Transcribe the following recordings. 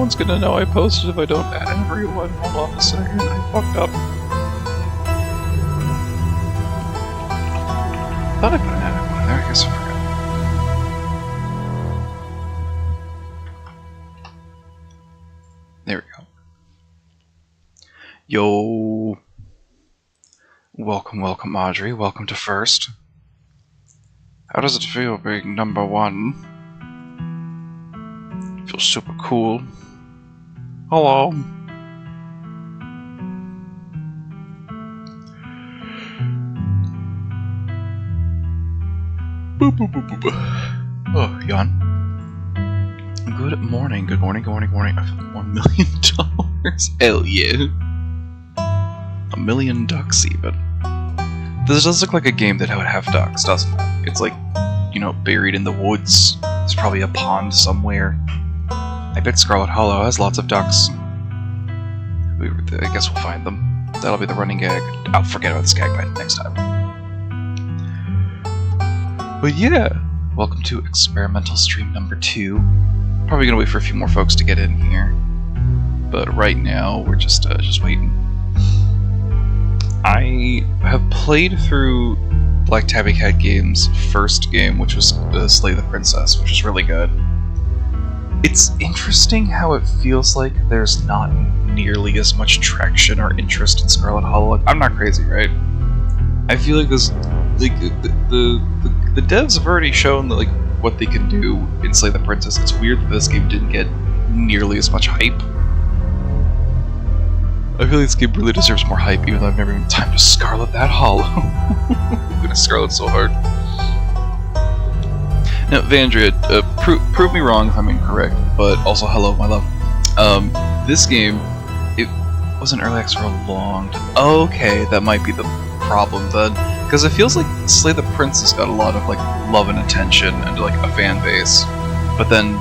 one's gonna know I posted if I don't add everyone. Hold on a second, I fucked up. I thought I put an add everyone in there, I guess I forgot. There we go. Yo. Welcome, Audrey. Welcome to First. How does it feel being number one? Feels super cool. Hello. Boop, boop, boop, boop. Oh, yawn. Good morning, good morning, good morning, good morning. I feel like $1 million. Hell yeah. $1 million ducks, even. This does look like a game that would have ducks, doesn't it? It's like, you know, buried in the woods. There's probably a pond somewhere. I bet Scarlet Hollow has lots of ducks. I guess we'll find them. That'll be the running gag. I'll forget about this gag by next time. But yeah, welcome to experimental stream number 2. Probably gonna wait for a few more folks to get in here. But right now, we're just waiting. I have played through Black Tabby Cat Games' first game, which was Slay the Princess, which was really good. It's interesting how it feels like there's not nearly as much traction or interest in Scarlet Hollow. I'm not crazy, right? I feel like this, like the devs have already shown like what they can do in Slay the Princess. It's weird that this game didn't get nearly as much hype. I feel like this game really deserves more hype, even though I've never even time to Scarlet that Hollow. I'm gonna Scarlet so hard. Now, Vandria, prove me wrong if I'm incorrect, but also hello, my love. This game, it was an early access for a long time. Okay, that might be the problem then, because it feels like Slay the Princess got a lot of like love and attention and like a fan base, but then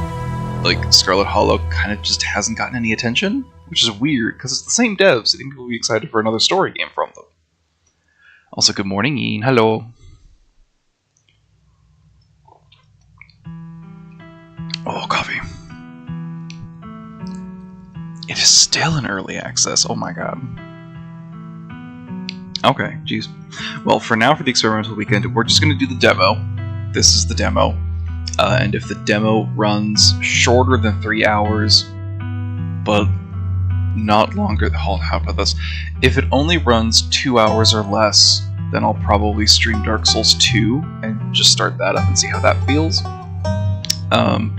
like Scarlet Hollow kind of just hasn't gotten any attention, which is weird because it's the same devs. I think people will be excited for another story game from them. Also, good morning, Ian. Hello. Oh, coffee. It is still in early access. Oh my god. Okay, jeez. Well, for now, for the experimental weekend, we're just going to do the demo. This is the demo. And if the demo runs shorter than 3 hours, but not longer... How about this? If it only runs 2 hours or less, then I'll probably stream Dark Souls 2 and just start that up and see how that feels.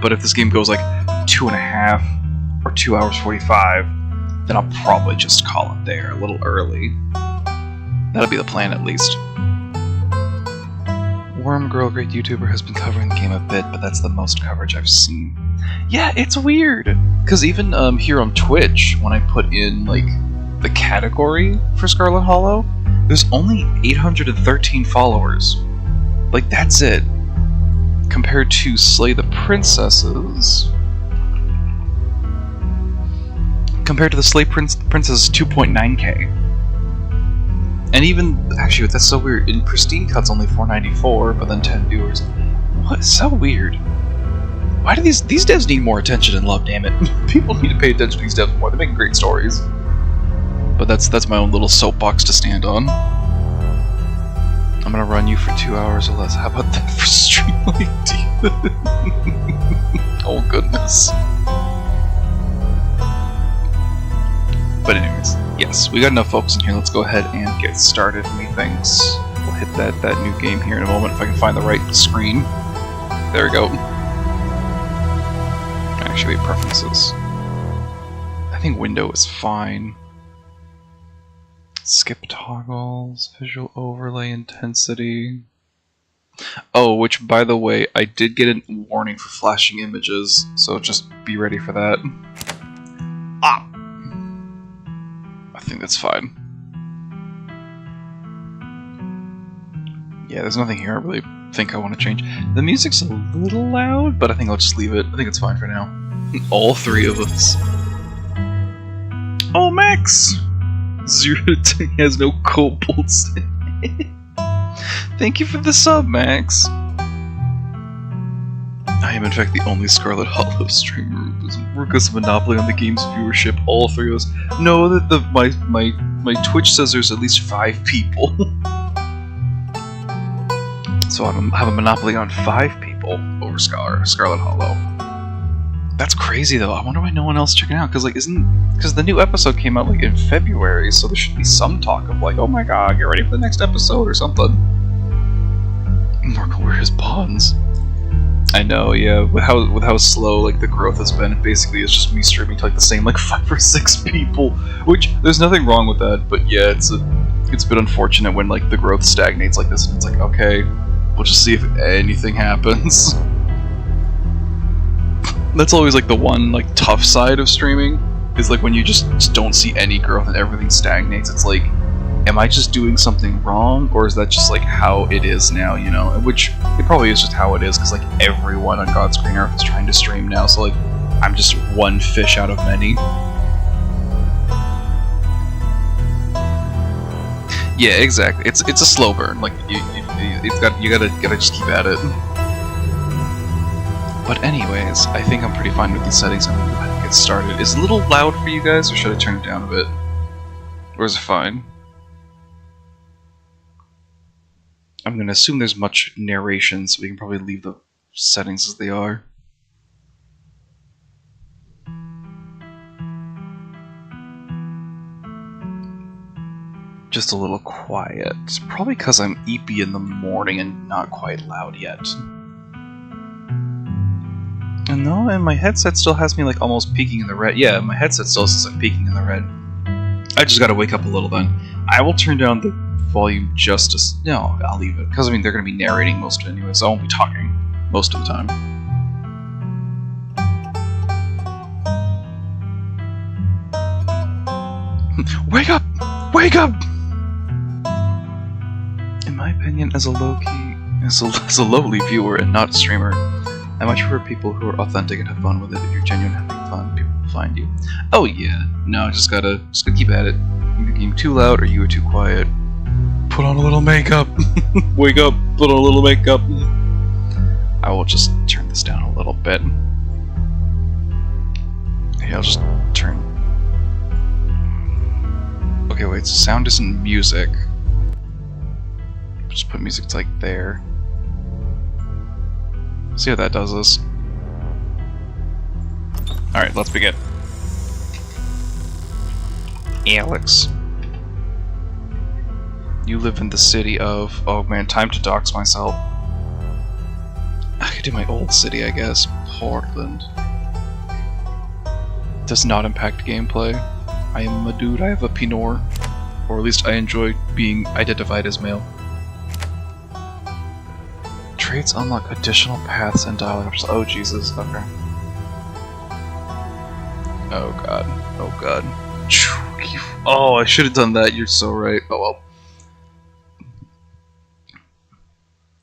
But if this game goes like 2.5 or 2 hours 45, then I'll probably just call it there a little early. That'll be the plan, at least. Worm Girl, great YouTuber, has been covering the game a bit, but that's the most coverage I've seen. Yeah, it's weird, because even here on Twitch, when I put in like the category for Scarlet Hollow, there's only 813 followers. Like, that's it. Compared to Slay the Princesses... Compared to the Slay Princess 2.9k. And even... Actually, that's so weird. In Pristine Cut's only 494, but then 10 viewers. What? So weird. Why do these devs need more attention and love, damn it? People need to pay attention to these devs more. They're making great stories. But that's my own little soapbox to stand on. I'm gonna run you for 2 hours or less. How about that for Streamlight Demon? Oh goodness. But anyways, yes, we got enough folks in here. Let's go ahead and get started, methinks. We'll hit that new game here in a moment if I can find the right screen. There we go. Actually, preferences. I think window is fine. Skip toggles, visual overlay intensity. Oh, which, by the way, I did get a warning for flashing images, so just be ready for that. Ah! I think that's fine. Yeah, there's nothing here I really think I want to change. The music's a little loud, but I think I'll just leave it. I think it's fine for now. All three of us. Oh, Max! Zero has no kobolds in it. Thank you for the sub, Max. I am in fact the only Scarlet Hollow streamer. because of monopoly on the game's viewership. All three of us know that my Twitch says there's at least 5 people. So I have a monopoly on 5 people over Scarlet Hollow. That's crazy though. I wonder why no one else checked it out. Because the new episode came out like in February, so there should be some talk of like, oh my god, get ready for the next episode or something. Marco, where his pawns? I know, yeah. With how slow like the growth has been, basically it's just me streaming to like the same like 5 or 6 people. Which there's nothing wrong with that, but yeah, it's a bit unfortunate when like the growth stagnates like this, and it's like, okay, we'll just see if anything happens. That's always like the one like tough side of streaming, is like when you just don't see any growth and everything stagnates. It's like, am I just doing something wrong, or is that just like how it is now, you know? Which it probably is just how it is, because like everyone on God's green earth is trying to stream now, so like I'm just one fish out of many. Yeah, exactly. It's a slow burn. Like you gotta just keep at it. But anyways, I think I'm pretty fine with these settings. I'm gonna go ahead and get started. Is it a little loud for you guys, or should I turn it down a bit? Or is it fine? I'm gonna assume there's much narration, so we can probably leave the settings as they are. Just a little quiet. Probably because I'm eepy in the morning and not quite loud yet. And no, and my headset still has me like almost peeking in the red. Yeah, my headset still says I'm peeking in the red. I just gotta wake up a little then. I will turn down the volume just to... No, I'll leave it. Because I mean, they're gonna be narrating most of it anyway, so I won't be talking most of the time. Wake up! Wake up! In my opinion, as a lowly viewer and not streamer, I much prefer people who are authentic and have fun with it. If you're genuine and having fun, people will find you. Oh yeah, no, just gotta keep at it. Either game too loud or you are too quiet. Put on a little makeup. Wake up, put on a little makeup. I will just turn this down a little bit. Yeah, I'll just turn... Okay, wait, so sound isn't music. Just put music to like there. See how that does this. Alright, let's begin. Alex. You live in the city of... Oh man, time to dox myself. I could do my old city, I guess. Portland. Does not impact gameplay. I am a dude, I have a pinor. Or at least I enjoy being identified as male. Traits unlock additional paths and dialogue options. Oh Jesus, okay. Oh god. Oh god. Oh, I should have done that, you're so right. Oh well.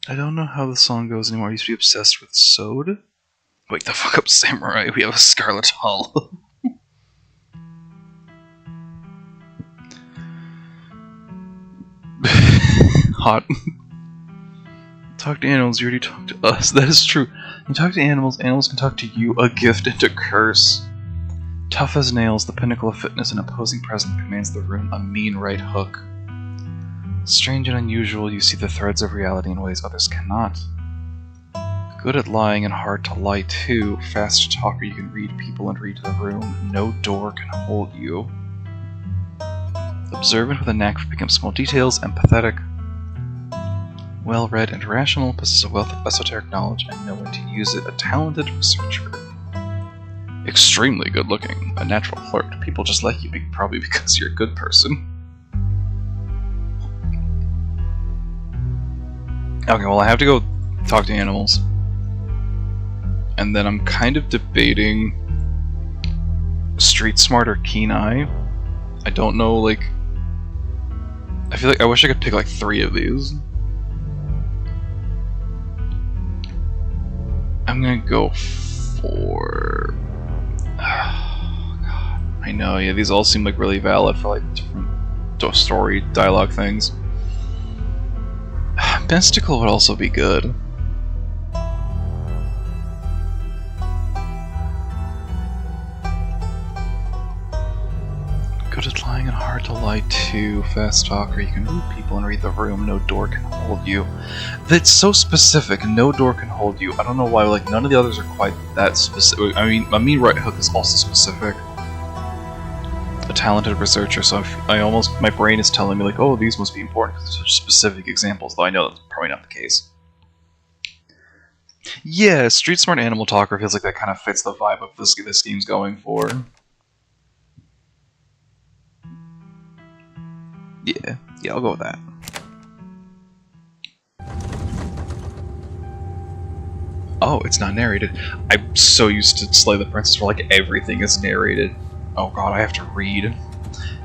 I don't know how the song goes anymore. I used to be obsessed with Sode. Wake the fuck up, Samurai. We have a Scarlet Hollow. Hot. Talk to animals, you already talked to us. That is true. You talk to animals, animals can talk to you, a gift and a curse. Tough as nails, the pinnacle of fitness, an opposing present commands the rune, a mean right hook. Strange and unusual, you see the threads of reality in ways others cannot. Good at lying and hard to lie too. Fast talker, you can read people and read the room. No door can hold you. Observant with a knack for picking up small details, empathetic. Well-read and rational, possesses a wealth of esoteric knowledge and know when to use it. A talented researcher. Extremely good-looking. A natural flirt. People just like you, probably because you're a good person. Okay, well I have to go talk to animals. And then I'm kind of debating Street Smart or Keen Eye. I don't know, like... I feel like I wish I could pick like 3 of these. I'm gonna go for... Oh, God. I know, yeah, these all seem like really valid for like different story, dialogue things. Mystical would also be good. Is lying and hard to lie to? Fast talker, you can read people and read the room. No door can hold you. That's so specific. No door can hold you. I don't know why. Like none of the others are quite that specific. I mean, right hook is also specific. A talented researcher, so my brain is telling me like, oh, these must be important because they're such specific examples. Though I know that's probably not the case. Yeah, street smart animal talker feels like that kind of fits the vibe of this game's going for. Yeah, I'll go with that. Oh, it's not narrated. I'm so used to Slay the Princess where like everything is narrated. Oh god, I have to read.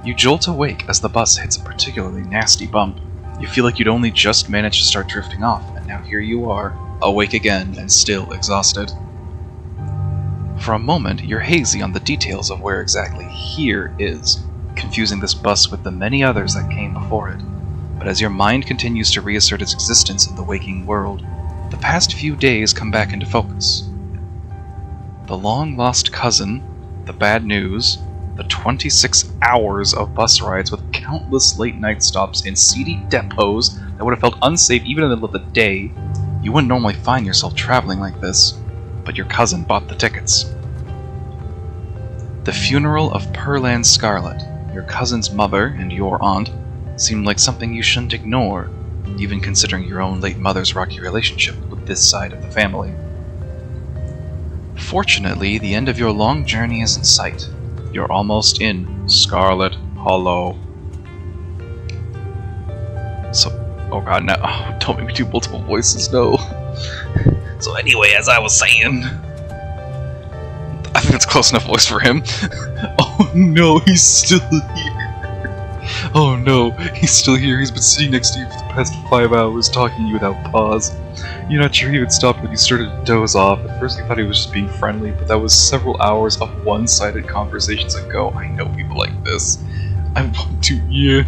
You jolt awake as the bus hits a particularly nasty bump. You feel like you'd only just managed to start drifting off, and now here you are, awake again and still exhausted. For a moment, you're hazy on the details of where exactly here is, confusing this bus with the many others that came before it. But as your mind continues to reassert its existence in the waking world, the past few days come back into focus. The long-lost cousin, the bad news, the 26 hours of bus rides with countless late-night stops in seedy depots that would have felt unsafe even in the middle of the day. You wouldn't normally find yourself traveling like this, but your cousin bought the tickets. The funeral of Perlan Scarlet, your cousin's mother and your aunt, seemed like something you shouldn't ignore, even considering your own late mother's rocky relationship with this side of the family. Fortunately, the end of your long journey is in sight. You're almost in Scarlet Hollow. So, oh god, no, don't make me do multiple voices, no. So anyway, as I was saying, I think it's close enough voice for him. Oh no, he's still here. Oh no, he's still here. He's been sitting next to you for the past 5 hours, talking to you without pause. You're not sure he even stopped when you started to doze off. At first you thought he was just being friendly, but that was several hours of one-sided conversations ago. I know people like this. I want to, yeah.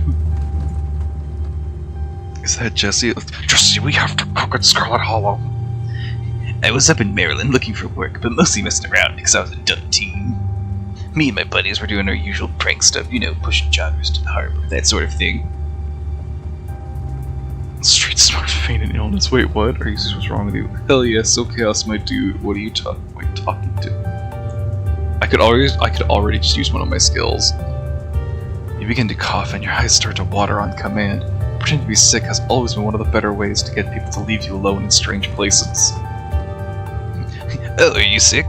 Is that Jesse? Jesse, we have to cook at Scarlet Hollow. I was up in Maryland looking for work, but mostly messing around because I was a dumb teen. Me and my buddies were doing our usual prank stuff, you know, pushing joggers to the harbor, that sort of thing. Street smart feign an illness. Wait, what? Are you serious? What's wrong with you? Hell yes, so chaos, my dude. What are you talking to? I could already just use one of my skills. You begin to cough and your eyes start to water on command. Pretending to be sick has always been one of the better ways to get people to leave you alone in strange places. Oh, are you sick?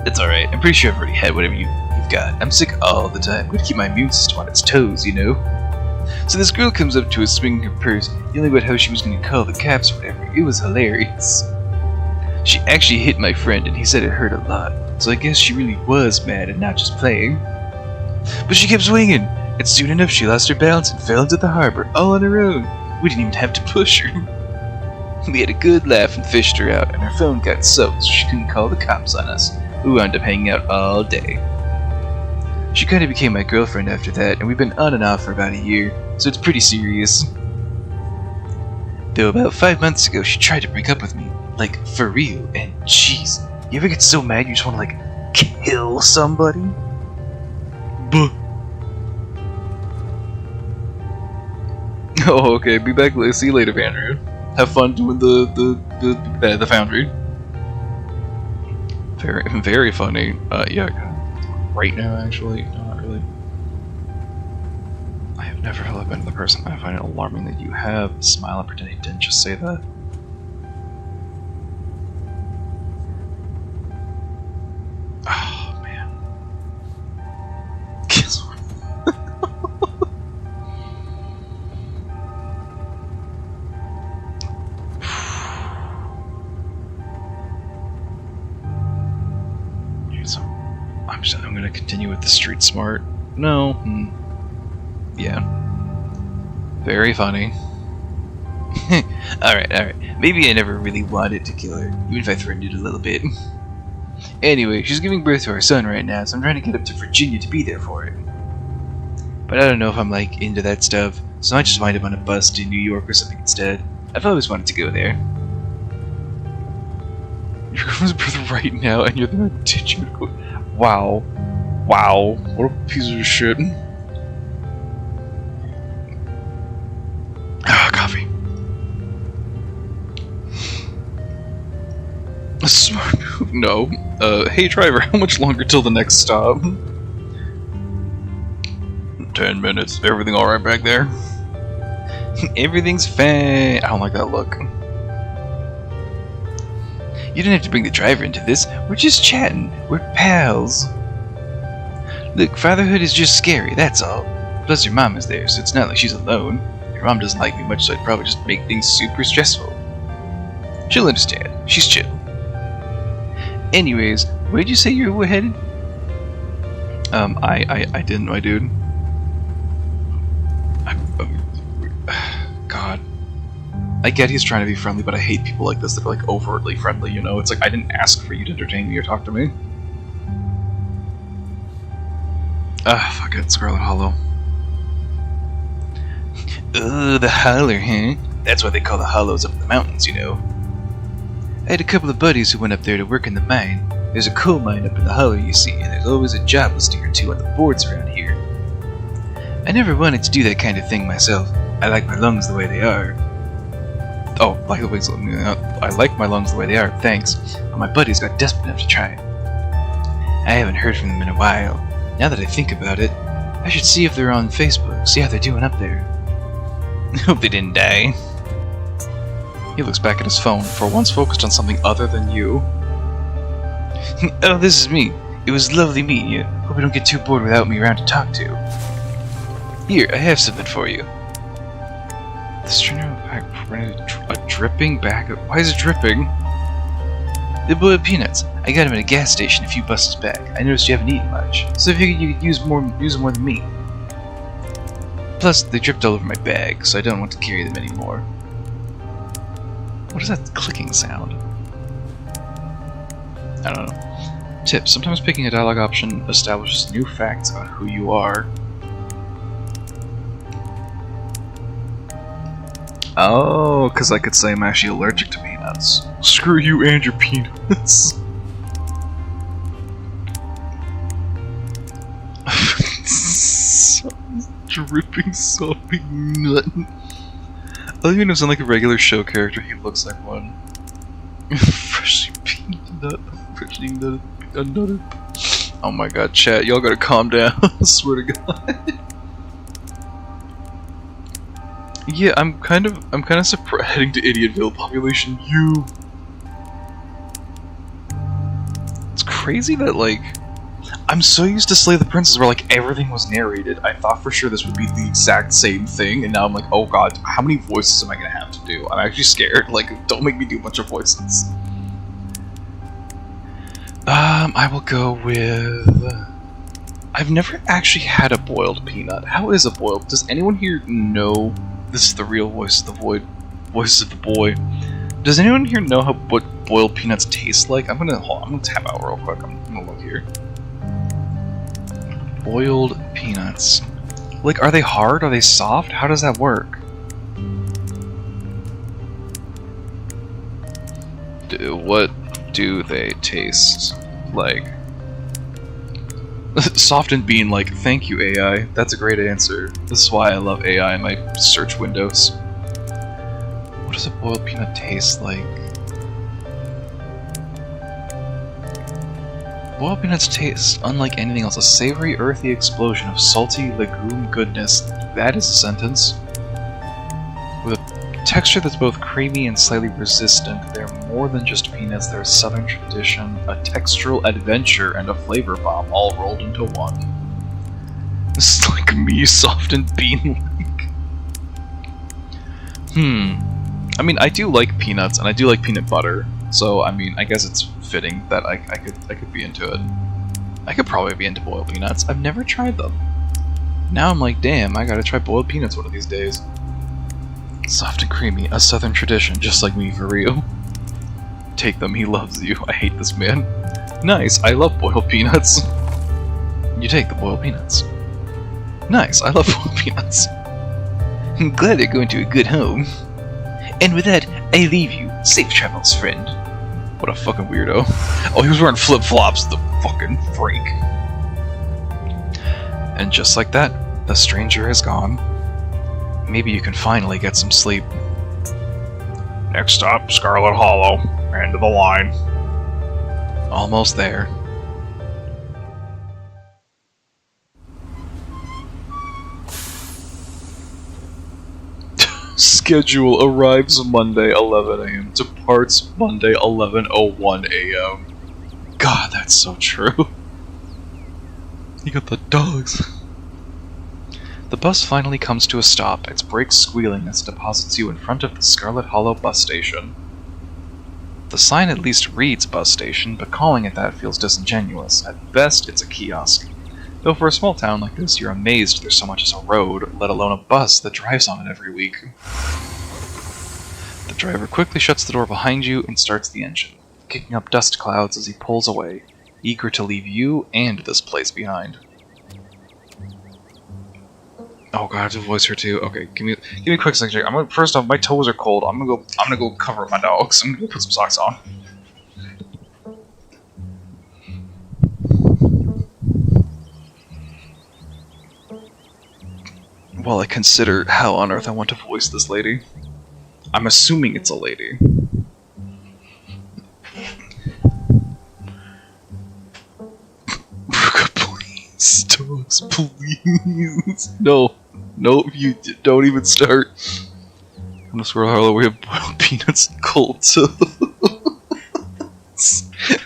That's alright, I'm pretty sure I've already had whatever you've got. I'm sick all the time. I'm gonna keep my immune system on its toes, you know? So this girl comes up to us swinging her purse, yelling about how she was gonna call the cops or whatever. It was hilarious. She actually hit my friend and he said it hurt a lot, so I guess she really was mad and not just playing. But she kept swinging, and soon enough she lost her balance and fell into the harbor, all on her own. We didn't even have to push her. We had a good laugh and fished her out, and her phone got soaked so she couldn't call the cops on us. We wound up hanging out all day. She kinda became my girlfriend after that, and we've been on and off for about a year, so it's pretty serious. Though about 5 months ago she tried to break up with me, like for real, and jeez, you ever get so mad you just wanna like kill somebody? Buh. Oh, okay, be back later. See you later, Andrew. Have fun doing the foundry. Very funny. Yeah. Right now, actually, no, not really. I have never really been the person. I find it alarming that you have. Smile and pretend he didn't just say that. Oh man. I'm gonna continue with the street smart. No. Yeah. Very funny. Alright. Maybe I never really wanted to kill her, even if I threatened it a little bit. Anyway, she's giving birth to our son right now, so I'm trying to get up to Virginia to be there for it. But I don't know if I'm like into that stuff, so I just wind up on a bus to New York or something instead. I've always wanted to go there. You're going to birth right now, and you're gonna ditch me. Wow. What a piece of shit. Smart move. No. Hey driver, how much longer till the next stop? 10 minutes. Everything alright back there? Everything's fine. I don't like that look. You don't have to bring the driver into this. We're just chatting. We're pals. Look, fatherhood is just scary, that's all. Plus your mom is there, so it's not like she's alone. Your mom doesn't like me much, so I'd probably just make things super stressful. She'll understand. She's chill. Anyways, where'd you say you were headed? I didn't, my dude. God. I get he's trying to be friendly, but I hate people like this that are like overtly friendly, you know? It's like, I didn't ask for you to entertain me or talk to me. Fuck it, Scarlet Hollow. Oh, the holler, huh? That's why they call the hollows up in the mountains, you know. I had a couple of buddies who went up there to work in the mine. There's a coal mine up in the hollow, you see, and there's always a job listing or two on the boards around here. I never wanted to do that kind of thing myself. I like my lungs the way they are. Oh, by the way, I like my lungs the way they are, thanks. But my buddies got desperate enough to try it. I haven't heard from them in a while. Now that I think about it, I should see if they're on Facebook, see how they're doing up there. Hope they didn't die. He looks back at his phone, for once focused on something other than you. Oh, this is me. It was lovely meeting you. Hope you don't get too bored without me around to talk to. Here, I have something for you. The string pack a dripping bag of... Why is it dripping? The boiled peanuts. I got them at a gas station a few buses back. I noticed you haven't eaten much, so I figured you could use them more than me. Plus, they dripped all over my bag, so I don't want to carry them anymore. What is that clicking sound? I don't know. Tip: sometimes picking a dialogue option establishes new facts about who you are. Oh, because I could say I'm actually allergic to peanuts. Screw you and your peanuts. Dripping sopping nut. I don't even sound like a regular show character, he looks like one. Freshly peanut. Freshly nutted. Oh my god, chat, y'all gotta calm down. I swear to god. Yeah, I'm kind of surprised heading to Idiotville population U. It's crazy that like I'm so used to Slay the Princess where like everything was narrated. I thought for sure this would be the exact same thing, and now I'm like, oh god, how many voices am I gonna have to do? I'm actually scared. Like, don't make me do a bunch of voices. I will go with... I've never actually had a boiled peanut. How is a boiled? Does anyone here know? This is the real voice of the void. Voice of the boy. Does anyone here know what boiled peanuts taste like? I'm gonna tap out real quick. I'm gonna look here. Boiled peanuts. Like, are they hard? Are they soft? How does that work? What do they taste like? Soft and bean, like, thank you AI. That's a great answer. This is why I love AI in my search windows. What does a boiled peanut taste like? Boiled peanuts taste unlike anything else. A savory, earthy explosion of salty legume goodness. That is a sentence. With a texture that's both creamy and slightly resistant. They're more than just peanuts. They're a southern tradition, a textural adventure, and a flavor bomb all rolled into one. This is like me, soft and bean-like. I mean, I do like peanuts, and I do like peanut butter. So, I mean, I guess it's fitting that I could be into it. I could probably be into boiled peanuts. I've never tried them. Now I'm like, damn, I gotta try boiled peanuts one of these days. Soft and creamy, a southern tradition, just like me for real. Take them, he loves you. I hate this man. Nice, I love boiled peanuts. You take the boiled peanuts. Nice, I love boiled peanuts. I'm glad they're going to a good home. And with that, I leave you. Safe travels, friend. What a fucking weirdo. Oh, he was wearing flip-flops, the fucking freak. And just like that, the stranger is gone. Maybe you can finally get some sleep. Next stop, Scarlet Hollow. End of the line. Almost there. Schedule arrives Monday 11 a.m. Departs Monday 11:01 a.m. God, that's so true. You got the dogs. The bus finally comes to a stop, its brakes squealing as it deposits you in front of the Scarlet Hollow bus station. The sign at least reads bus station, but calling it that feels disingenuous. At best, it's a kiosk. Though for a small town like this, you're amazed there's so much as a road, let alone a bus that drives on it every week. The driver quickly shuts the door behind you and starts the engine, kicking up dust clouds as he pulls away, eager to leave you and this place behind. Oh god, I have to voice her too. Okay, give me a quick second. First off, my toes are cold. I'm gonna go cover my dogs. I'm gonna go put some socks on. While I consider how on earth I want to voice this lady. I'm assuming it's a lady. Please, dogs, please. No, you don't even start. I'm a Squirrel Hollow. We have boiled peanuts and cold too.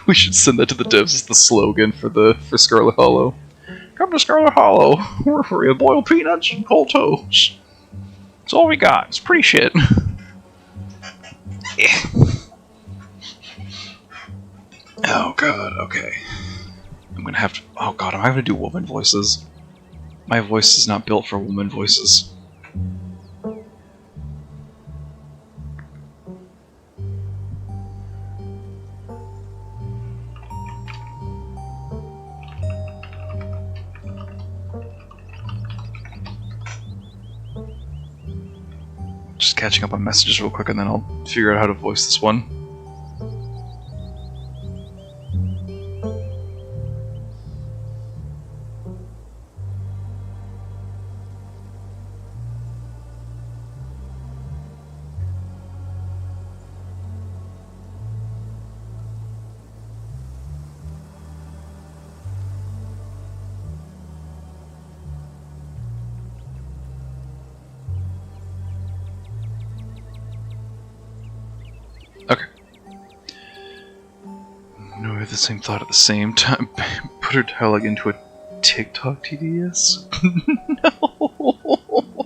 We should send that to the devs as the slogan for Scarlet Hollow. Come to Scarlet Hollow. We're free of boiled peanuts and cold toast. That's all we got. It's pretty shit. Yeah. Oh god. Okay. I'm gonna have to. Oh god, am I gonna do woman voices? My voice is not built for woman voices. Just catching up on messages real quick and then I'll figure out how to voice this one. Okay. No, we have the same thought at the same time. Put her dialogue into a TikTok TDS? No!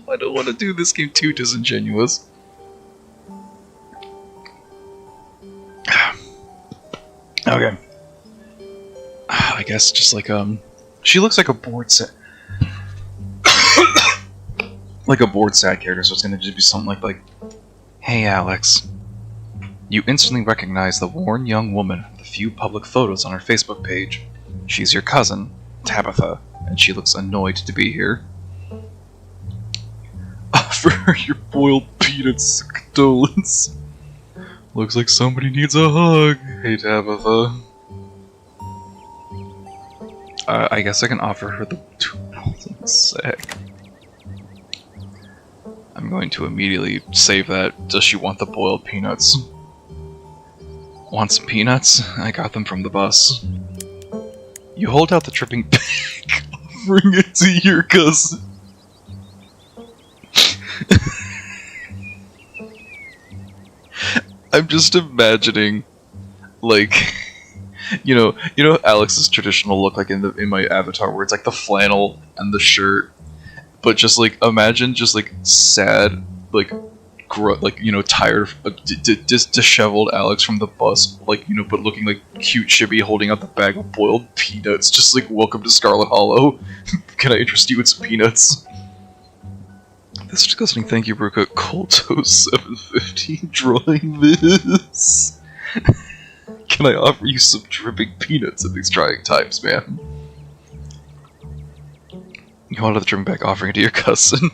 I don't want to do this game too disingenuous. Okay. I guess just like, she looks like a bored set. Like a bored sad character, so it's gonna just be something like, hey Alex. You instantly recognize the worn young woman with the few public photos on her Facebook page. She's your cousin, Tabitha, and she looks annoyed to be here. Offer her your boiled peanuts condolence. Looks like somebody needs a hug. Hey Tabitha. I guess I can offer her the $2 in a sec. I'm going to immediately save that. Does she want the boiled peanuts? Want some peanuts? I got them from the bus. You hold out the dripping bag, offering it to your cousin. I'm just imagining, like, you know Alex's traditional look, like in my avatar, where it's like the flannel and the shirt, but just like imagine just like sad, like. Tired, disheveled Alex from the bus, but looking like cute Chibi holding out the bag of boiled peanuts, just like, welcome to Scarlet Hollow. Can I interest you in some peanuts? This disgusting thank you, Bruca. Colto750 drawing this. Can I offer you some dripping peanuts at these trying times, man? You wanted the dripping bag, offering it to your cousin.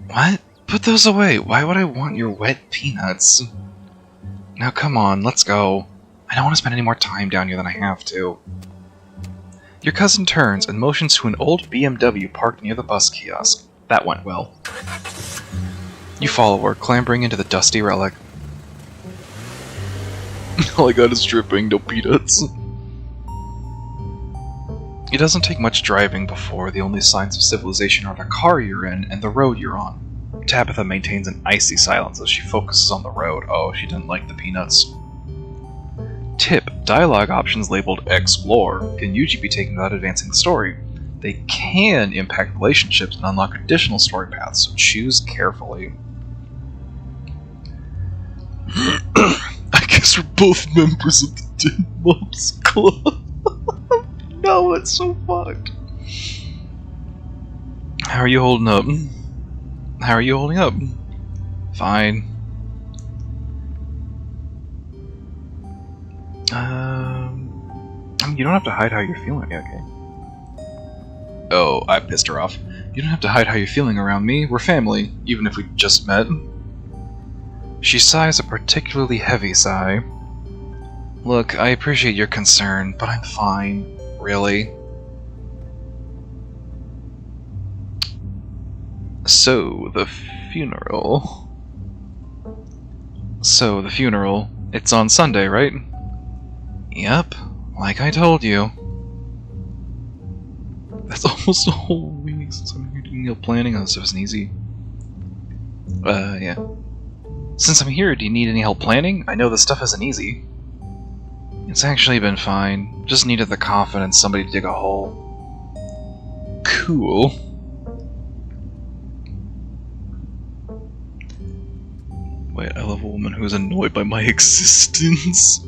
What? Put those away. Why would I want your wet peanuts? Now come on, let's go. I don't want to spend any more time down here than I have to. Your cousin turns and motions to an old BMW parked near the bus kiosk. That went well. You follow her, clambering into the dusty relic. All I got is dripping, no peanuts. It doesn't take much driving before the only signs of civilization are the car you're in and the road you're on. Tabitha maintains an icy silence as she focuses on the road. Oh, she didn't like the peanuts. Tip: dialogue options labeled Explore can usually be taken without advancing the story. They can impact relationships and unlock additional story paths, so choose carefully. I guess we're both members of the Dead Moms Club. No, it's so fucked. How are you holding up? How are you holding up? Fine. You don't have to hide how you're feeling, okay? Oh, I pissed her off. You don't have to hide how you're feeling around me. We're family, even if we just met. She sighs a particularly heavy sigh. Look, I appreciate your concern, but I'm fine. Really? So, the funeral. It's on Sunday, right? Yep, like I told you. That's almost a whole week since I'm here doing meal planning. Oh, so it's easy. Yeah. Since I'm here, do you need any help planning? I know this stuff isn't easy. It's actually been fine. Just needed the coffin and somebody to dig a hole. Cool. Wait, I love a woman who is annoyed by my existence.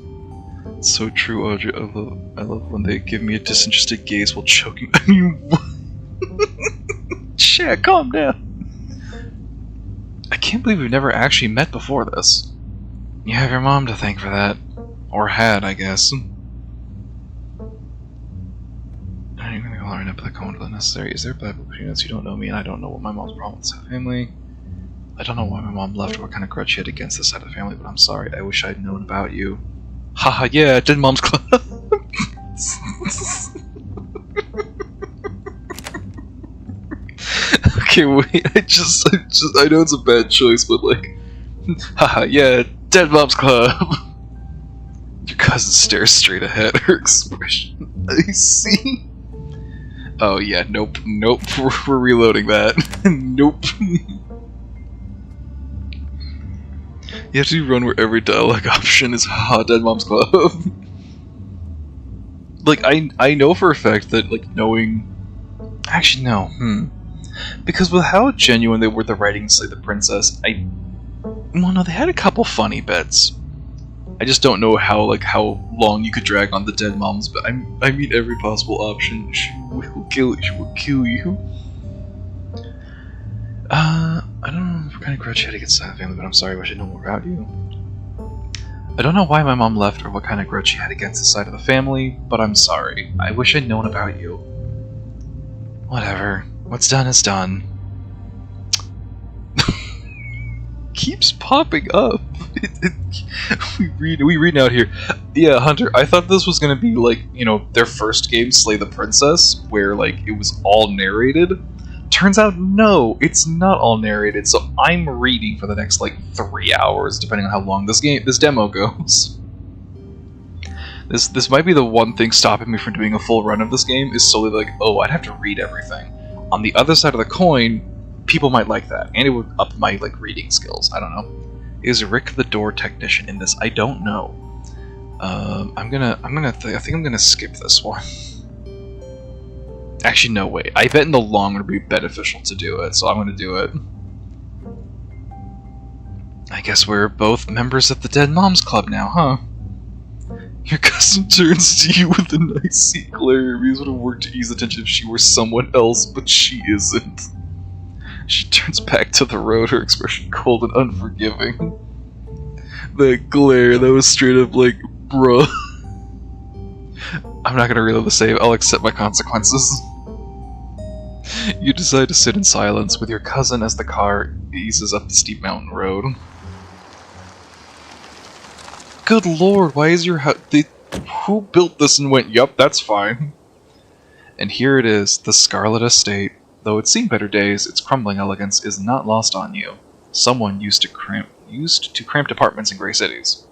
It's so true, Audrey. I love when they give me a disinterested gaze while choking. I mean, what? Shit, calm down. I can't believe we've never actually met before this. You have your mom to thank for that. Or had, I guess. I'm even gonna line up the cone to the necessary. Is there Bible between us? You don't know me, and I don't know what my mom's problem with this family. I don't know why my mom left or what kind of grudge she had against this side of the family, but I'm sorry. I wish I'd known about you. Haha, yeah, Dead Mom's Club. Okay, wait, I know it's a bad choice, but like, haha, yeah, Dead Mom's Club. Your cousin stares straight ahead, her expression. I see. Oh yeah, nope, we're reloading that. Nope. You have to run where every dialogue option is haha, Dead Mom's Club. Like, I know for a fact that, like, knowing... Actually, no, Because with how genuine they were the writing Slay the Princess, well, no, they had a couple funny bits. I just don't know how long you could drag on the dead moms, but I mean every possible option. She will kill you. I don't know what kind of grudge she had against the family, but I'm sorry, I wish I knew more about you. I don't know why my mom left or what kind of grudge she had against the side of the family, but I'm sorry. I wish I'd known about you. Whatever. What's done is done. Keeps popping up. We read out here. Yeah, Hunter, I thought this was gonna be like, you know, their first game, Slay the Princess, where like it was all narrated. Turns out no, it's not all narrated, so I'm reading for the next like 3 hours, depending on how long this demo goes. This might be the one thing stopping me from doing a full run of this game, is solely like, oh, I'd have to read everything. On the other side of the coin, people might like that, and it would up my like reading skills. I don't know. Is Rick the door technician in this? I don't know. I think I'm gonna skip this one. Actually, no, wait. I bet in the long run it would be beneficial to do it, so I'm gonna do it. I guess we're both members of the Dead Moms Club now, huh? Your cousin turns to you with a icy glare. It would have worked to ease attention if she were someone else, but she isn't. She turns back to the road, her expression cold and unforgiving. That glare, that was straight up like, bruh. I'm not gonna reload the save, I'll accept my consequences. You decide to sit in silence with your cousin as the car eases up the steep mountain road. Good lord, why is your house... Who built this and went, yup, that's fine. And here it is, the Scarlet Estate. Though it's seen better days, its crumbling elegance is not lost on you. Someone used to cramped apartments in Grey Cities.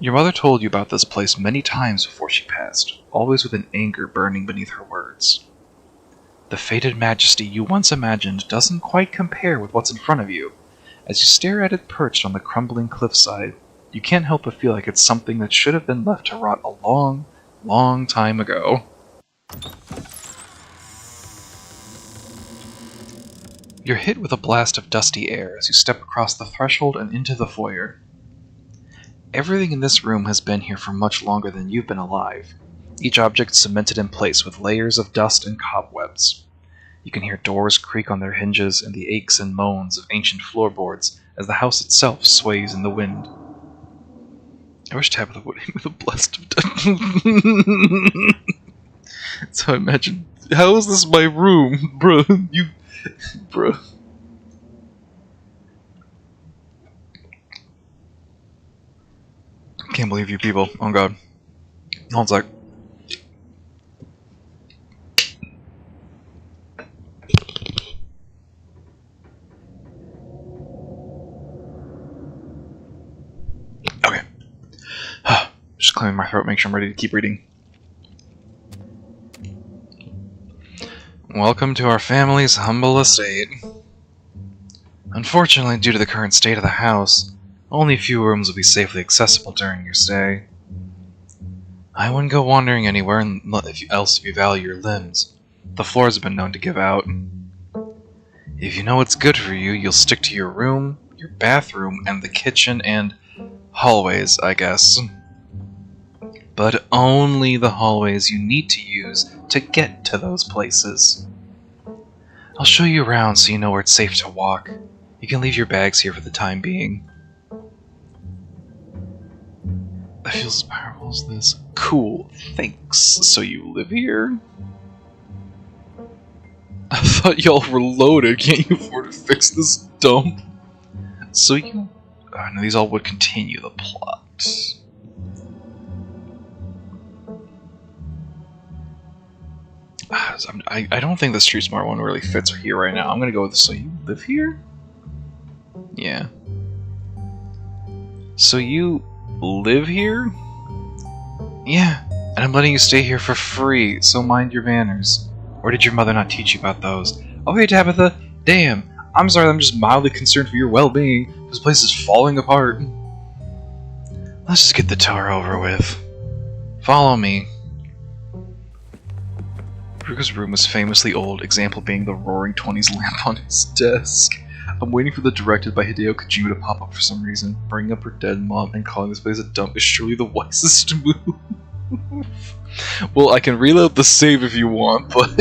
Your mother told you about this place many times before she passed, always with an anger burning beneath her words. The fated majesty you once imagined doesn't quite compare with what's in front of you. As you stare at it perched on the crumbling cliffside, you can't help but feel like it's something that should have been left to rot a long, long time ago. You're hit with a blast of dusty air as you step across the threshold and into the foyer. Everything in this room has been here for much longer than you've been alive, each object cemented in place with layers of dust and cobwebs. You can hear doors creak on their hinges and the aches and moans of ancient floorboards as the house itself sways in the wind. I wish Tabitha would hit me with a blast of dust. So I imagine, how is this my room, bro? Bro. Can't believe you people. Oh god. Hold on a sec. Okay. Just clearing my throat, make sure I'm ready to keep reading. Welcome to our family's humble estate. Unfortunately, due to the current state of the house, only a few rooms will be safely accessible during your stay. I wouldn't go wandering anywhere else if you value your limbs. The floors have been known to give out. If you know what's good for you, you'll stick to your room, your bathroom, and the kitchen and hallways, I guess. But only the hallways you need to use to get to those places. I'll show you around so you know where it's safe to walk. You can leave your bags here for the time being. That feels as powerful as this. Cool, thanks. So you live here? I thought y'all were loaded. Can't you afford to fix this dump? So you... no, these all would continue the plot. I don't think the Street Smart one really fits here right now. I'm gonna go with so you live here? Yeah. So you live here? Yeah, and I'm letting you stay here for free, so mind your manners. Or did your mother not teach you about those? Oh hey Tabitha, damn, I'm sorry, I'm just mildly concerned for your well-being. This place is falling apart. Let's just get the tour over with. Follow me. Kruger's room is famously old, example being the Roaring Twenties lamp on his desk. I'm waiting for the directed by Hideo Kojima to pop up for some reason. Bringing up her dead mom and calling this place a dump is surely the wisest move. Well, I can reload the save if you want, but...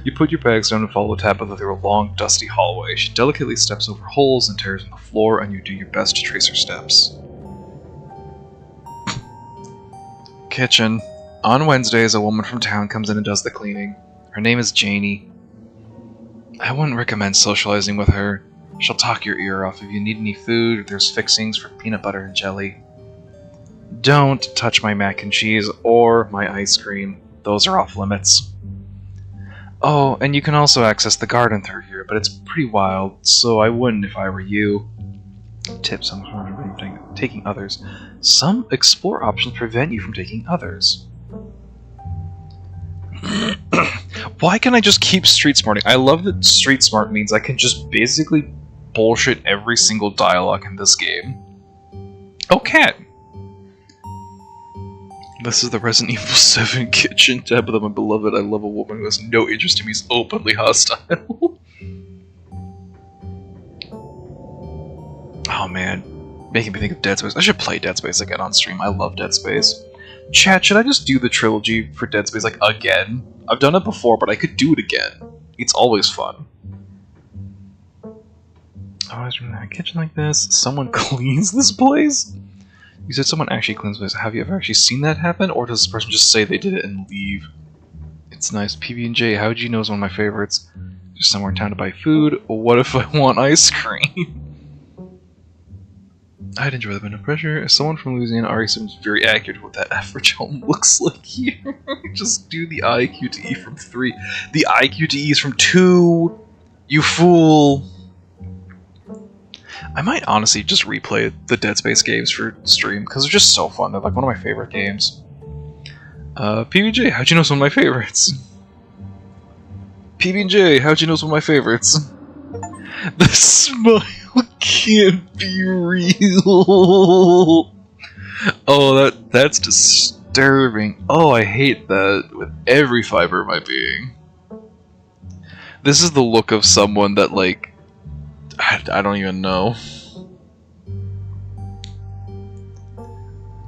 You put your bags down and follow Tabitha through a long, dusty hallway. She delicately steps over holes and tears in the floor, and you do your best to trace her steps. Kitchen. On Wednesdays, a woman from town comes in and does the cleaning. Her name is Janie. I wouldn't recommend socializing with her. She'll talk your ear off if you need any food. There's fixings for peanut butter and jelly. Don't touch my mac and cheese or my ice cream. Those are off limits. Oh, and you can also access the garden through here, but it's pretty wild, so I wouldn't if I were you. Tips on taking others. Some explore options prevent you from taking others. Why can't I just keep street smarting? I love that street smart means I can just basically bullshit every single dialogue in this game. Oh, cat! This is the Resident Evil 7 kitchen. Tabitha, my beloved, I love a woman who has no interest in me, is openly hostile. Oh man, making me think of Dead Space. I should play Dead Space again on stream. I love Dead Space. Chat, should I just do the trilogy for Dead Space, like, again? I've done it before, but I could do it again. It's always fun. Always remember a kitchen like this. Someone cleans this place? You said someone actually cleans this. Have you ever actually seen that happen? Or does this person just say they did it and leave? It's nice. PB&J, how would you know is one of my favorites? Just somewhere in town to buy food? What if I want ice cream? I'd enjoy the bit of pressure. As someone from Louisiana already seems very accurate what that average home looks like here. Just do the IQ to E from 3. The IQ to E is from 2! You fool! I might honestly just replay the Dead Space games for stream, because they're just so fun. They're like one of my favorite games. PBJ, how'd you know some of my favorites? PB&J, how'd you know some of my favorites? The smile can't be real. Oh, that's disturbing. Oh, I hate that with every fiber of my being. This is the look of someone that, like, I don't even know.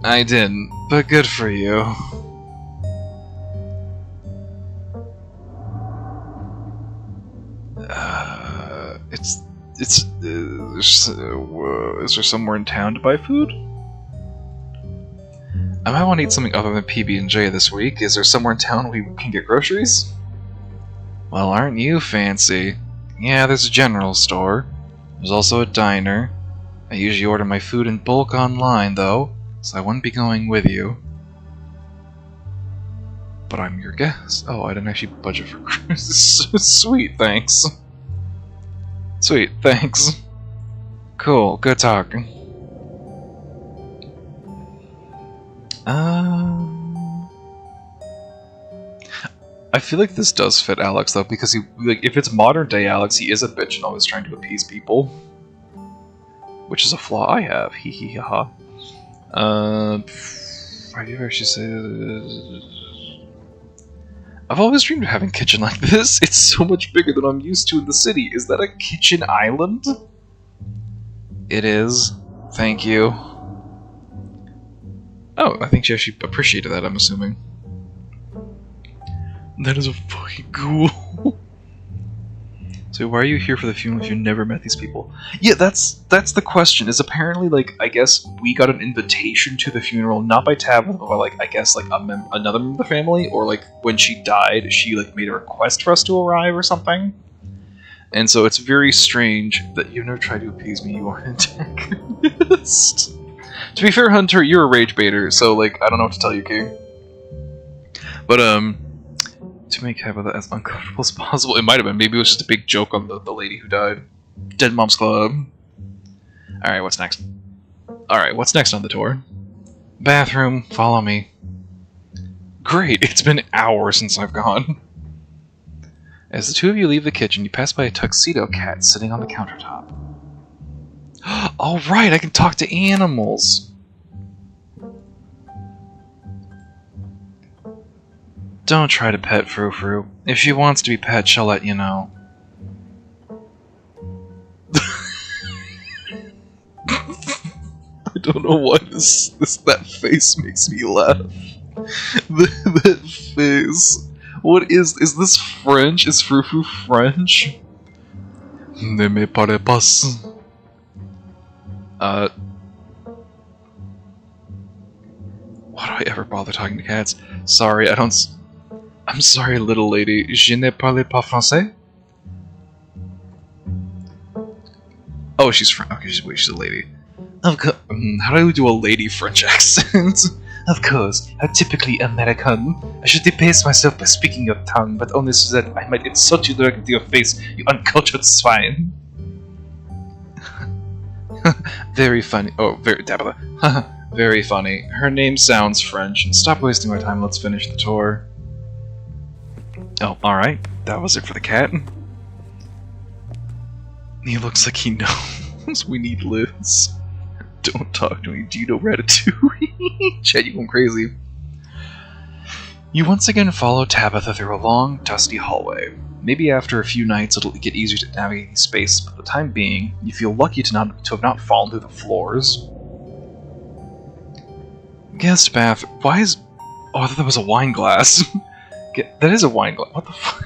I didn't, but good for you. Is there somewhere in town to buy food? I might want to eat something other than PB&J this week. Is there somewhere in town we can get groceries? Well, aren't you fancy? Yeah, there's a general store. There's also a diner. I usually order my food in bulk online, though, so I wouldn't be going with you. But I'm your guest. Oh, I didn't actually budget for groceries. Sweet, thanks. Sweet, thanks. Cool, good talking. I feel like this does fit Alex though, because he, like, if it's modern day Alex, he is a bitch and always trying to appease people, which is a flaw I have. Hee hee ha ha. Have you ever actually said? I've always dreamed of having a kitchen like this. It's so much bigger than I'm used to in the city. Is that a kitchen island? It is. Thank you. Oh, I think she actually appreciated that, I'm assuming. That is a fucking cool. So why are you here for the funeral if you never met these people? Yeah, that's the question. Is apparently, like, I guess we got an invitation to the funeral, not by Tabitha, but like, I guess, like, another member of the family, or like when she died, she like made a request for us to arrive or something. And so it's very strange that you've never tried to appease me. You are an antagonist. To be fair, Hunter, you're a rage baiter, so like, I don't know what to tell you, King. But to make Tabitha as uncomfortable as possible. It might have been. Maybe it was just a big joke on the lady who died. Dead Mom's Club. Alright, what's next? Alright, what's next on the tour? Bathroom, follow me. Great, it's been hours since I've gone. As the two of you leave the kitchen, you pass by a tuxedo cat sitting on the countertop. Alright, I can talk to animals! Don't try to pet Frou Frou. If she wants to be pet, she'll let you know. I don't know why that face makes me laugh. That face. What is this French? Is Frou Frou French? Ne me parle pas. Why do I ever bother talking to cats? Sorry, I'm sorry, little lady. Je ne parle pas français? Oh, she's French. Okay, she's a lady. Of course. How do I do a lady French accent? Of course, I'm typically American. I should debase myself by speaking your tongue, but only so that I might insult you directly to your face, you uncultured swine. Very funny. Oh, very Tabitha. Very funny. Her name sounds French. Stop wasting my time. Let's finish the tour. Oh, alright. That was it for the cat. He looks like he knows we need Liz. Don't talk to me. Do you know Ratatouille? Chad, you going crazy. You once again follow Tabitha through a long, dusty hallway. Maybe after a few nights it'll get easier to navigate space, but for the time being, you feel lucky to have not fallen through the floors. Guest bath. Why is... Oh, I thought that was a wine glass. That is a wine glass. What the fuck?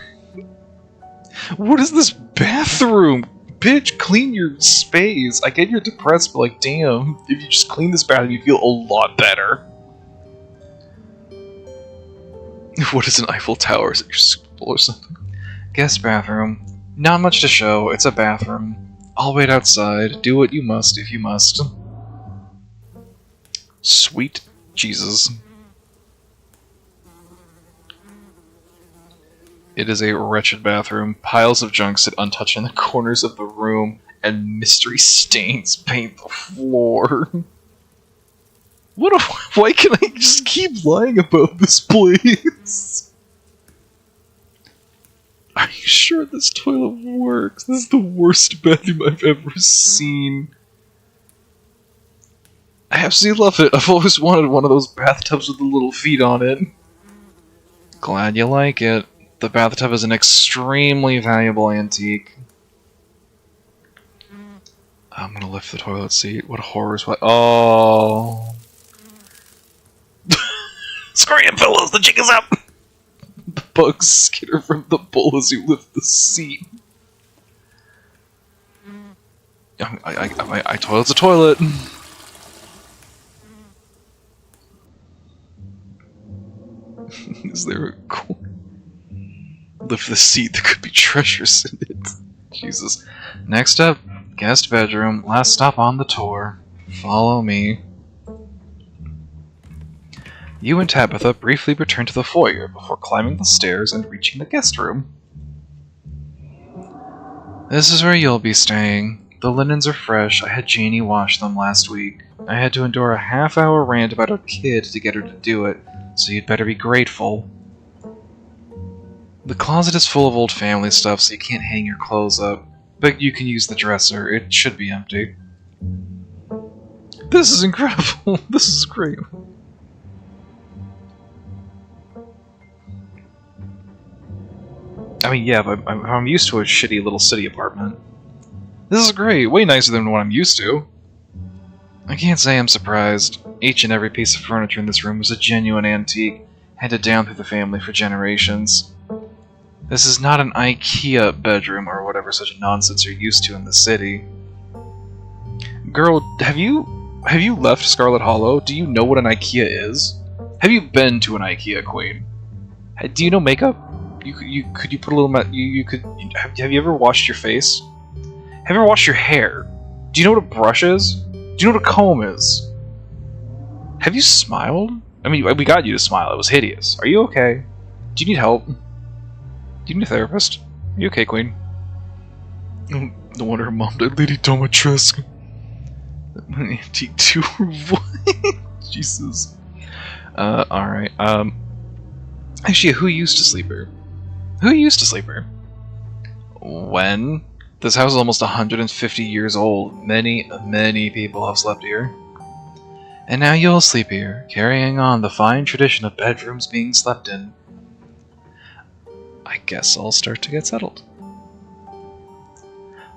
What is this bathroom? Bitch, clean your space. I get you're depressed, but like, damn. If you just clean this bathroom, you feel a lot better. What is an Eiffel Tower? Is it your school or something? Guest bathroom. Not much to show. It's a bathroom. I'll wait outside. Do what you must if you must. Sweet Jesus. It is a wretched bathroom. Piles of junk sit untouched in the corners of the room. and mystery stains paint the floor. Why can I just keep lying about this place? Are you sure this toilet works? This is the worst bathroom I've ever seen. I absolutely love it. I've always wanted one of those bathtubs with the little feet on it. Glad you like it. The bathtub is an extremely valuable antique. I'm gonna lift the toilet seat. What a horror sweat. Oh. Scurry in, fellas, the jig is up! The bugs skitter from the bowl as you lift the seat. I toilet's a toilet. Is there a cool... Lift the seat, there could be treasures in it. Jesus. Next up, guest bedroom. Last stop on the tour. Follow me. You and Tabitha briefly return to the foyer before climbing the stairs and reaching the guest room. This is where you'll be staying. The linens are fresh. I had Jeannie wash them last week. I had to endure a half-hour rant about our kid to get her to do it, so you'd better be grateful. The closet is full of old family stuff, so you can't hang your clothes up, but you can use the dresser. It should be empty. This is incredible. This is great. I mean, yeah, but I'm used to a shitty little city apartment. This is great, way nicer than what I'm used to. I can't say I'm surprised. Each and every piece of furniture in this room is a genuine antique, handed down through the family for generations. This is not an IKEA bedroom or whatever such nonsense you're used to in the city. Girl, have you left Scarlet Hollow? Do you know what an IKEA is? Have you been to an IKEA, Queen? Do you know makeup? Could you put a little have you ever washed your face? Have you ever washed your hair? Do you know what a brush is? Do you know what a comb is? Have you smiled? I mean, we got you to smile. It was hideous. Are you okay? Do you need help? Do you need a therapist? Are you okay, Queen? No wonder her mom died, Lady Domitrescu. Antique too. What? Jesus. Alright. Actually, who used to sleep here? Who used to sleep here? When? This house is almost 150 years old. Many, many people have slept here. And now you'll sleep here, carrying on the fine tradition of bedrooms being slept in. I guess I'll start to get settled.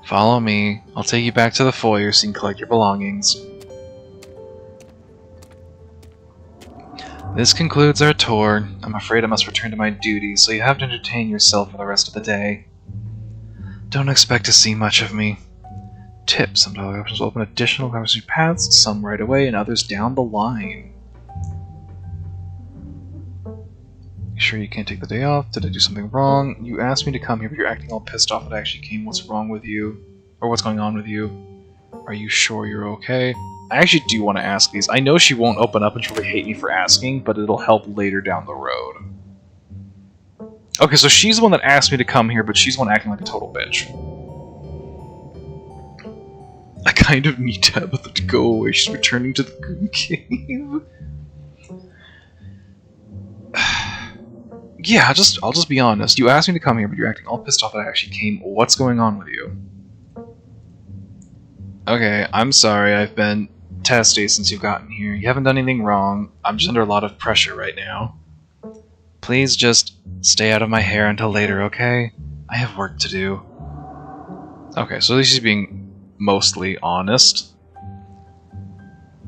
Follow me. I'll take you back to the foyer so you can collect your belongings. This concludes our tour. I'm afraid I must return to my duties, so you have to entertain yourself for the rest of the day. Don't expect to see much of me. Tip: some dialogue options will open additional conversation paths, some right away and others down the line. You sure you can't take the day off? Did I do something wrong? You asked me to come here, but you're acting all pissed off that I actually came. What's wrong with you? Or what's going on with you? Are you sure you're okay? I actually do want to ask these. I know she won't open up and she'll hate me for asking, but it'll help later down the road. Okay, so she's the one that asked me to come here, but she's the one acting like a total bitch. I kind of need Tabitha to go away. She's returning to the Goon Cave. Yeah, I'll just be honest. You asked me to come here, but you're acting all pissed off that I actually came. What's going on with you? Okay, I'm sorry. I've been testy since you've gotten here. You haven't done anything wrong. I'm just under a lot of pressure right now. Please just stay out of my hair until later, okay? I have work to do. Okay, so at least she's being mostly honest.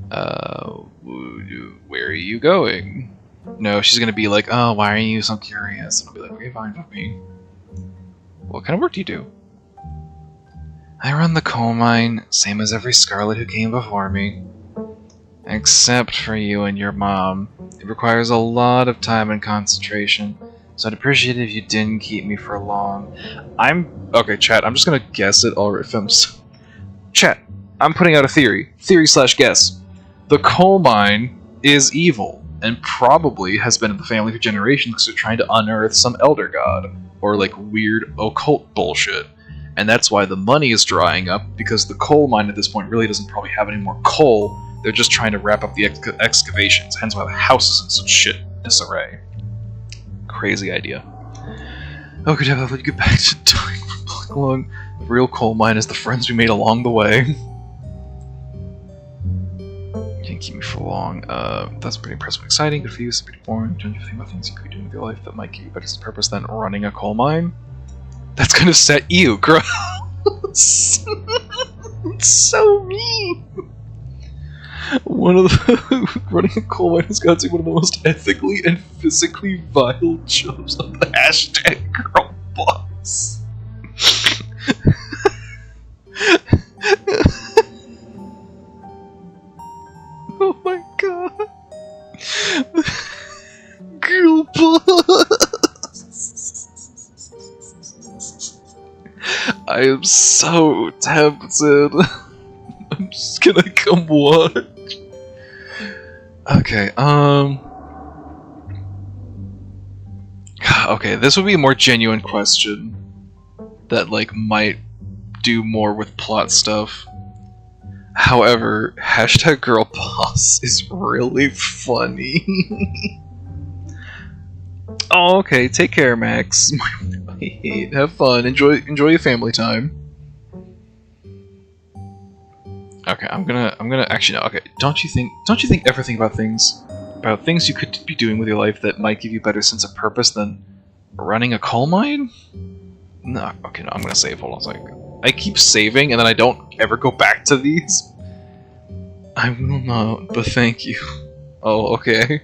Where are you going? No, she's gonna be like, oh, why are you so curious? And I'll be like, okay, fine with me. What kind of work do you do? I run the coal mine, same as every Scarlet who came before me. Except for you and your mom. It requires a lot of time and concentration, so I'd appreciate it if you didn't keep me for long. Okay, chat, I'm just gonna guess it already. Chat, I'm putting out a theory. Theory/guess. The coal mine is evil, and probably has been in the family for generations because they're trying to unearth some elder god, or like weird occult bullshit. And that's why the money is drying up, because the coal mine at this point really doesn't probably have any more coal. They're just trying to wrap up the excavations, hence why the house is in such shit disarray. Crazy idea. Oh, good heavens, let you get back to dying from Black Lung. The real coal mine is the friends we made along the way. Can't keep me for long. That's pretty impressive and exciting. Good for you, it's pretty boring. Don't you think about things you could be doing with your life that might give you better purpose than running a coal mine? That's gonna set you, gross! It's so mean! One of the running a coal mine has got to be one of the most ethically and physically vile jobs on the hashtag girl boss. Oh my god. Girl boss. I am so tempted. I'm just gonna come watch. Okay, okay, this would be a more genuine question that, like, might do more with plot stuff. However, hashtag girl boss is really funny. Oh, okay, take care, Max. Have fun, enjoy your family time. Okay, I'm gonna actually no. Okay, don't you think ever think about things you could be doing with your life that might give you a better sense of purpose than running a coal mine? No. Okay, no. I'm gonna save. Hold on a second. I keep saving and then I don't ever go back to these. I will not, but thank you. Oh, okay.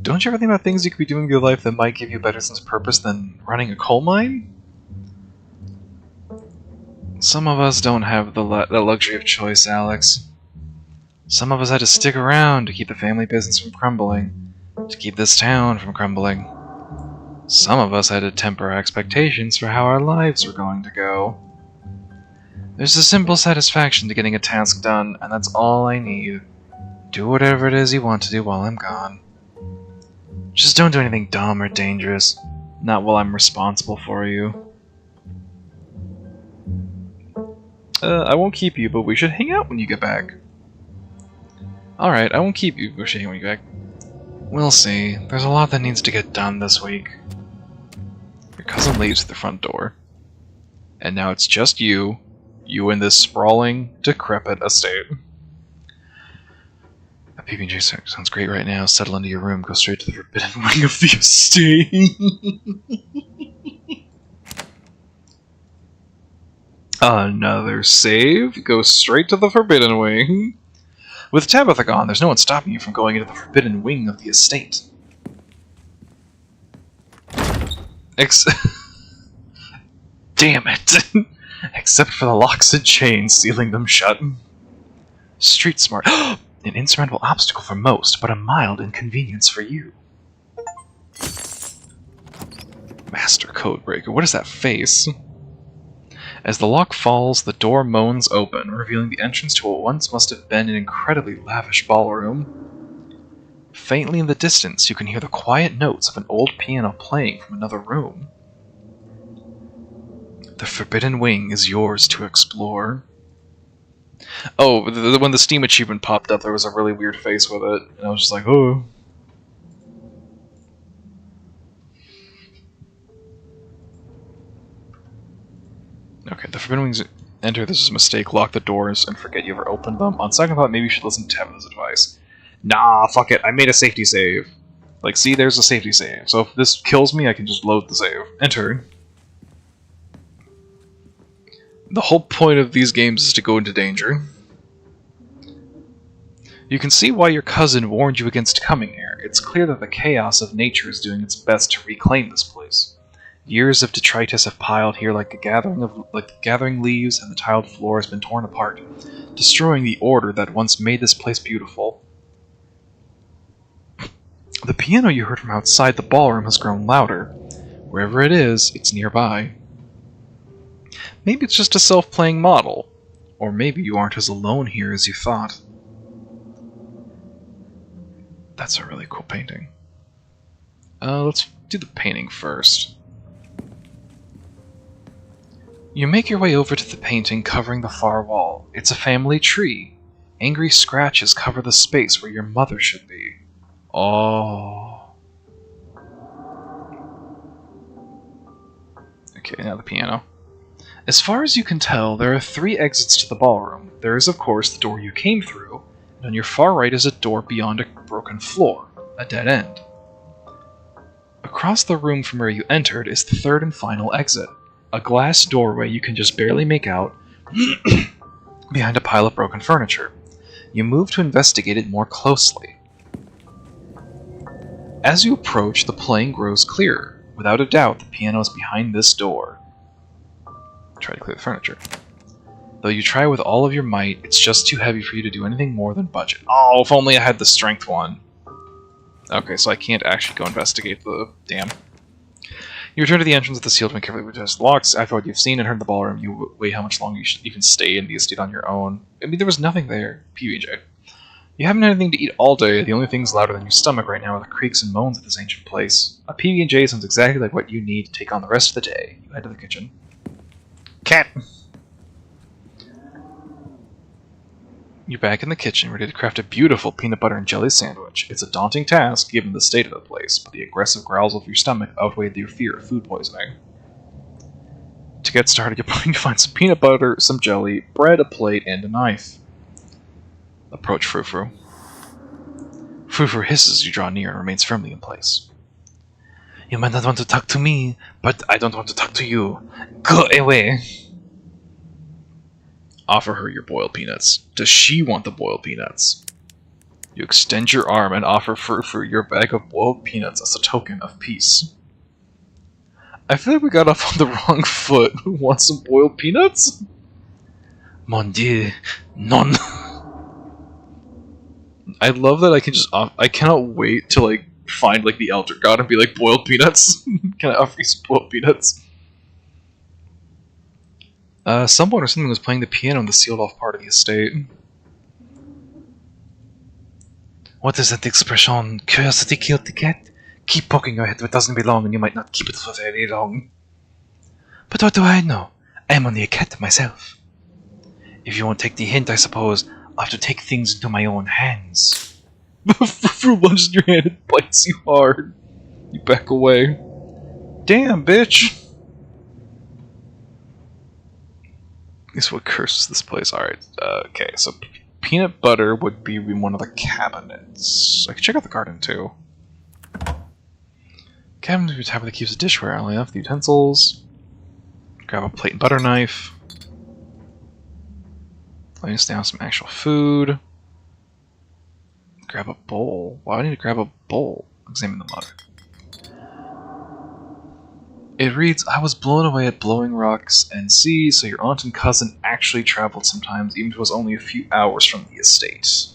Don't you ever think about things you could be doing with your life that might give you a better sense of purpose than running a coal mine? Some of us don't have the luxury of choice, Alex. Some of us had to stick around to keep the family business from crumbling, to keep this town from crumbling. Some of us had to temper our expectations for how our lives were going to go. There's a simple satisfaction to getting a task done, and that's all I need. Do whatever it is you want to do while I'm gone. Just don't do anything dumb or dangerous, not while I'm responsible for you. I won't keep you, but we should hang out when you get back. Alright, I won't keep you, but we should hang out when you get back. We'll see. There's a lot that needs to get done this week. Your cousin leaves the front door. And now it's just you in this sprawling, decrepit estate. A PB&J sounds great right now. Settle into your room, go straight to the forbidden wing of the estate. Another save. Go straight to the forbidden wing. With Tabitha gone, there's no one stopping you from going into the forbidden wing of the estate. Damn it! Except for the locks and chains sealing them shut. Street smart. An insurmountable obstacle for most, but a mild inconvenience for you. Master Codebreaker. What is that face? As the lock falls, the door moans open, revealing the entrance to what once must have been an incredibly lavish ballroom. Faintly in the distance, you can hear the quiet notes of an old piano playing from another room. The forbidden wing is yours to explore. Oh, when the Steam achievement popped up, there was a really weird face with it, and I was just like, oh. Okay, the forbidden wings enter. This is a mistake. Lock the doors and forget you ever opened them. On second thought, maybe you should listen to Tabitha's advice. Nah, fuck it. I made a safety save. Like, see, there's a safety save. So if this kills me, I can just load the save. Enter. The whole point of these games is to go into danger. You can see why your cousin warned you against coming here. It's clear that the chaos of nature is doing its best to reclaim this place. Years of detritus have piled here like the gathering leaves, and the tiled floor has been torn apart, destroying the order that once made this place beautiful. The piano you heard from outside the ballroom has grown louder. Wherever it is, it's nearby. Maybe it's just a self-playing model, or maybe you aren't as alone here as you thought. That's a really cool painting. Let's do the painting first. You make your way over to the painting covering the far wall. It's a family tree. Angry scratches cover the space where your mother should be. Oh. Okay, now the piano. As far as you can tell, there are 3 exits to the ballroom. There is, of course, the door you came through, and on your far right is a door beyond a broken floor, a dead end. Across the room from where you entered is the 3rd and final exit, a glass doorway you can just barely make out behind a pile of broken furniture. You move to investigate it more closely. As you approach, the playing grows clearer. Without a doubt, the piano is behind this door. Try to clear the furniture. Though you try with all of your might, it's just too heavy for you to do anything more than budget. Oh, if only I had the strength one. Okay, so I can't actually go investigate the dam. You return to the entrance of the sealed and carefully retest locks. After what you've seen and heard in the ballroom, you weigh how much longer you can stay in the estate on your own. I mean, there was nothing there. PBJ. You haven't had anything to eat all day. The only things louder than your stomach right now are the creaks and moans of this ancient place. A PB&J sounds exactly like what you need to take on the rest of the day. You head to the kitchen. Cat! You're back in the kitchen, ready to craft a beautiful peanut butter and jelly sandwich. It's a daunting task, given the state of the place, but the aggressive growls of your stomach outweigh your fear of food poisoning. To get started, you're going to find some peanut butter, some jelly, bread, a plate, and a knife. Approach Frou-Frou. Frou-Frou hisses as you draw near and remains firmly in place. You might not want to talk to me, but I don't want to talk to you. Go away! Offer her your boiled peanuts. Does she want the boiled peanuts? You extend your arm and offer Frou-Frou your bag of boiled peanuts as a token of peace. I feel like we got off on the wrong foot. Who wants some boiled peanuts? Mon Dieu, non. I love that I can just I cannot wait to like find like the Elder God and be like, boiled peanuts? Can I offer you some boiled peanuts? Someone or something was playing the piano in the sealed off part of the estate. What is that expression? Curiosity killed the cat? Keep poking your head where it doesn't belong and you might not keep it for very long. But what do I know? I am only a cat myself. If you won't take the hint, I suppose I'll have to take things into my own hands. Frou lunges in your hand and bites you hard. You back away. Damn, bitch! This is what curses this place. Alright, okay, so peanut butter would be in one of the cabinets. I could check out the garden, too. Cabinet would be a tab that keeps the dishware. I only have the utensils. Grab a plate and butter knife. Laying down some actual food. Grab a bowl. Why do I need to grab a bowl? Examine the mug. It reads, I was blown away at blowing rocks and sea, so your aunt and cousin actually traveled sometimes, even if it was only a few hours from the estate.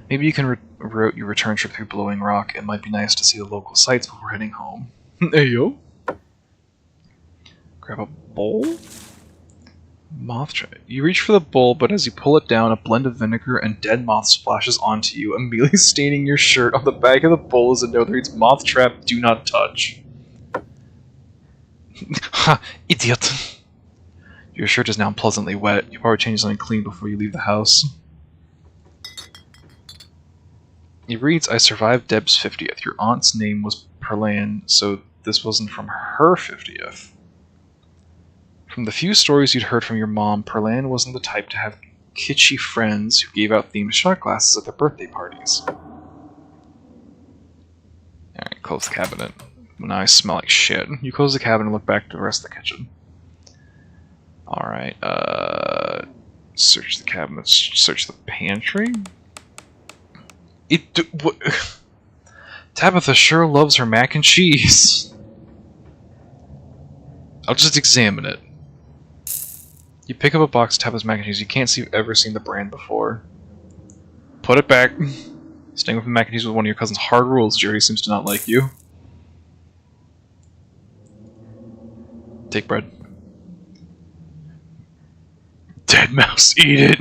Maybe you can route your return trip through Blowing Rock. It might be nice to see the local sights before heading home. Hey yo. Grab a bowl? Moth tray. You reach for the bowl, but as you pull it down, a blend of vinegar and dead moth splashes onto you, immediately staining your shirt. On the back of the bowl is a note that reads, Moth Trap, do not touch. Ha! Idiot! Your shirt is now unpleasantly wet. You probably change something clean before you leave the house. It reads, I survived Deb's 50th. Your aunt's name was Perlan, so this wasn't from her 50th. From the few stories you'd heard from your mom, Perlan wasn't the type to have kitschy friends who gave out themed shot glasses at their birthday parties. Alright, close the cabinet. Now I smell like shit. You close the cabinet and look back to the rest of the kitchen. Alright, search the cabinets, search the pantry? What? Tabitha sure loves her mac and cheese. I'll just examine it. You pick up a box of Tabitha's mac and cheese. You can't see you've ever seen the brand before. Put it back. Staying with the mac and cheese with one of your cousin's hard rules. Jerry seems to not like you. Take bread. Dead mouse, eat it!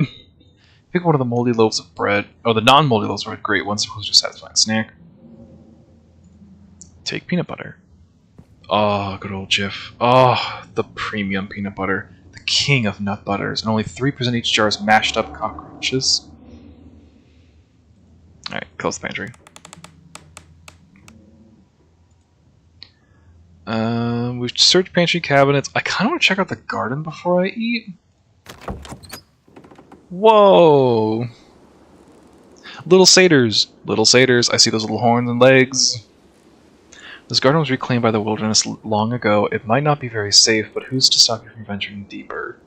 Pick one of the moldy loaves of bread. Oh, the non-moldy loaves are a great one, supposed to satisfy a snack. Take peanut butter. Oh, good old Jif. Oh, the premium peanut butter. The king of nut butters. And only 3% each jar is mashed up cockroaches. Alright, close the pantry. We've searched pantry cabinets. I kind of want to check out the garden before I eat. Whoa! Little satyrs. Little satyrs. I see those little horns and legs. This garden was reclaimed by the wilderness long ago. It might not be very safe, but who's to stop you from venturing deeper?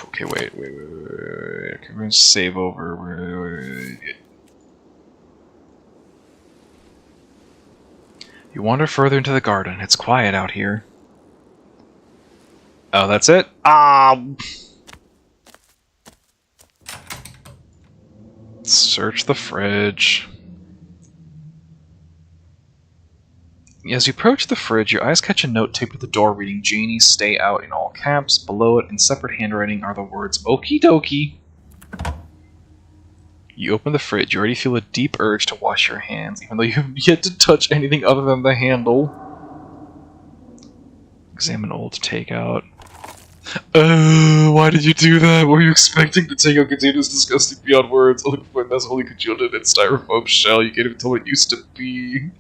Okay, wait. Okay, we're gonna save over. Wait. You wander further into the garden. It's quiet out here. Oh, that's it? Search the fridge. As you approach the fridge, your eyes catch a note taped to the door reading Janie, stay out in all caps. Below it, in separate handwriting, are the words Okie dokie. You open the fridge. You already feel a deep urge to wash your hands, even though you have yet to touch anything other than the handle. Examine old takeout. Why did you do that? Were you expecting to take out containers disgusting beyond words? Looking for a mess wholly congealed in its styrofoam shell. You can't even tell what it used to be.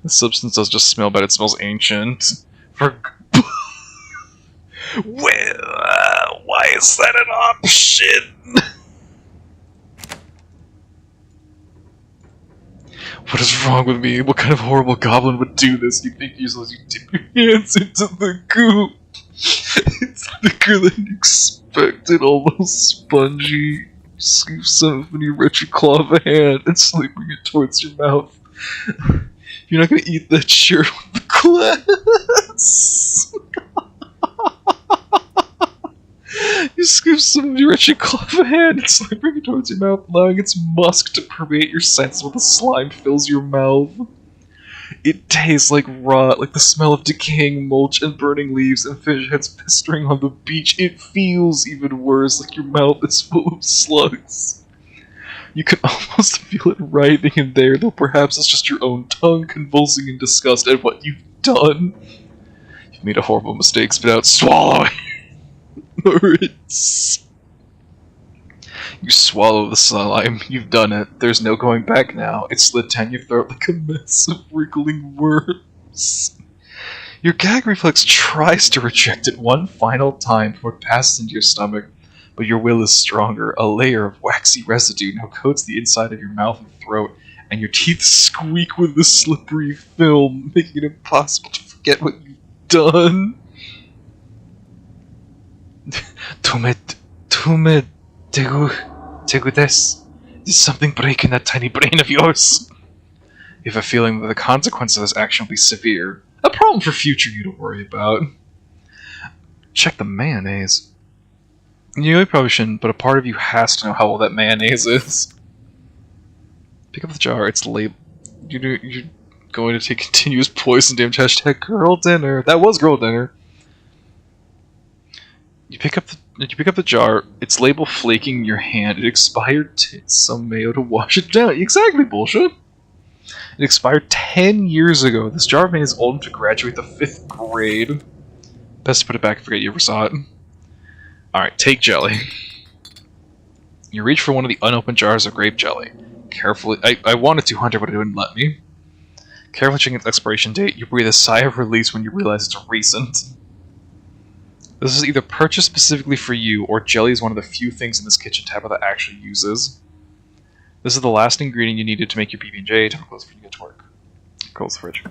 The substance does just smell bad. It smells ancient. Well, why is that an option? What is wrong with me? What kind of horrible goblin would do this? You think useless, you dip your hands into the goop. It's thicker than expected, almost spongy. Scoop some from your wretched claw of a hand and slowly bring it towards your mouth. You're not gonna eat that shirt with the glass! You scoop some of your wretched claw of a hand and slowly bring it towards your mouth, allowing its musk to permeate your senses while the slime fills your mouth. It tastes like rot, like the smell of decaying mulch and burning leaves and fish heads festering on the beach. It feels even worse, like your mouth is full of slugs. You can almost feel it writhing in there, though perhaps it's just your own tongue convulsing in disgust at what you've done. You've made a horrible mistake, spit out, swallowing. Ritz. You swallow the slime. You've done it. There's no going back now. It slid down your throat like a mess of wriggling worms. Your gag reflex tries to reject it one final time before it passes into your stomach, but your will is stronger. A layer of waxy residue now coats the inside of your mouth and throat, and your teeth squeak with the slippery film, making it impossible to forget what you've done. Tegu des. There's something breaking that tiny brain of yours. You have a feeling that the consequence of this action will be severe. A problem for future you to worry about. Check the mayonnaise. You really probably shouldn't, but a part of you has to know how old that mayonnaise is. Pick up the jar. It's labeled. You're going to take continuous poison damage. Hashtag girl dinner. That was girl dinner. You pick up the jar. It's labeled flaking in your hand. It expired. Take some mayo to wash it down. Exactly, bullshit. It expired 10 years ago. This jar of mayonnaise is old enough to graduate the 5th grade. Best to put it back and forget you ever saw it. Alright, take jelly. You reach for one of the unopened jars of grape jelly. Carefully, I wanted 200, but it wouldn't let me. Carefully checking its expiration date, you breathe a sigh of release when you realize it's recent. This is either purchased specifically for you, or jelly is one of the few things in this kitchen tab that actually uses. This is the last ingredient you needed to make your PB&J. Time to close before you get to work. Close the fridge.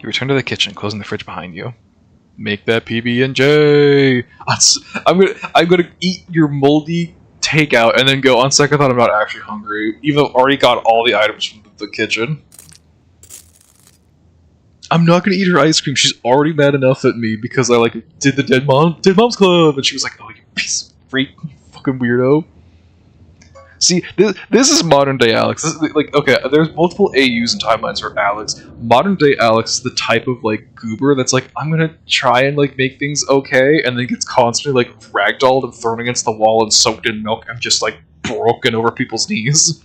You return to the kitchen, closing the fridge behind you. Make that PB&J. I'm gonna eat your moldy takeout and then go, on second thought, I'm not actually hungry, even though I've already got all the items from the kitchen. I'm not gonna eat her ice cream. She's already mad enough at me because I did the Dead Moms Club, and she was like, "Oh, you piece of freak, you fucking weirdo." See, this is modern day Alex. This is, okay, there's multiple AUs and timelines for Alex. Modern day Alex is the type of goober that's like, I'm gonna try and make things okay, and then gets constantly ragdolled and thrown against the wall and soaked in milk and just broken over people's knees.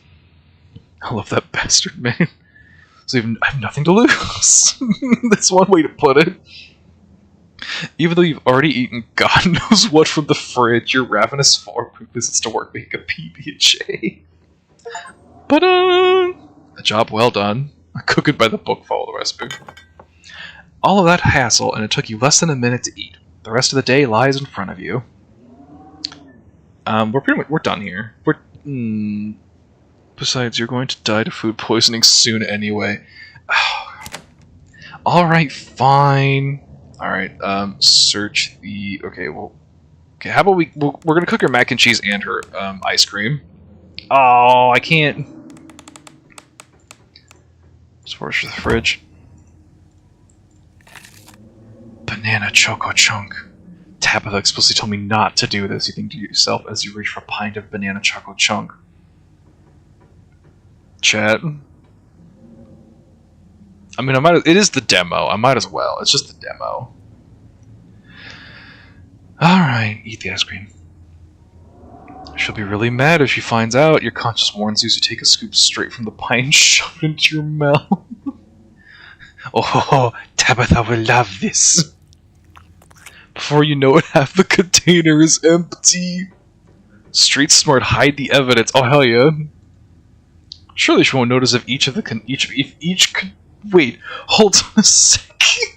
I love that bastard, man. So I have nothing to lose. That's one way to put it. Even though you've already eaten God knows what from the fridge, your ravenous form visits to work make a PB&J. But a job well done. Cooking by the book, follow the recipe. All of that hassle, and it took you less than a minute to eat. The rest of the day lies in front of you. We're done here. Besides, you're going to die to food poisoning soon anyway. Alright, fine. Alright, search the... Okay, how about we're gonna cook her mac and cheese and her, ice cream. Oh, I can't... Storage for the fridge. Banana Choco Chunk. Tabitha explicitly told me not to do this, you think to yourself as you reach for a pint of Banana Choco Chunk. Chat. I mean, it is the demo. I might as well. It's just the demo. Alright, eat the ice cream. She'll be really mad if she finds out. Your conscience warns you to take a scoop straight from the pie and shove it into your mouth. Oh, Tabitha will love this. Before you know it, half the container is empty. Street smart, hide the evidence. Oh, hell yeah. Surely she won't notice if each of the wait, hold on a second.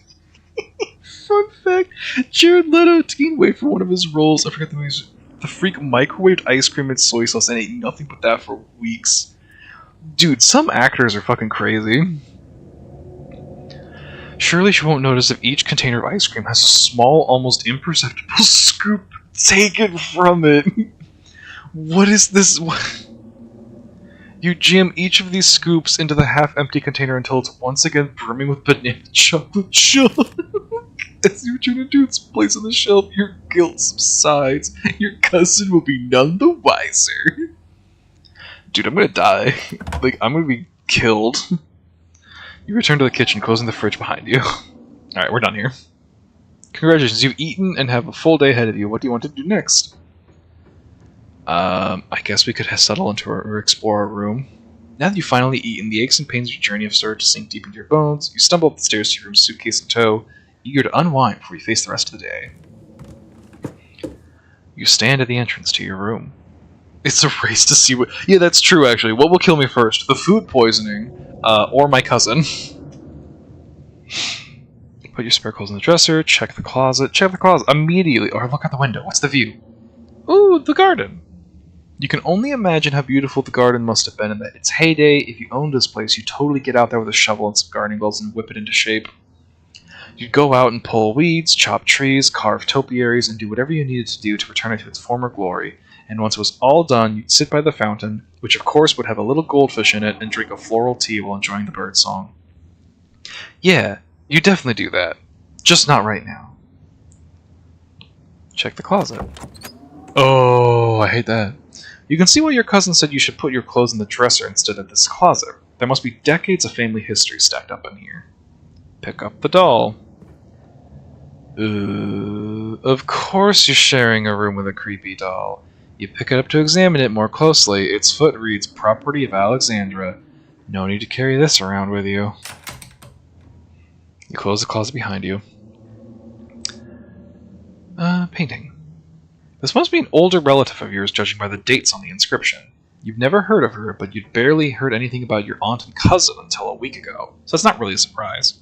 Fun fact: Jared Leto gained weight for one of his roles. I forget the movie. The freak microwaved ice cream and soy sauce and ate nothing but that for weeks. Dude, some actors are fucking crazy. Surely she won't notice if each container of ice cream has a small, almost imperceptible scoop taken from it. What is this? You jam each of these scoops into the half-empty container until it's once again brimming with banana chocolate chunk. As you return it to its place on the shelf, your guilt subsides. Your cousin will be none the wiser. Dude, I'm gonna die. Like, I'm gonna be killed. You return to the kitchen, closing the fridge behind you. Alright, we're done here. Congratulations, you've eaten and have a full day ahead of you. What do you want to do next? I guess we could settle into or explore our room. Now that you've finally eaten, the aches and pains of your journey have started to sink deep into your bones. You stumble up the stairs to your room, suitcase in tow, eager to unwind before you face the rest of the day. You stand at the entrance to your room. It's a race to see what... Yeah, that's true, actually. What will kill me first? The food poisoning, or my cousin. Put your spare clothes in the dresser, check the closet immediately, or look out the window. What's the view? Ooh, the garden. You can only imagine how beautiful the garden must have been in its heyday. If you owned this place, you'd totally get out there with a shovel and some gardening gloves and whip it into shape. You'd go out and pull weeds, chop trees, carve topiaries, and do whatever you needed to do to return it to its former glory. And once it was all done, you'd sit by the fountain, which of course would have a little goldfish in it, and drink a floral tea while enjoying the birdsong. Yeah, you definitely do that. Just not right now. Check the closet. Oh, I hate that. You can see why your cousin said you should put your clothes in the dresser instead of this closet. There must be decades of family history stacked up in here. Pick up the doll. Of course you're sharing a room with a creepy doll. You pick it up to examine it more closely. Its foot reads, "Property of Alexandra." No need to carry this around with you. You close the closet behind you. Painting. This must be an older relative of yours, judging by the dates on the inscription. You've never heard of her, but you'd barely heard anything about your aunt and cousin until a week ago, so it's not really a surprise.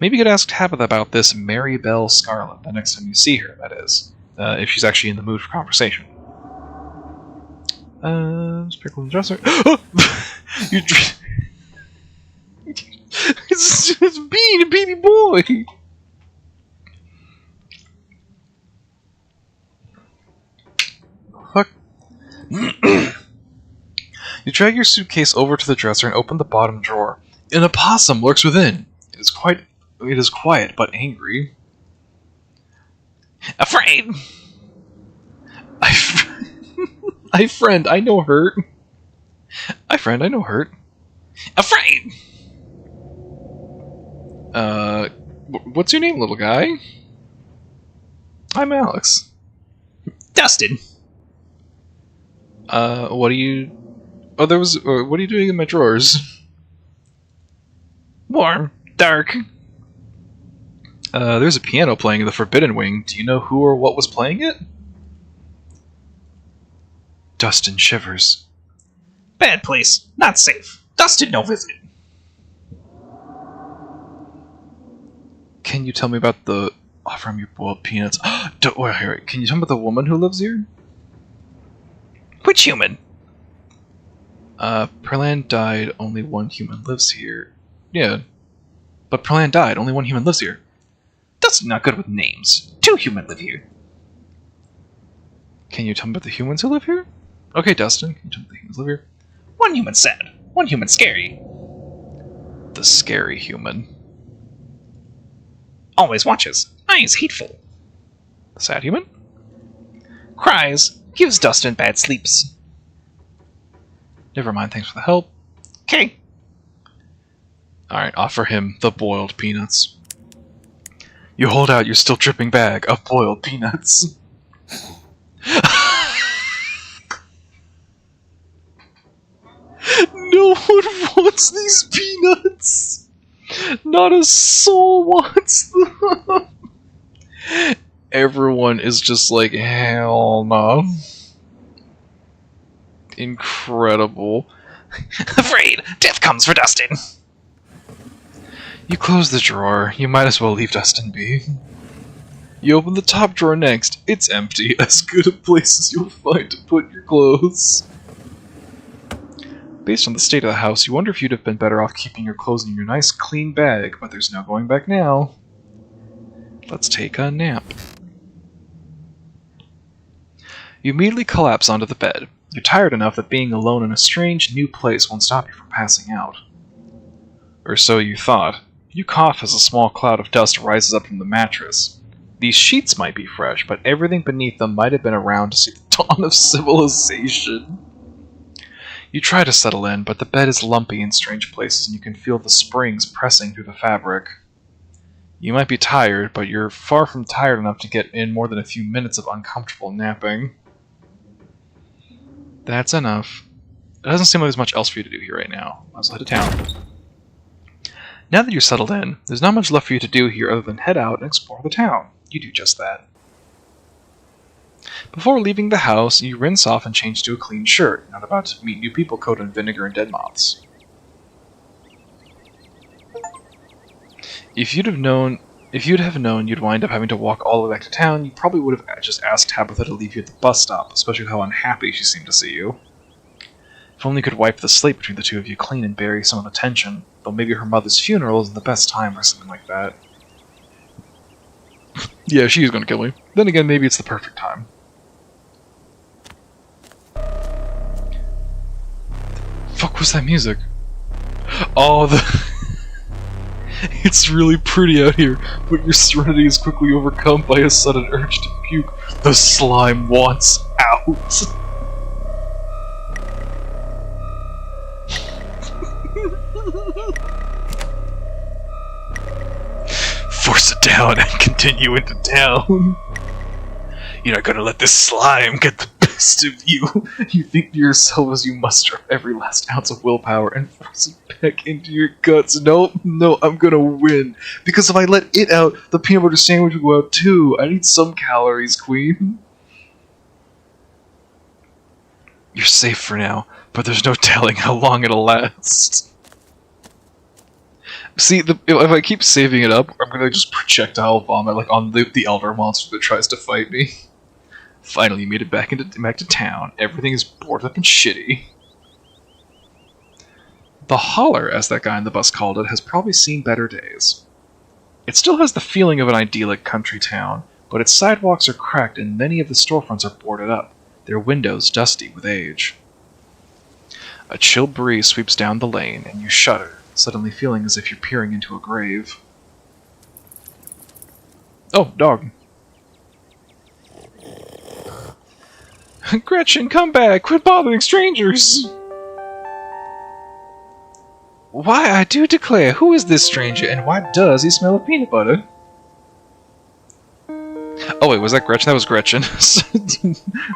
Maybe you could ask Tabitha about this Mary Belle Scarlet the next time you see her, that is. If she's actually in the mood for conversation. Sprinkle in the dresser. You it's Bean, a baby boy! Fuck. You drag your suitcase over to the dresser and open the bottom drawer. An opossum lurks within. It is quiet, but angry. Afraid! Friend, I know hurt. Friend, I know hurt. Afraid! What's your name, little guy? I'm Alex. Dustin! What are you... Oh, there was. What are you doing in my drawers? Warm, dark. There's a piano playing in the Forbidden Wing. Do you know who or what was playing it? Dustin shivers. Bad place. Not safe. Dustin no visit. Can you tell me about the... Offer him your boiled peanuts. Don't worry, Harry. Can you tell me about the woman who lives here? Which human? Perlan died. Only one human lives here. Yeah. But Perlan died. Only one human lives here. Dustin's not good with names. 2 human live here. Can you tell me about the humans who live here? Okay, Dustin. Can you tell me the humans live here? 1 human sad. 1 human scary. The scary human. Always watches. Eyes hateful. The sad human? Cries. Gives Dustin bad sleeps. Never mind, thanks for the help. Okay. Alright, offer him the boiled peanuts. You hold out your still dripping bag of boiled peanuts. No one wants these peanuts! Not a soul wants them! Everyone is just like, hell no. Incredible. Afraid death comes for Dustin. You close the drawer. You might as well leave Dustin be. You open the top drawer next. It's empty. As good a place as you'll find to put your clothes. Based on the state of the house, you wonder if you'd have been better off keeping your clothes in your nice clean bag, but there's no going back now. Let's take a nap. You immediately collapse onto the bed. You're tired enough that being alone in a strange, new place won't stop you from passing out. Or so you thought. You cough as a small cloud of dust rises up from the mattress. These sheets might be fresh, but everything beneath them might have been around to see the dawn of civilization. You try to settle in, but the bed is lumpy in strange places and you can feel the springs pressing through the fabric. You might be tired, but you're far from tired enough to get in more than a few minutes of uncomfortable napping. That's enough. It doesn't seem like there's much else for you to do here right now. Let's head to town. Now that you're settled in, there's not much left for you to do here other than head out and explore the town. You do just that. Before leaving the house, you rinse off and change to a clean shirt, not about to meet new people coated in vinegar and dead moths. If you'd have known you'd wind up having to walk all the way back to town, you probably would have just asked Tabitha to leave you at the bus stop, especially with how unhappy she seemed to see you. If only you could wipe the slate between the two of you clean and bury some of the tension, though maybe her mother's funeral isn't the best time for something like that. Yeah, she's gonna kill me. Then again, maybe it's the perfect time. Fuck was that music? Oh, It's really pretty out here, but your serenity is quickly overcome by a sudden urge to puke. The slime wants out. Force it down and continue into town. You're not gonna let this slime get the best of you. You think to yourself as you muster up every last ounce of willpower and force it back into your guts. No, I'm gonna win. Because if I let it out, the peanut butter sandwich will go out too. I need some calories, Queen. You're safe for now, but there's no telling how long it'll last. See, if I keep saving it up, I'm gonna just projectile vomit like on the elder monster that tries to fight me. Finally, you made it back to town. Everything is boarded up and shitty. The Holler, as that guy on the bus called it, has probably seen better days. It still has the feeling of an idyllic country town, but its sidewalks are cracked and many of the storefronts are boarded up, their windows dusty with age. A chill breeze sweeps down the lane, and you shudder, suddenly feeling as if you're peering into a grave. Oh, dog. Gretchen, come back! Quit bothering strangers! Why, I do declare, who is this stranger, and why does he smell of peanut butter? Oh wait, was that Gretchen? That was Gretchen.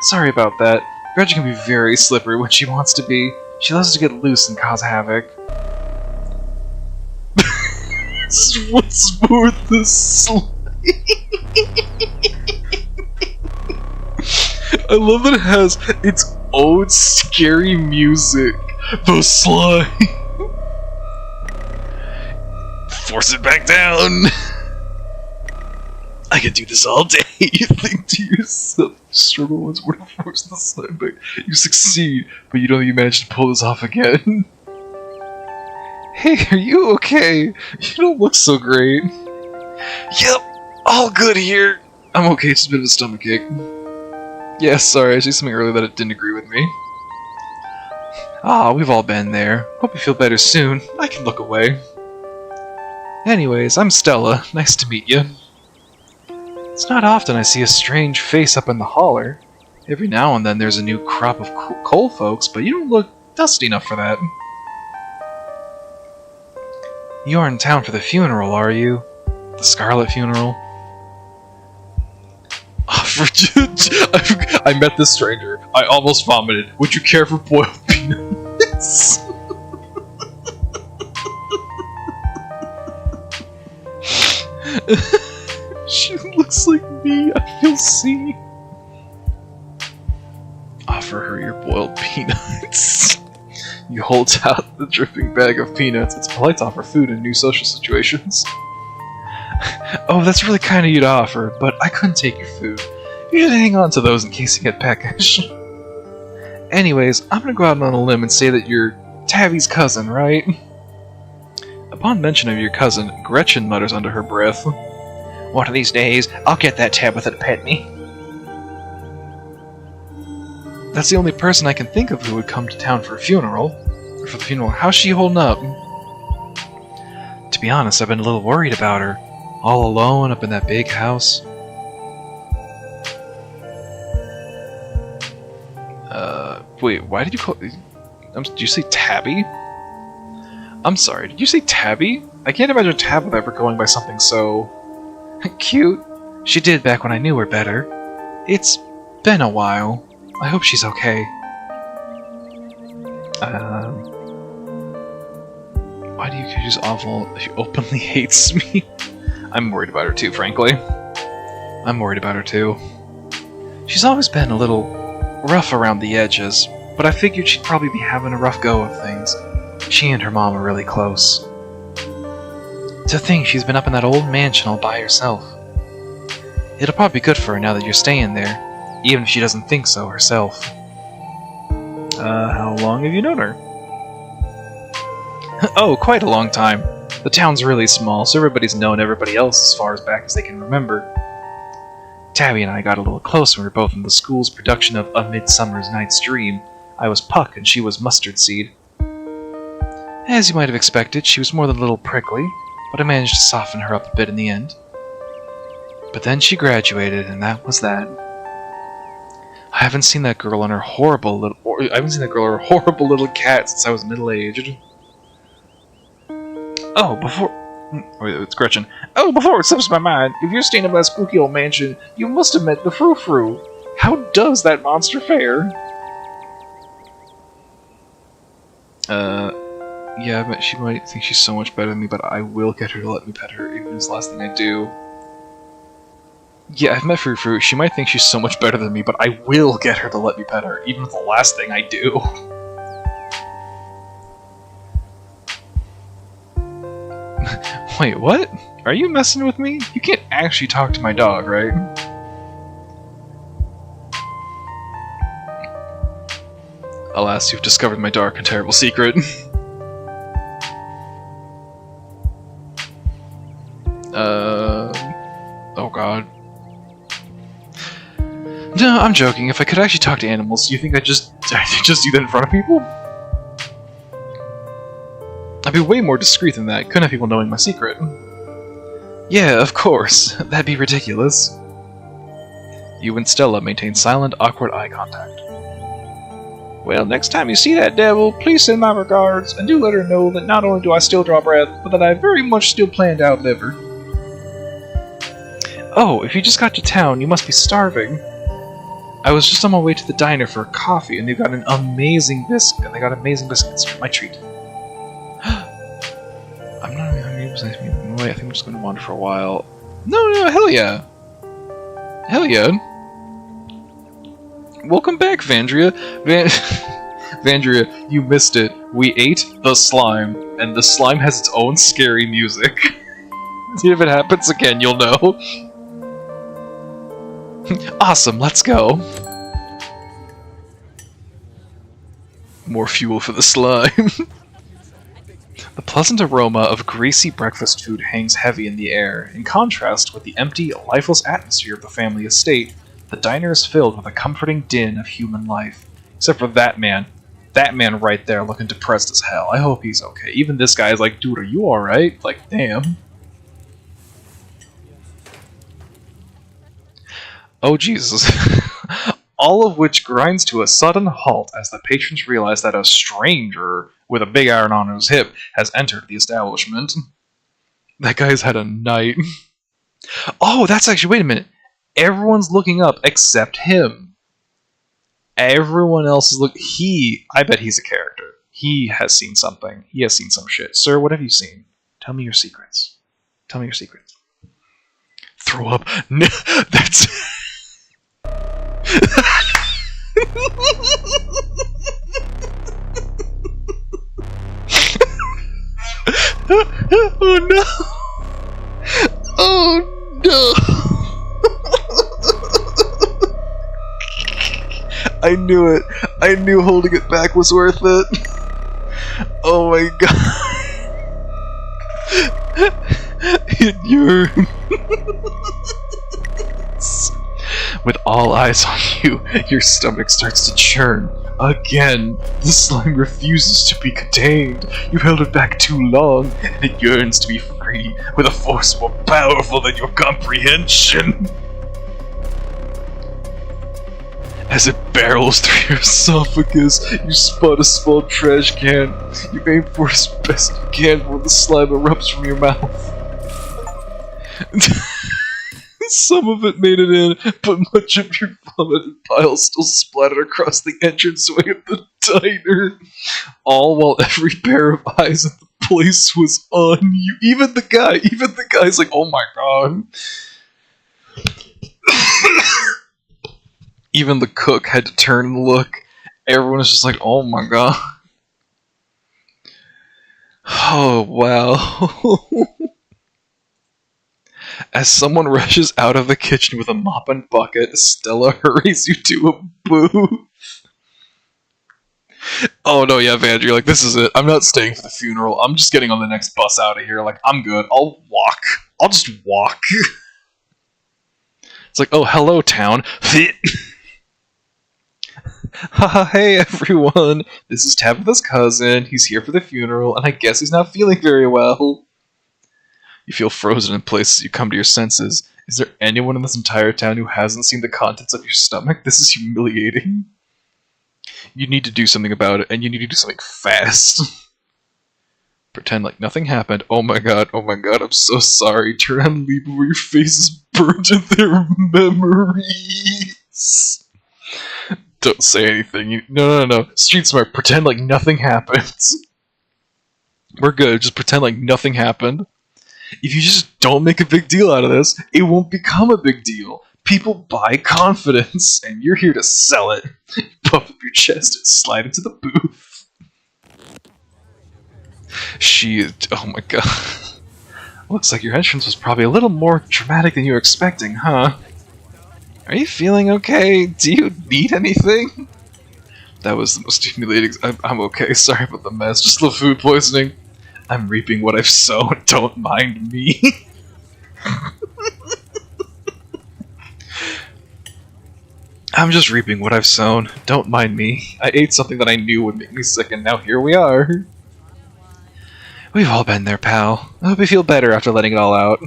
Sorry about that. Gretchen can be very slippery when she wants to be. She loves to get loose and cause havoc. What's more the slime? I love that it has its own scary music. The slime. Force it back down. I could do this all day. You think to yourself, struggle once more to force the slime back. You succeed, but you don't even manage to pull this off again. Hey, are you okay? You don't look so great. Yep, all good here. I'm okay, it's just a bit of a stomachache. Yeah, sorry, I said something earlier that it didn't agree with me. Ah, we've all been there. Hope you feel better soon. I can look away. Anyways, I'm Stella. Nice to meet you. It's not often I see a strange face up in the holler. Every now and then there's a new crop of coal folks, but you don't look dusty enough for that. You are in town for the funeral, are you? The Scarlet funeral? I met this stranger. I almost vomited. Would you care for boiled peanuts? She looks like me. I feel seen. Offer her your boiled peanuts. You hold out the dripping bag of peanuts. It's polite to offer food in new social situations. Oh, that's really kind of you to offer, but I couldn't take your food. You should hang on to those in case you get peckish. Anyways, I'm gonna go out on a limb and say that you're Tabby's cousin, right? Upon mention of your cousin, Gretchen mutters under her breath, "One of these days, I'll get that Tabitha to pet me." That's the only person I can think of who would come to town for a funeral. Or for the funeral. How's she holding up? To be honest, I've been a little worried about her. All alone up in that big house. Wait, why did you call... did you say Tabby? I'm sorry, did you say Tabby? I can't imagine Tabitha ever going by something so... cute. She did back when I knew her better. It's been a while. I hope she's okay. Why do you accuse awful? She openly hates me. I'm worried about her too, frankly. I'm worried about her too. She's always been a little rough around the edges, but I figured she'd probably be having a rough go of things. She and her mom are really close. To think she's been up in that old mansion all by herself. It'll probably be good for her now that you're staying there, even if she doesn't think so herself. How long have you known her? Oh, quite a long time. The town's really small, so everybody's known everybody else as far as back as they can remember. Tabby and I got a little close when we were both in the school's production of A Midsummer's Night's Dream. I was Puck and she was Mustard Seed. As you might have expected, she was more than a little prickly, but I managed to soften her up a bit in the end. But then she graduated, and that was that. I haven't seen that girl and her horrible little cat since I was middle-aged. Oh, wait, it's Gretchen. Oh, before it slips my mind, if you're staying in that spooky old mansion, you must have met the Frou-Frou. How does that monster fare? Yeah, but she might think she's so much better than me, but I will get her to let me pet her, even if it's the last thing I do. Yeah, I've met Frou-Frou. She might think she's so much better than me, but I will get her to let me pet her, even if it's the last thing I do. Wait, what? Are you messing with me? You can't actually talk to my dog, right? Alas, you've discovered my dark and terrible secret. Oh god. No, I'm joking. If I could actually talk to animals, do you think I'd just do that in front of people? I'd be way more discreet than that. Couldn't have people knowing my secret. Yeah, of course. That'd be ridiculous. You and Stella maintain silent, awkward eye contact. Well, next time you see that devil, please send my regards, and do let her know that not only do I still draw breath, but that I very much still plan to outlive her. Oh, if you just got to town, you must be starving. I was just on my way to the diner for a coffee, and they've got an amazing biscuit. And they got amazing biscuits. My treat. I'm not even nice to meet them. I think I'm just going to wander for a while. No, hell yeah. Hell yeah. Welcome back, Vandria. Vandria, you missed it. We ate the slime, and the slime has its own scary music. If it happens again, you'll know. Awesome, let's go. More fuel for the slime. The pleasant aroma of greasy breakfast food hangs heavy in the air. In contrast with the empty, lifeless atmosphere of the family estate, the diner is filled with a comforting din of human life. Except for that man. That man right there looking depressed as hell. I hope he's okay. Even this guy is like, dude, are you alright? Like, damn. Oh, Jesus. All of which grinds to a sudden halt as the patrons realize that a stranger with a big iron on his hip has entered the establishment. That guy's had a night. Oh, that's actually... Wait a minute. Everyone's looking up except him. Everyone else is looking... I bet he's a character. He has seen something. He has seen some shit. Sir, what have you seen? Tell me your secrets. Tell me your secrets. Throw up. No, that's... Oh no! Oh no! I knew it! I knew holding it back was worth it! Oh my god! It yearns! With all eyes on you, your stomach starts to churn. Again, the slime refuses to be contained. You've held it back too long, and it yearns to be free, with a force more powerful than your comprehension. As it barrels through your esophagus, you spot a small trash can. You aim for it as best you can before the slime erupts from your mouth. Some of it made it in, but much of your vomit and bile still splattered across the entranceway of the diner. All while every pair of eyes in the place was on you. Even the guy's like, oh my god. Even the cook had to turn and look. Everyone was just like, oh my god. Oh, wow. As someone rushes out of the kitchen with a mop and bucket, Stella hurries you to a booth. Oh no, yeah, Vander, you're like, this is it. I'm not staying for the funeral. I'm just getting on the next bus out of here. Like, I'm good. I'll walk. I'll just walk. It's like, oh, hello, town. Haha, hey everyone. This is Tabitha's cousin. He's here for the funeral, and I guess he's not feeling very well. You feel frozen in place as you come to your senses. Is there anyone in this entire town who hasn't seen the contents of your stomach? This is humiliating. You need to do something about it, and you need to do something fast. Pretend like nothing happened. Oh my god, I'm so sorry. Turn around and leave where your face is burnt in their memories. Don't say anything. No. Street smart. Pretend like nothing happens. We're good. Just pretend like nothing happened. If you just don't make a big deal out of this, it won't become a big deal. People buy confidence, and you're here to sell it. Puff up your chest and slide into the booth. Oh my god. Looks like your entrance was probably a little more dramatic than you were expecting, huh? Are you feeling okay? Do you need anything? That was the most humiliating. I'm okay, sorry about the mess. Just the food poisoning. I'm reaping what I've sown, don't mind me. I'm just reaping what I've sown, don't mind me. I ate something that I knew would make me sick, and now here we are. We've all been there, pal. I hope you feel better after letting it all out.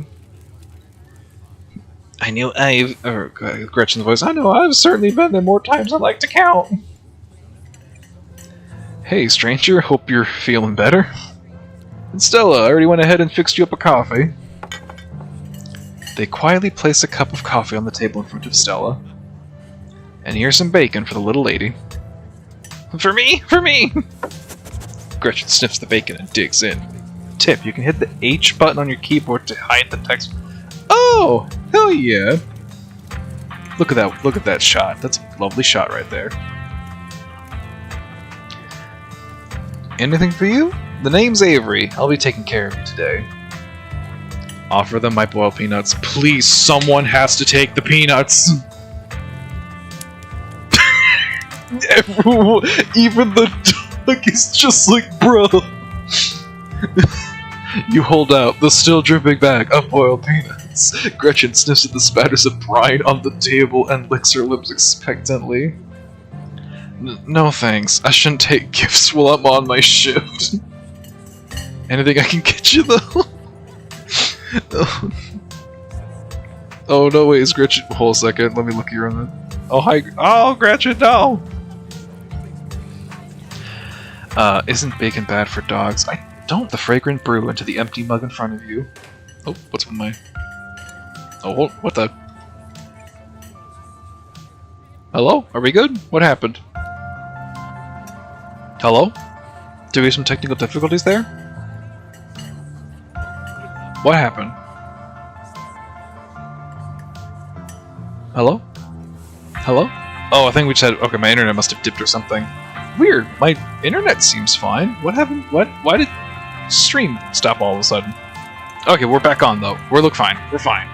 Gretchen's voice, I know I've certainly been there more times than I'd like to count. Hey, stranger, hope you're feeling better. And Stella, I already went ahead and fixed you up a coffee. They quietly place a cup of coffee on the table in front of Stella. And here's some bacon for the little lady. For me! For me! Gretchen sniffs the bacon and digs in. Tip, you can hit the H button on your keyboard to hide the text. Oh! Hell yeah! Look at that shot. That's a lovely shot right there. Anything for you? The name's Avery. I'll be taking care of you today. Offer them my boiled peanuts. Please, someone has to take the peanuts! Even the dog is just like, bro. You hold out the still dripping bag of boiled peanuts. Gretchen sniffs at the spatters of brine on the table and licks her lips expectantly. No thanks. I shouldn't take gifts while I'm on my shift. Anything I can get you, though? Oh, no, wait, is Gretchen... Hold a second, let me look here on the... Oh, hi... Oh, Gretchen, no! Isn't bacon bad for dogs? I don't the fragrant brew into the empty mug in front of you. Oh, what's with my... Oh, what the... Hello? Are we good? What happened? Hello? Did we have some technical difficulties there? What happened? Hello? Hello? Oh, I think we just had... Okay, my internet must have dipped or something. Weird. My internet seems fine. What happened? What? Why did stream stop all of a sudden? Okay, we're back on, though. We look fine. We're fine.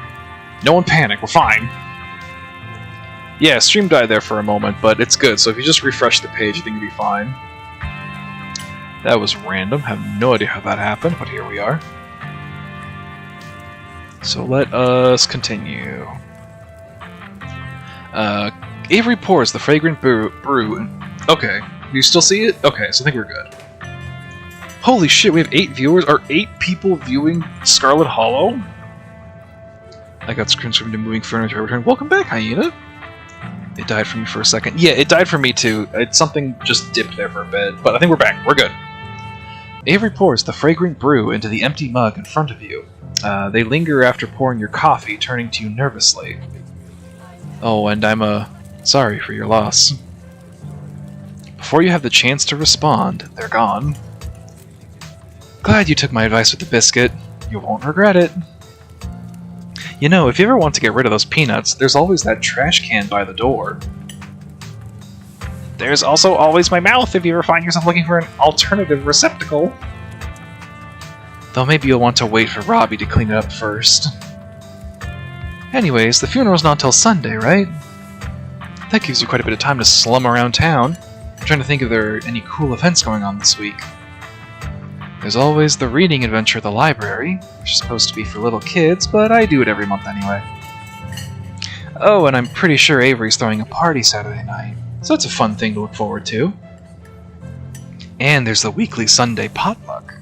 No one panic. We're fine. Yeah, stream died there for a moment, but it's good. So if you just refresh the page, I think you'll be fine. That was random. Have no idea how that happened, but here we are. So let us continue. Avery pours the fragrant brew. Okay, do you still see it? Okay, so I think we're good. Holy shit, we have 8 viewers? Are 8 people viewing Scarlet Hollow? I got screens from the moving furniture. Return. Welcome back, Hyena. It died for me for a second. Yeah, it died for me too. Something just dipped there for a bit, but I think we're back. We're good. Avery pours the fragrant brew into the empty mug in front of you. They linger after pouring your coffee, turning to you nervously. Oh, and I'm, sorry for your loss. Before you have the chance to respond, they're gone. Glad you took my advice with the biscuit. You won't regret it. You know, if you ever want to get rid of those peanuts, there's always that trash can by the door. There's also always my mouth if you ever find yourself looking for an alternative receptacle. Though maybe you'll want to wait for Robbie to clean it up first. Anyways, the funeral's not till Sunday, right? That gives you quite a bit of time to slum around town. I'm trying to think if there are any cool events going on this week. There's always the reading adventure at the library, which is supposed to be for little kids, but I do it every month anyway. Oh, and I'm pretty sure Avery's throwing a party Saturday night, so it's a fun thing to look forward to. And there's the weekly Sunday potluck.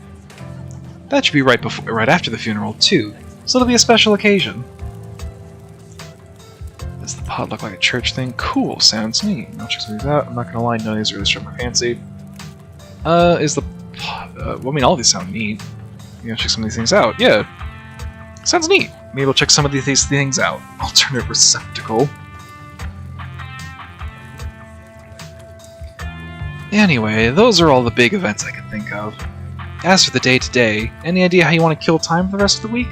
That should be right after the funeral, too, so it'll be a special occasion. Is the potluck like a church thing? Cool, sounds neat. I'll check some of these out. I'm not gonna lie, none of these really struck my fancy. Well, I mean, all these sound neat. You gotta check some of these things out. Yeah. Sounds neat. Maybe we'll check some of these things out. Alternate receptacle. Anyway, those are all the big events I can think of. As for the day-to-day, any idea how you want to kill time for the rest of the week?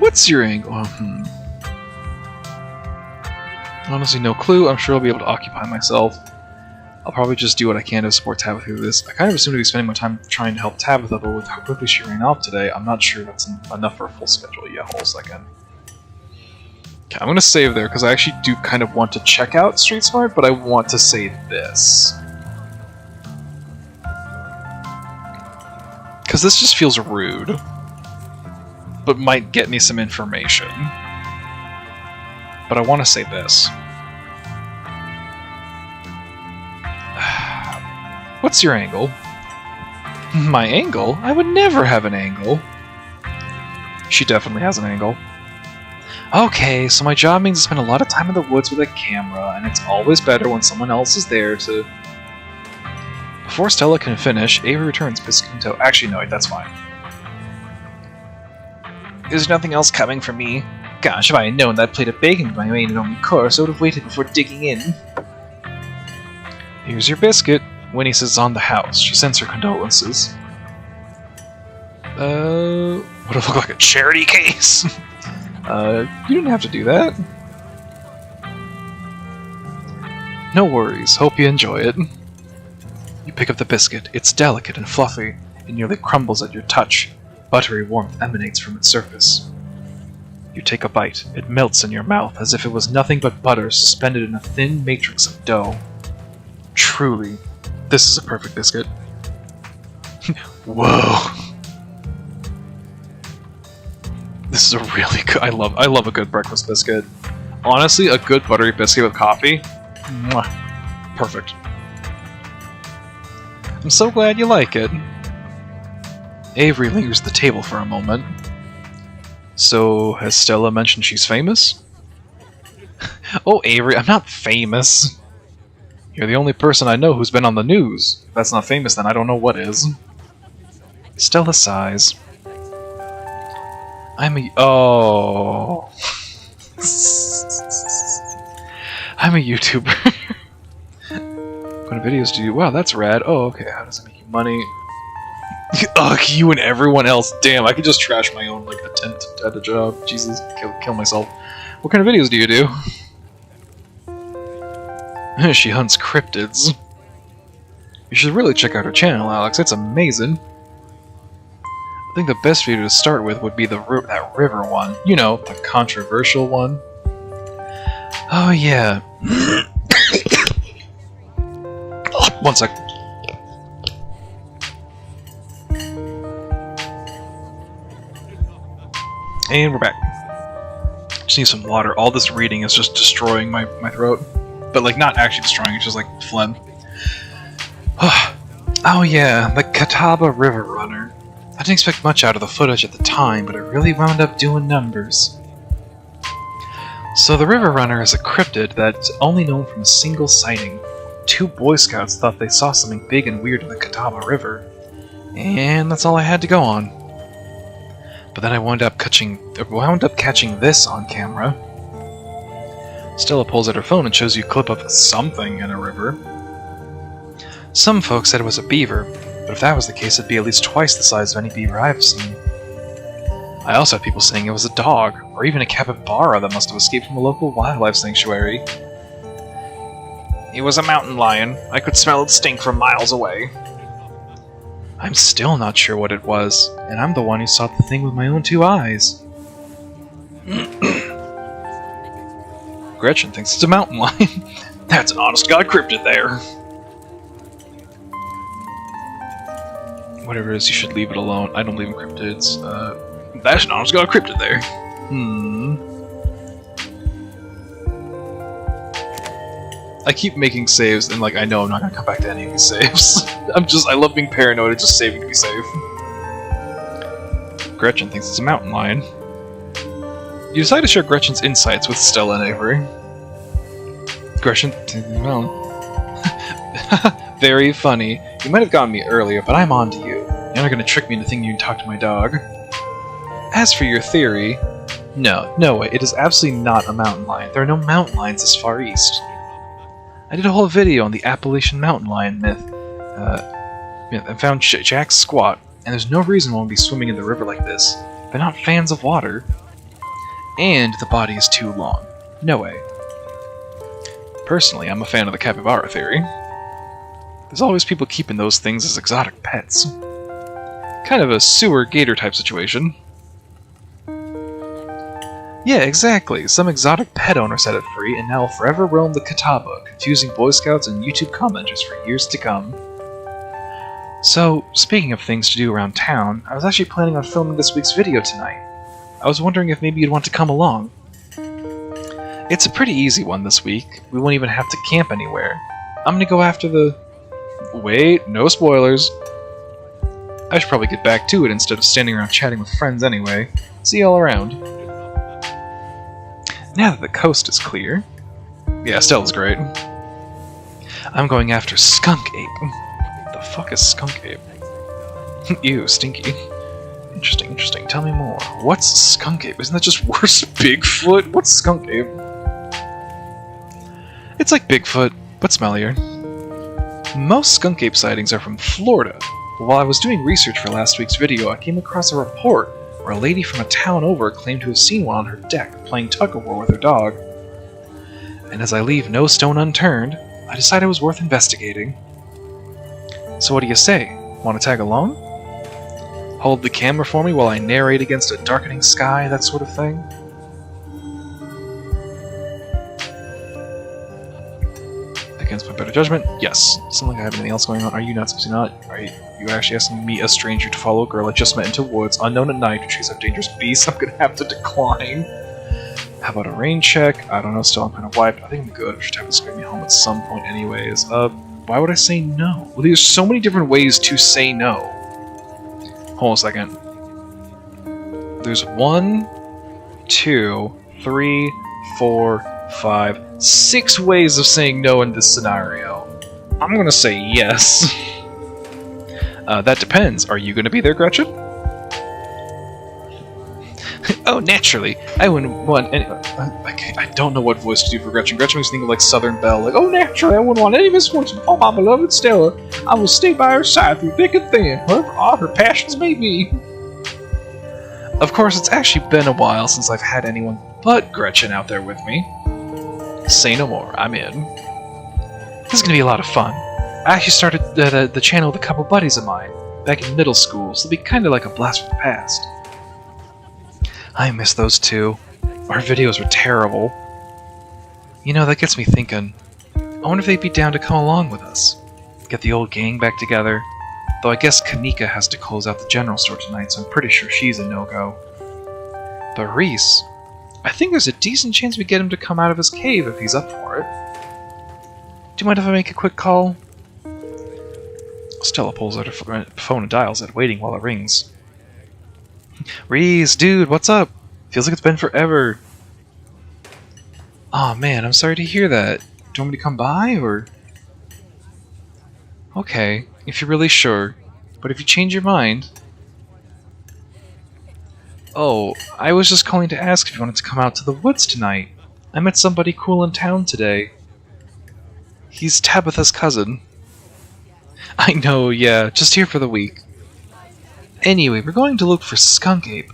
What's your angle? Honestly, no clue. I'm sure I'll be able to occupy myself. I'll probably just do what I can to support Tabitha through this. I kind of assumed to be spending my time trying to help Tabitha, but with how quickly she ran off today, I'm not sure that's enough for a full schedule. Yeah, hold a second. Okay, I'm gonna save there, because I actually do kind of want to check out Street Smart, but I want to save this. Because this just feels rude. But might get me some information. But I want to say this. What's your angle? My angle? I would never have an angle. She definitely has an angle. Okay, so my job means I spend a lot of time in the woods with a camera, and it's always better when someone else is there to... Before Stella can finish, Avery returns, biscuit in tow. Actually, no, that's fine. Is there nothing else coming for me? Gosh, if I had known that plate of bacon was my main and only course, I would have waited before digging in. Here's your biscuit. Winnie says on the house. She sends her condolences. Would it look like a charity case? You didn't have to do that. No worries, hope you enjoy it. You pick up the biscuit. It's delicate and fluffy. It nearly crumbles at your touch. Buttery warmth emanates from its surface. You take a bite. It melts in your mouth as if it was nothing but butter suspended in a thin matrix of dough. Truly, this is a perfect biscuit. Whoa. This is a really good. I love a good breakfast biscuit. Honestly, a good buttery biscuit with coffee. Mwah. Perfect. I'm so glad you like it. Avery lingers at the table for a moment. So, has Stella mentioned she's famous? Oh, Avery, I'm not famous. You're the only person I know who's been on the news. If that's not famous, then I don't know what is. Stella sighs. Oh. I'm a YouTuber. What kind of videos do you... Wow, that's rad. Oh, okay. How does it make you money? Ugh, you and everyone else. Damn, I could just trash my own, like, attempt at a job. Jesus, kill myself. What kind of videos do you do? She hunts cryptids. You should really check out her channel, Alex. It's amazing. I think the best video to start with would be that river one. You know, the controversial one. Oh, yeah. One sec. And we're back. Just need some water. All this reading is just destroying my throat. But, like, not actually destroying, it's just, like, phlegm. Oh, yeah, the Catawba River Runner. I didn't expect much out of the footage at the time, but it really wound up doing numbers. So the River Runner is a cryptid that's only known from a single sighting. 2 Boy Scouts thought they saw something big and weird in the Catawba River. And that's all I had to go on. But then I wound up catching this on camera. Stella pulls out her phone and shows you a clip of something in a river. Some folks said it was a beaver, but if that was the case, it'd be at least twice the size of any beaver I've seen. I also had people saying it was a dog, or even a capybara that must have escaped from a local wildlife sanctuary. It was a mountain lion. I could smell its stink from miles away. I'm still not sure what it was, and I'm the one who saw the thing with my own 2 eyes. Gretchen thinks it's a mountain lion. That's an honest-to-God cryptid there. Whatever it is, you should leave it alone. I don't believe in cryptids. That's an honest-to-God cryptid there. I keep making saves, and, like, I know I'm not gonna come back to any of these saves. I love being paranoid and just saving to be safe. Gretchen thinks it's a mountain lion. You decide to share Gretchen's insights with Stella and Avery. Gretchen, well... Very funny. You might have gotten me earlier, but I'm on to you. You're not gonna trick me into thinking you can talk to my dog. As for your theory... No way, it is absolutely not a mountain lion. There are no mountain lions this far east. I did a whole video on the Appalachian mountain lion myth. I found Jack's squat, and there's no reason one would be swimming in the river like this. They're not fans of water. And the body is too long. No way. Personally, I'm a fan of the capybara theory. There's always people keeping those things as exotic pets. Kind of a sewer gator type situation. Yeah, exactly. Some exotic pet owner set it free, and now will forever roam the Catawba, confusing Boy Scouts and YouTube commenters for years to come. So, speaking of things to do around town, I was actually planning on filming this week's video tonight. I was wondering if maybe you'd want to come along. It's a pretty easy one this week. We won't even have to camp anywhere. I'm gonna go after the... Wait, no spoilers. I should probably get back to it instead of standing around chatting with friends anyway. See you all around. Now that the coast is clear... Yeah, Stella's great. I'm going after Skunk Ape. The fuck is Skunk Ape? Ew, stinky. Interesting, interesting. Tell me more. What's Skunk Ape? Isn't that just worse than Bigfoot? What's Skunk Ape? It's like Bigfoot, but smellier. Most skunk ape sightings are from Florida. While I was doing research for last week's video, I came across a report where a lady from a town over claimed to have seen one on her deck playing tug-of-war with her dog. And as I leave no stone unturned, I decided it was worth investigating. So what do you say? Want to tag along? Hold the camera for me while I narrate against a darkening sky, that sort of thing? Against my better judgment, yes. Something like I have anything else going on. Are you nuts? Is he not? Are you actually asking me, a stranger, to follow a girl I just met into woods, unknown at night, to chase out dangerous beasts? I'm gonna have to decline. How about a rain check? I don't know, still I'm kind of wiped. I think I'm good. I should have to scream me home at some point anyways. Why would I say no? Well, there's so many different ways to say no. Hold on a second. There's 1, 2, 3, 4, 5, 6 ways of saying no in this scenario. I'm gonna say yes. That depends. Are you gonna be there, Gretchen? Oh, naturally. I wouldn't want any... I don't know what voice to do for Gretchen. Gretchen makes me think of like Southern Belle. Like, oh, naturally, I wouldn't want any misfortune. Oh, my beloved Stella. I will stay by her side through thick and thin, whatever all her passions may be. Of course, it's actually been a while since I've had anyone but Gretchen out there with me. Say no more. I'm in. This is going to be a lot of fun. I actually started the channel with a couple buddies of mine back in middle school, so it'll be kind of like a blast from the past. I miss those two. Our videos were terrible. You know, that gets me thinking. I wonder if they'd be down to come along with us. Get the old gang back together. Though I guess Kanika has to close out the general store tonight, so I'm pretty sure she's a no-go. But Reese, I think there's a decent chance we get him to come out of his cave if he's up for it. Do you mind if I make a quick call? Stella pulls out her phone and dials it, waiting while it rings. Reese, dude, what's up? Feels like it's been forever. Aw, man, I'm sorry to hear that. Do you want me to come by, or...? Okay, if you're really sure. But if you change your mind... Oh, I was just calling to ask if you wanted to come out to the woods tonight. I met somebody cool in town today. He's Tabitha's cousin. I know, yeah, just here for the week. Anyway, we're going to look for Skunk Ape.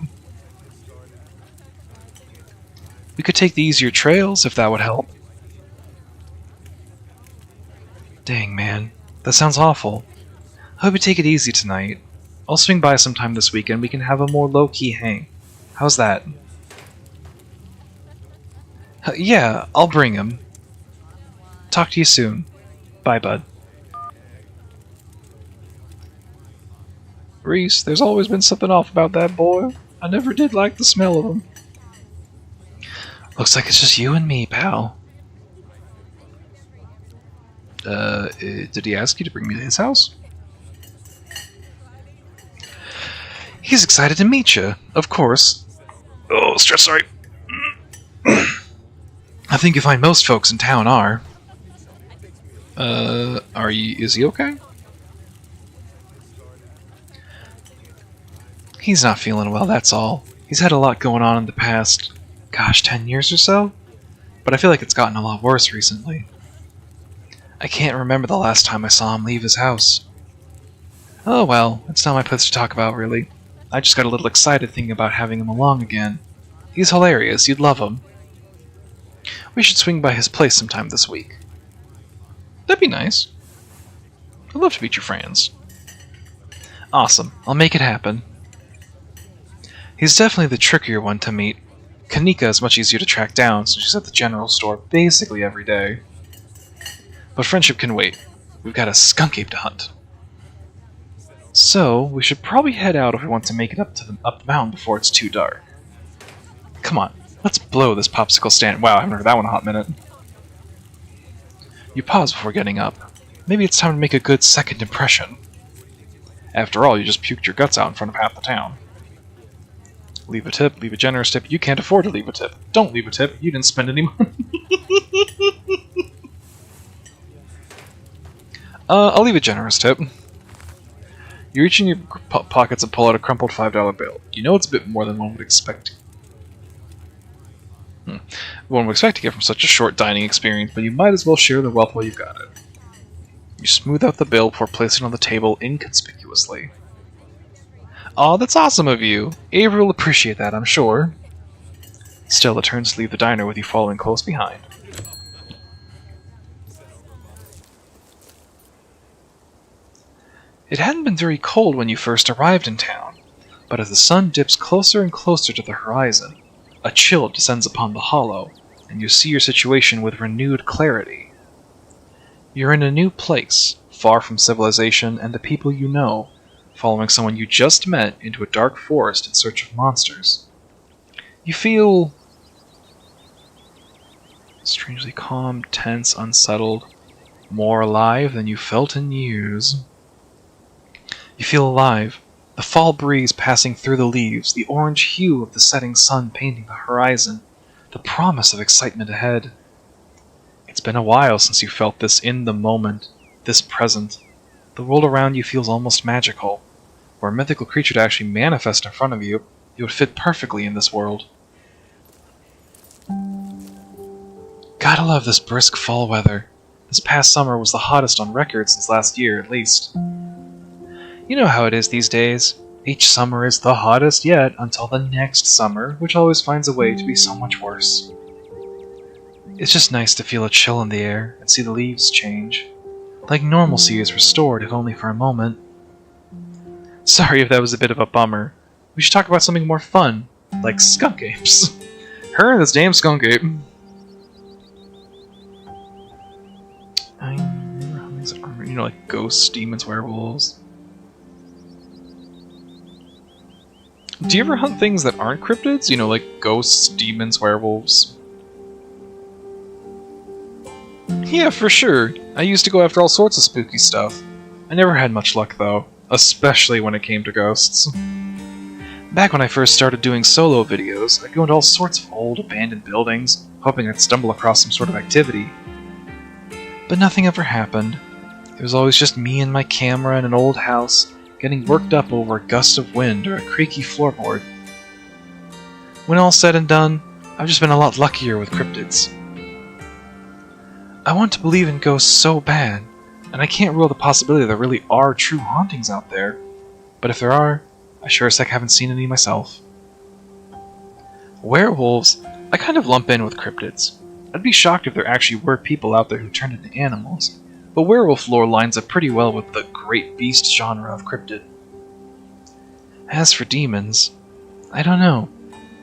We could take the easier trails, if that would help. Dang, man. That sounds awful. I hope you take it easy tonight. I'll swing by sometime this weekend. We can have a more low-key hang. How's that? Yeah, I'll bring him. Talk to you soon. Bye, bud. Reese, there's always been something off about that boy. I never did like the smell of him. Looks like it's just you and me, pal. Did he ask you to bring me to his house? He's excited to meet you, of course. Oh, stress, sorry. I think you find most folks in town are. Is he okay? He's not feeling well, that's all. He's had a lot going on in the past, gosh, 10 years or so? But I feel like it's gotten a lot worse recently. I can't remember the last time I saw him leave his house. Oh well, it's not my place to talk about, really. I just got a little excited thinking about having him along again. He's hilarious, you'd love him. We should swing by his place sometime this week. That'd be nice. I'd love to meet your friends. Awesome, I'll make it happen. He's definitely the trickier one to meet. Kanika is much easier to track down, so she's at the general store basically every day. But friendship can wait. We've got a skunk ape to hunt. So, we should probably head out if we want to make it up the mountain before it's too dark. Come on, let's blow this popsicle stand. Wow, I haven't heard that one in a hot minute. You pause before getting up. Maybe it's time to make a good second impression. After all, you just puked your guts out in front of half the town. Leave a tip, leave a generous tip. You can't afford to leave a tip. Don't leave a tip. You didn't spend any money. I'll leave a generous tip. You reach in your pockets and pull out a crumpled $5 bill. You know it's a bit more than one would expect. One would expect to get from such a short dining experience, but you might as well share the wealth while you've got it. You smooth out the bill before placing it on the table inconspicuously. Aw, that's awesome of you. Avery will appreciate that, I'm sure. Stella turns to leave the diner with you following close behind. It hadn't been very cold when you first arrived in town, but as the sun dips closer and closer to the horizon, a chill descends upon the hollow, and you see your situation with renewed clarity. You're in a new place, far from civilization and the people you know, following someone you just met into a dark forest in search of monsters. You feel strangely calm, tense, unsettled, more alive than you felt in years. You feel alive, the fall breeze passing through the leaves, the orange hue of the setting sun painting the horizon, the promise of excitement ahead. It's been a while since you felt this in the moment, this present. The world around you feels almost magical. Were a mythical creature to actually manifest in front of you, it would fit perfectly in this world. Gotta love this brisk fall weather. This past summer was the hottest on record since last year, at least. You know how it is these days. Each summer is the hottest yet until the next summer, which always finds a way to be so much worse. It's just nice to feel a chill in the air and see the leaves change. Like normalcy is restored, if only for a moment. Sorry if that was a bit of a bummer. We should talk about something more fun, like skunk apes. Her and this damn skunk ape. You know, like ghosts, demons, werewolves. Do you ever hunt things that aren't cryptids? You know, like ghosts, demons, werewolves? Yeah, for sure. I used to go after all sorts of spooky stuff. I never had much luck, though. Especially when it came to ghosts. Back when I first started doing solo videos, I'd go into all sorts of old, abandoned buildings, hoping I'd stumble across some sort of activity. But nothing ever happened. It was always just me and my camera in an old house, getting worked up over a gust of wind or a creaky floorboard. When all's said and done, I've just been a lot luckier with cryptids. I want to believe in ghosts so bad, and I can't rule the possibility there really are true hauntings out there. But if there are, I sure as heck haven't seen any myself. Werewolves, I kind of lump in with cryptids. I'd be shocked if there actually were people out there who turned into animals, but werewolf lore lines up pretty well with the great beast genre of cryptid. As for demons, I don't know.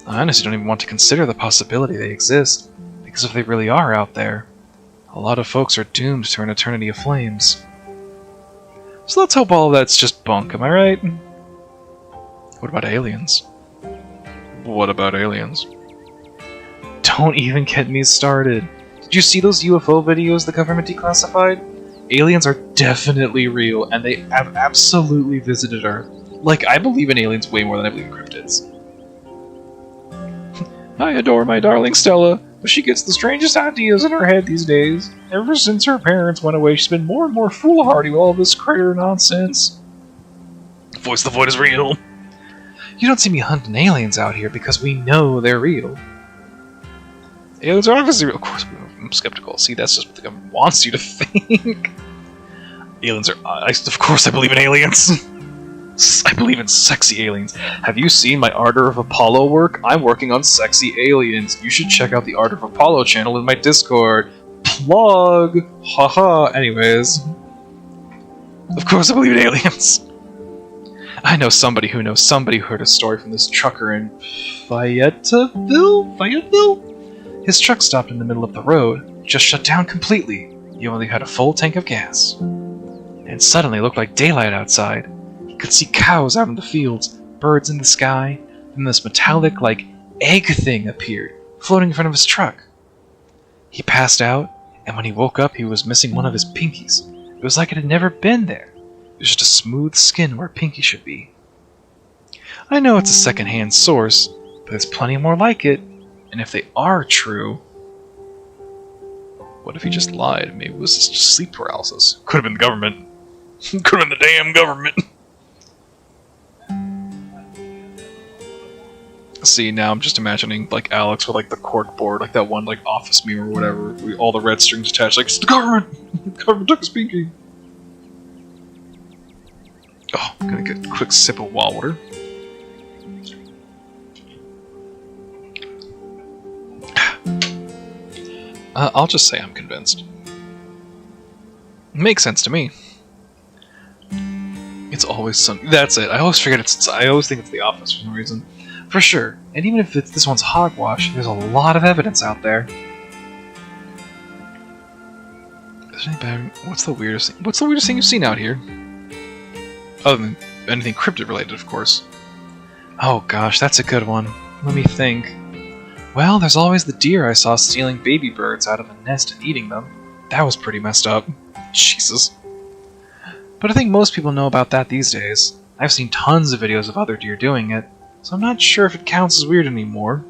I honestly don't even want to consider the possibility they exist, because if they really are out there, a lot of folks are doomed to an eternity of flames. So let's hope all of that's just bunk, am I right? What about aliens? What about aliens? Don't even get me started. Did you see those UFO videos the government declassified? Aliens are definitely real, and they have absolutely visited Earth. Like, I believe in aliens way more than I believe in cryptids. I adore my darling Stella, but she gets the strangest ideas in her head these days. Ever since her parents went away, she's been more and more foolhardy with all this critter nonsense. Voice the Void is real. You don't see me hunting aliens out here because we know they're real. Aliens are obviously real. Of course, I'm skeptical. See, that's just what the government wants you to think. Aliens are... of course I believe in aliens. I believe in sexy aliens. Have you seen my Ardor of Apollo work? I'm working on sexy aliens. You should check out the Ardor of Apollo channel in my Discord. Plug! Haha. Anyways. Of course I believe in aliens. I know somebody who knows somebody who heard a story from this trucker in Fayetteville? His truck stopped in the middle of the road, just shut down completely. He only had a full tank of gas. And suddenly it looked like daylight outside. He could see cows out in the fields, birds in the sky, and this metallic, like, egg thing appeared, floating in front of his truck. He passed out, and when he woke up he was missing one of his pinkies. It was like it had never been there. It was just a smooth skin where pinky should be. I know it's a second-hand source, but there's plenty more like it. And if they are true... What if he just lied? Maybe it was just sleep paralysis. Could have been the government. Could have been the damn government. See, now I'm just imagining, like, Alex with, like, the cork board, like that one, like, office meme or whatever, with all the red strings attached, like, it's the government! The government took us speaking! Oh, I'm gonna get a quick sip of water. I'll just say I'm convinced. Makes sense to me. It's always some. That's it. I always forget it's. I always think it's The Office for some reason. For sure. And even if this one's hogwash, there's a lot of evidence out there. Is there any better? What's the weirdest thing? What's the weirdest thing you've seen out here? Other than anything cryptid related, of course. Oh gosh, that's a good one. Let me think. Well, there's always the deer I saw stealing baby birds out of a nest and eating them. That was pretty messed up. Jesus. But I think most people know about that these days. I've seen tons of videos of other deer doing it, so I'm not sure if it counts as weird anymore.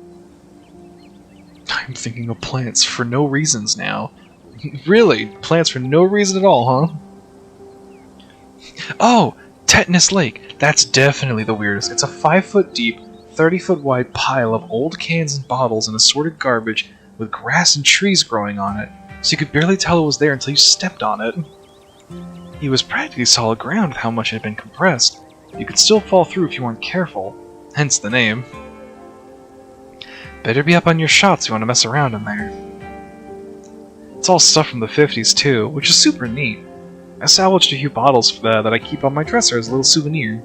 I'm thinking of plants for no reasons now. Really? Plants for no reason at all, huh? Oh! Tetanus Lake! That's definitely the weirdest. It's a 5-foot deep, 30-foot wide pile of old cans and bottles and assorted garbage with grass and trees growing on it, so you could barely tell it was there until you stepped on it. It was practically solid ground with how much it had been compressed. You could still fall through if you weren't careful, hence the name. Better be up on your shots if you want to mess around in there. It's all stuff from the 50s too, which is super neat. I salvaged a few bottles for that I keep on my dresser as a little souvenir.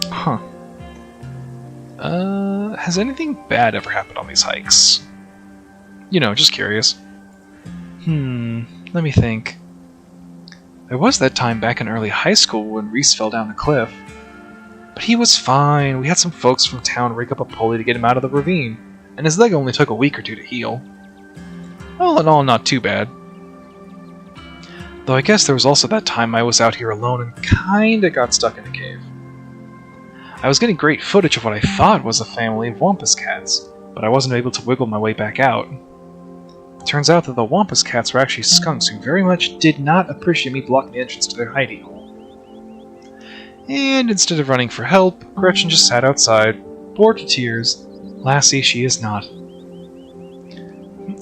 Huh. Has anything bad ever happened on these hikes? You know, just curious. Let me think. There was that time back in early high school when Reese fell down the cliff. But he was fine. We had some folks from town rig up a pulley to get him out of the ravine, and his leg only took a week or two to heal. All in all, not too bad. Though I guess there was also that time I was out here alone and kinda got stuck in a cave. I was getting great footage of what I thought was a family of wampus cats, but I wasn't able to wiggle my way back out. Turns out that the wampus cats were actually skunks who very much did not appreciate me blocking the entrance to their hidey hole. And instead of running for help, Gretchen just sat outside, bored to tears. Lassie she is not.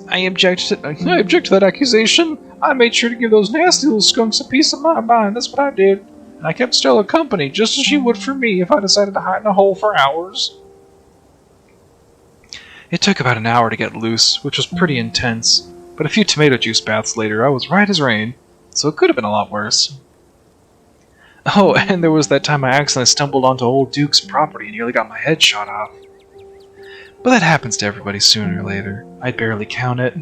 I object to that accusation. I made sure to give those nasty little skunks a piece of my mind, that's what I did. And I kept Stella company, just as she would for me if I decided to hide in a hole for hours. It took about an hour to get loose, which was pretty intense, but a few tomato juice baths later I was right as rain, so it could have been a lot worse. Oh, and there was that time I accidentally stumbled onto old Duke's property and nearly got my head shot off. But that happens to everybody sooner or later. I'd barely count it.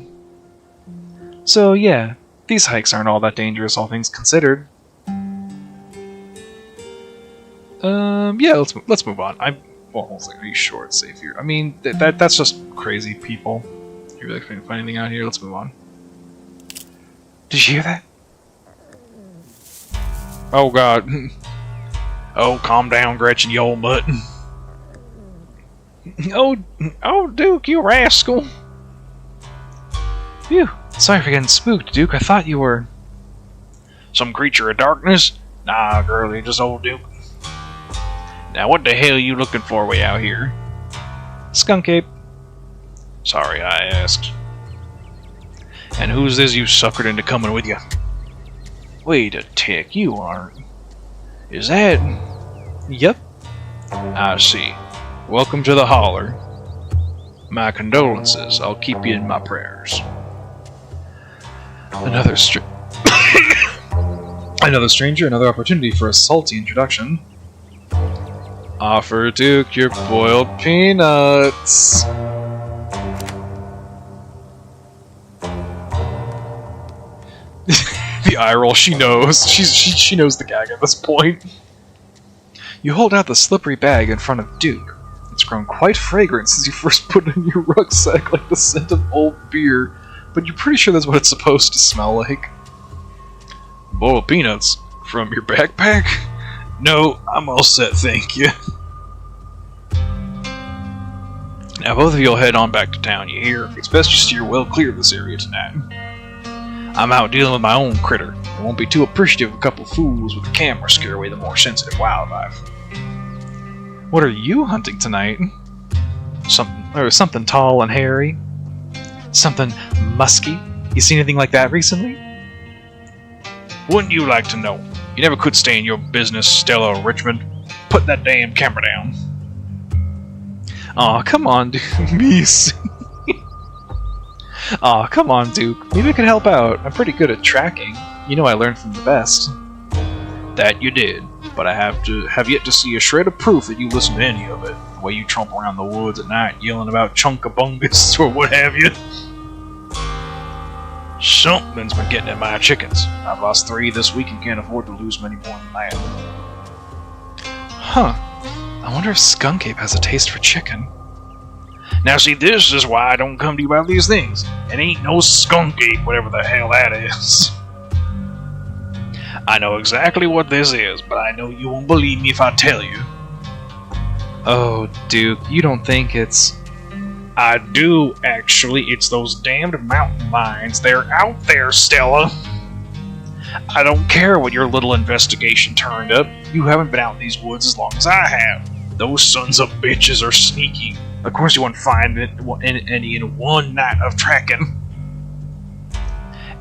So yeah, these hikes aren't all that dangerous, all things considered. Yeah, let's move on. Well, I was like, are you sure it's safe here? I mean, that's just crazy people. You really can't find anything out here? Let's move on. Did you hear that? Oh god. Oh, calm down, Gretchen, you old mutt. Oh, Duke, you rascal. Phew, sorry for getting spooked, Duke. I thought you were... some creature of darkness? Nah, girlie, just old Duke. Now, what the hell are you looking for way out here? Skunk ape. Sorry, I asked. And who's this you suckered into coming with you? Wait a tick, you aren't. Is that... Yep. I see. Welcome to the holler. My condolences. I'll keep you in my prayers. Another stranger, another opportunity for a salty introduction. Offer Duke your boiled peanuts. The eye roll, she knows. She knows the gag at this point. You hold out the slippery bag in front of Duke. It's grown quite fragrant since you first put it in your rucksack, like the scent of old beer, but you're pretty sure that's what it's supposed to smell like. Boiled peanuts? From your backpack? No, I'm all set, thank you. Now both of you will head on back to town, you hear? It's best you steer well clear of this area tonight. I'm out dealing with my own critter. I won't be too appreciative of a couple of fools with a camera scare away the more sensitive wildlife. What are you hunting tonight? something tall and hairy, something musky. You seen anything like that recently? Wouldn't you like to know? You never could stay in your business, Stella Richmond. Put that damn camera down. Aw, come on, Duke. Mies. Aw, come on, Duke. Maybe I could help out. I'm pretty good at tracking. You know I learned from the best. That you did, but I have yet to see a shred of proof that you listened to any of it. The way you tromp around the woods at night yelling about chunkabungus or what have you. Something's been getting at my chickens. I've lost 3 this week and can't afford to lose many more than that. Huh. I wonder if Skunk Ape has a taste for chicken. Now see, this is why I don't come to you about these things. It ain't no skunk ape, whatever the hell that is. I know exactly what this is, but I know you won't believe me if I tell you. Oh, Duke, you don't think it's... I do, actually. It's those damned mountain lions. They're out there, Stella. I don't care what your little investigation turned up. You haven't been out in these woods as long as I have. Those sons of bitches are sneaky. Of course you won't find any in one night of tracking.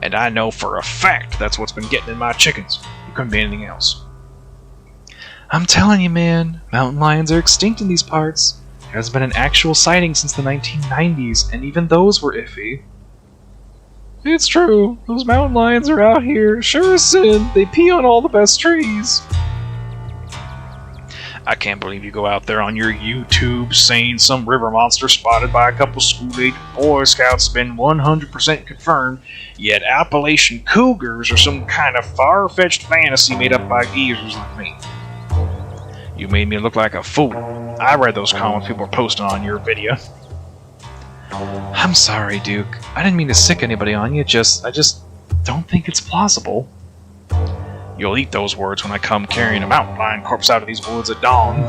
And I know for a fact that's what's been getting in my chickens. It couldn't be anything else. I'm telling you, man, mountain lions are extinct in these parts. There hasn't been an actual sighting since the 1990s, and even those were iffy. It's true. Those mountain lions are out here. Sure as sin. They pee on all the best trees. I can't believe you go out there on your YouTube saying some river monster spotted by a couple school-age Boy Scouts has been 100% confirmed, yet Appalachian cougars are some kind of far-fetched fantasy made up by geezers like me. You made me look like a fool. I read those comments people were posting on your video. I'm sorry, Duke. I didn't mean to sick anybody on you, I just don't think it's plausible. You'll eat those words when I come carrying a mountain lion corpse out of these woods at dawn.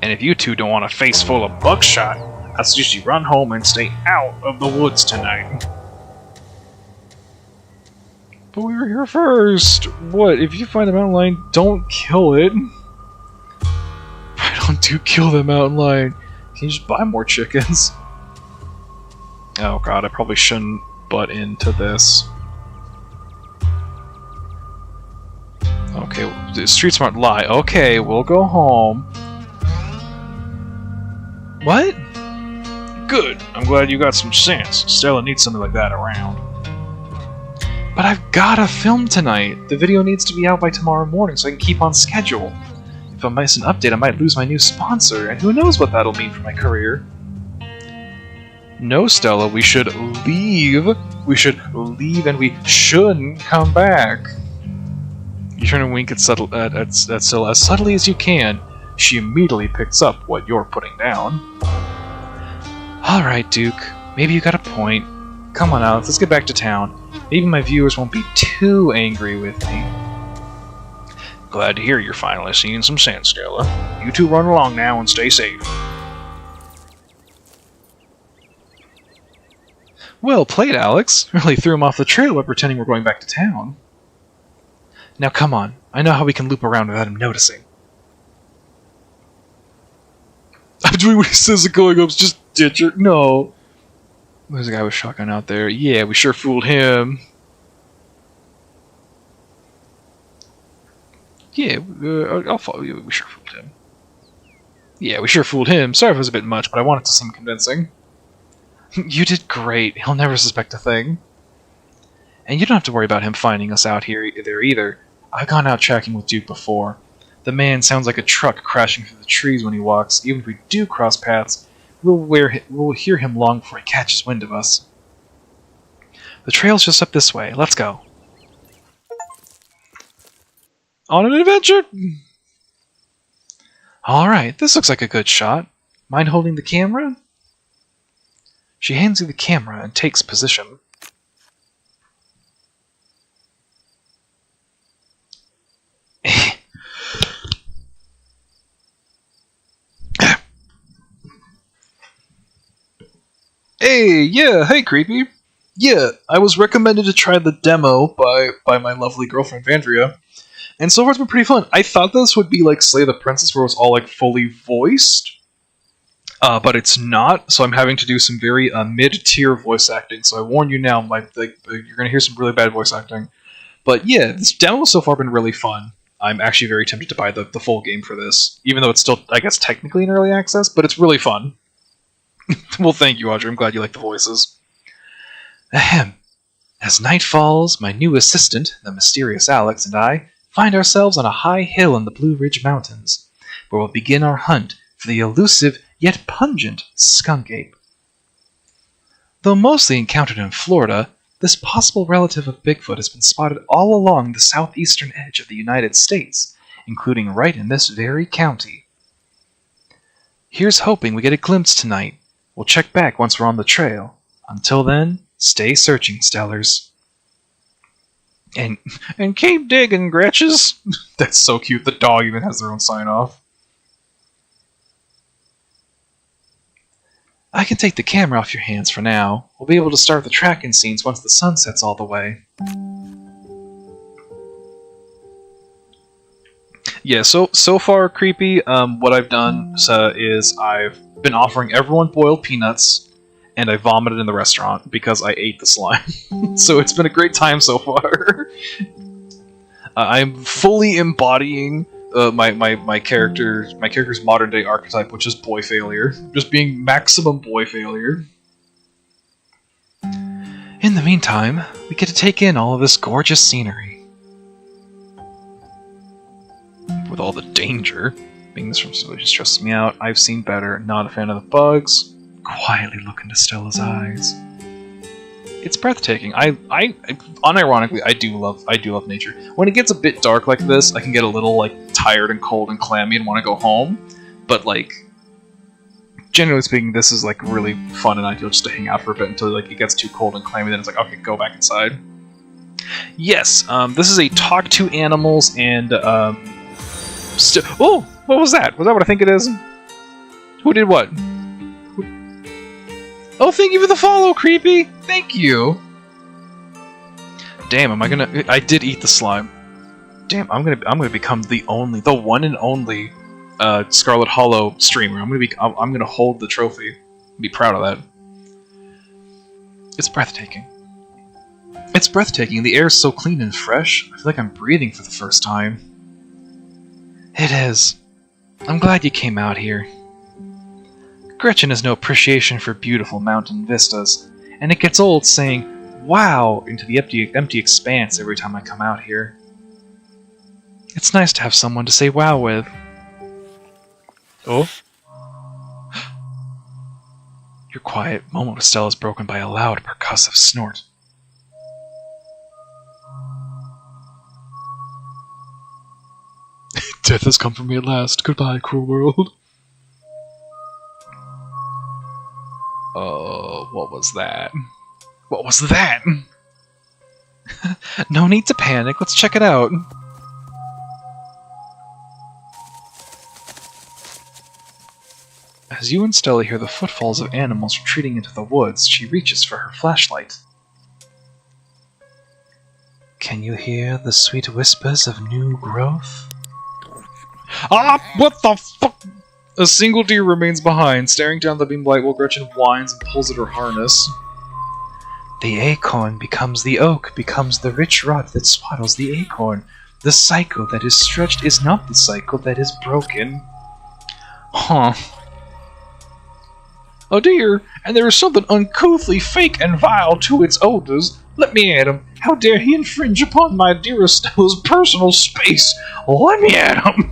And if you two don't want a face full of buckshot, I suggest you run home and stay out of the woods tonight. But we were here first. What? If you find a mountain lion, don't kill it. Why don't you kill the mountain lion? Can you just buy more chickens? Oh god, I probably shouldn't butt into this. Okay, street smart lie. Okay, we'll go home. What? Good. I'm glad you got some sense. Stella needs something like that around. But I've gotta film tonight. The video needs to be out by tomorrow morning so I can keep on schedule. If I miss an update, I might lose my new sponsor, and who knows what that'll mean for my career. No, Stella, we should leave. We should leave and we shouldn't come back. You turn and wink at Stella as subtly as you can. She immediately picks up what you're putting down. Alright, Duke. Maybe you got a point. Come on, Alex, let's get back to town. Maybe my viewers won't be too angry with me. Glad to hear you're finally seeing some sense, Stella. You two run along now and stay safe. Well played, Alex. Really threw him off the trail by pretending we're going back to town. Now come on. I know how we can loop around without him noticing. I'm doing what he says and going up. Just ditch her. No. There's a guy with a shotgun out there. Yeah, we sure fooled him. Yeah, I'll follow you. We sure fooled him. Yeah, we sure fooled him. Sorry if it was a bit much, but I want it to seem convincing. You did great. He'll never suspect a thing. And you don't have to worry about him finding us out here there either. I've gone out tracking with Duke before. The man sounds like a truck crashing through the trees when he walks. Even if we do cross paths, we'll hear him long before he catches wind of us. The trail's just up this way. Let's go. On an adventure! Alright, this looks like a good shot. Mind holding the camera? She hands you the camera and takes position. Hey, creepy. Yeah, I was recommended to try the demo by my lovely girlfriend Vandria, and so far it's been pretty fun. I thought this would be like Slay the Princess, where it was all like fully voiced, But it's not, so I'm having to do some very mid-tier voice acting. So I warn you now, you're going to hear some really bad voice acting. But yeah, this demo has so far been really fun. I'm actually very tempted to buy the full game for this, even though it's still, I guess, technically in early access, but it's really fun. Well, thank you, Audrey. I'm glad you like the voices. Ahem. As night falls, my new assistant, the mysterious Alex, and I find ourselves on a high hill in the Blue Ridge Mountains, where we'll begin our hunt for the elusive yet pungent skunk ape. Though mostly encountered in Florida, this possible relative of Bigfoot has been spotted all along the southeastern edge of the United States, including right in this very county. Here's hoping we get a glimpse tonight. We'll check back once we're on the trail. Until then, stay searching, Stellars. And keep digging, Gretches. That's so cute. The dog even has their own sign-off. I can take the camera off your hands for now. We'll be able to start the tracking scenes once the sun sets all the way. Yeah, so far, Creepy, what I've done is I've been offering everyone boiled peanuts, and I vomited in the restaurant because I ate the slime. So it's been a great time so far. I'm fully embodying my character's modern day archetype, which is boy failure. Just being maximum boy failure. In the meantime, we get to take in all of this gorgeous scenery. With all the danger, being this from somebody just stresses me out. I've seen better. Not a fan of the bugs. Quietly look into Stella's eyes. It's breathtaking. I unironically, I do love nature. When it gets a bit dark like this, I can get a little tired and cold and clammy and want to go home. But generally speaking, this is really fun and ideal just to hang out for a bit until it gets too cold and clammy. Then it's okay, go back inside. Yes, this is a talk to animals and oh, what was that? Was that what I think it is? Who did what? Oh, thank you for the follow, Creepy! Thank you! Damn, I did eat the slime. Damn, I'm gonna become the one and only Scarlet Hollow streamer. I'm gonna hold the trophy. Be proud of that. It's breathtaking. It's breathtaking. The air is so clean and fresh. I feel like I'm breathing for the first time. It is. I'm glad you came out here. Gretchen has no appreciation for beautiful mountain vistas, and it gets old saying, "Wow," into the empty expanse every time I come out here. It's nice to have someone to say wow with. Oh? Your quiet moment with Stella is broken by a loud, percussive snort. Death has come for me at last. Goodbye, cruel world. What was that? What was that? No need to panic. Let's check it out. As you and Stella hear the footfalls of animals retreating into the woods, she reaches for her flashlight. Can you hear the sweet whispers of new growth? Ah! What the fuck? A single deer remains behind, staring down the beam light while Gretchen whines and pulls at her harness. The acorn becomes the oak, becomes the rich rot that swaddles the acorn. The cycle that is stretched is not the cycle that is broken. Huh. Oh dear, and there is something uncouthly fake and vile to its odors. Let me at him. How dare he infringe upon my dearest Stella's personal space? Let me at him.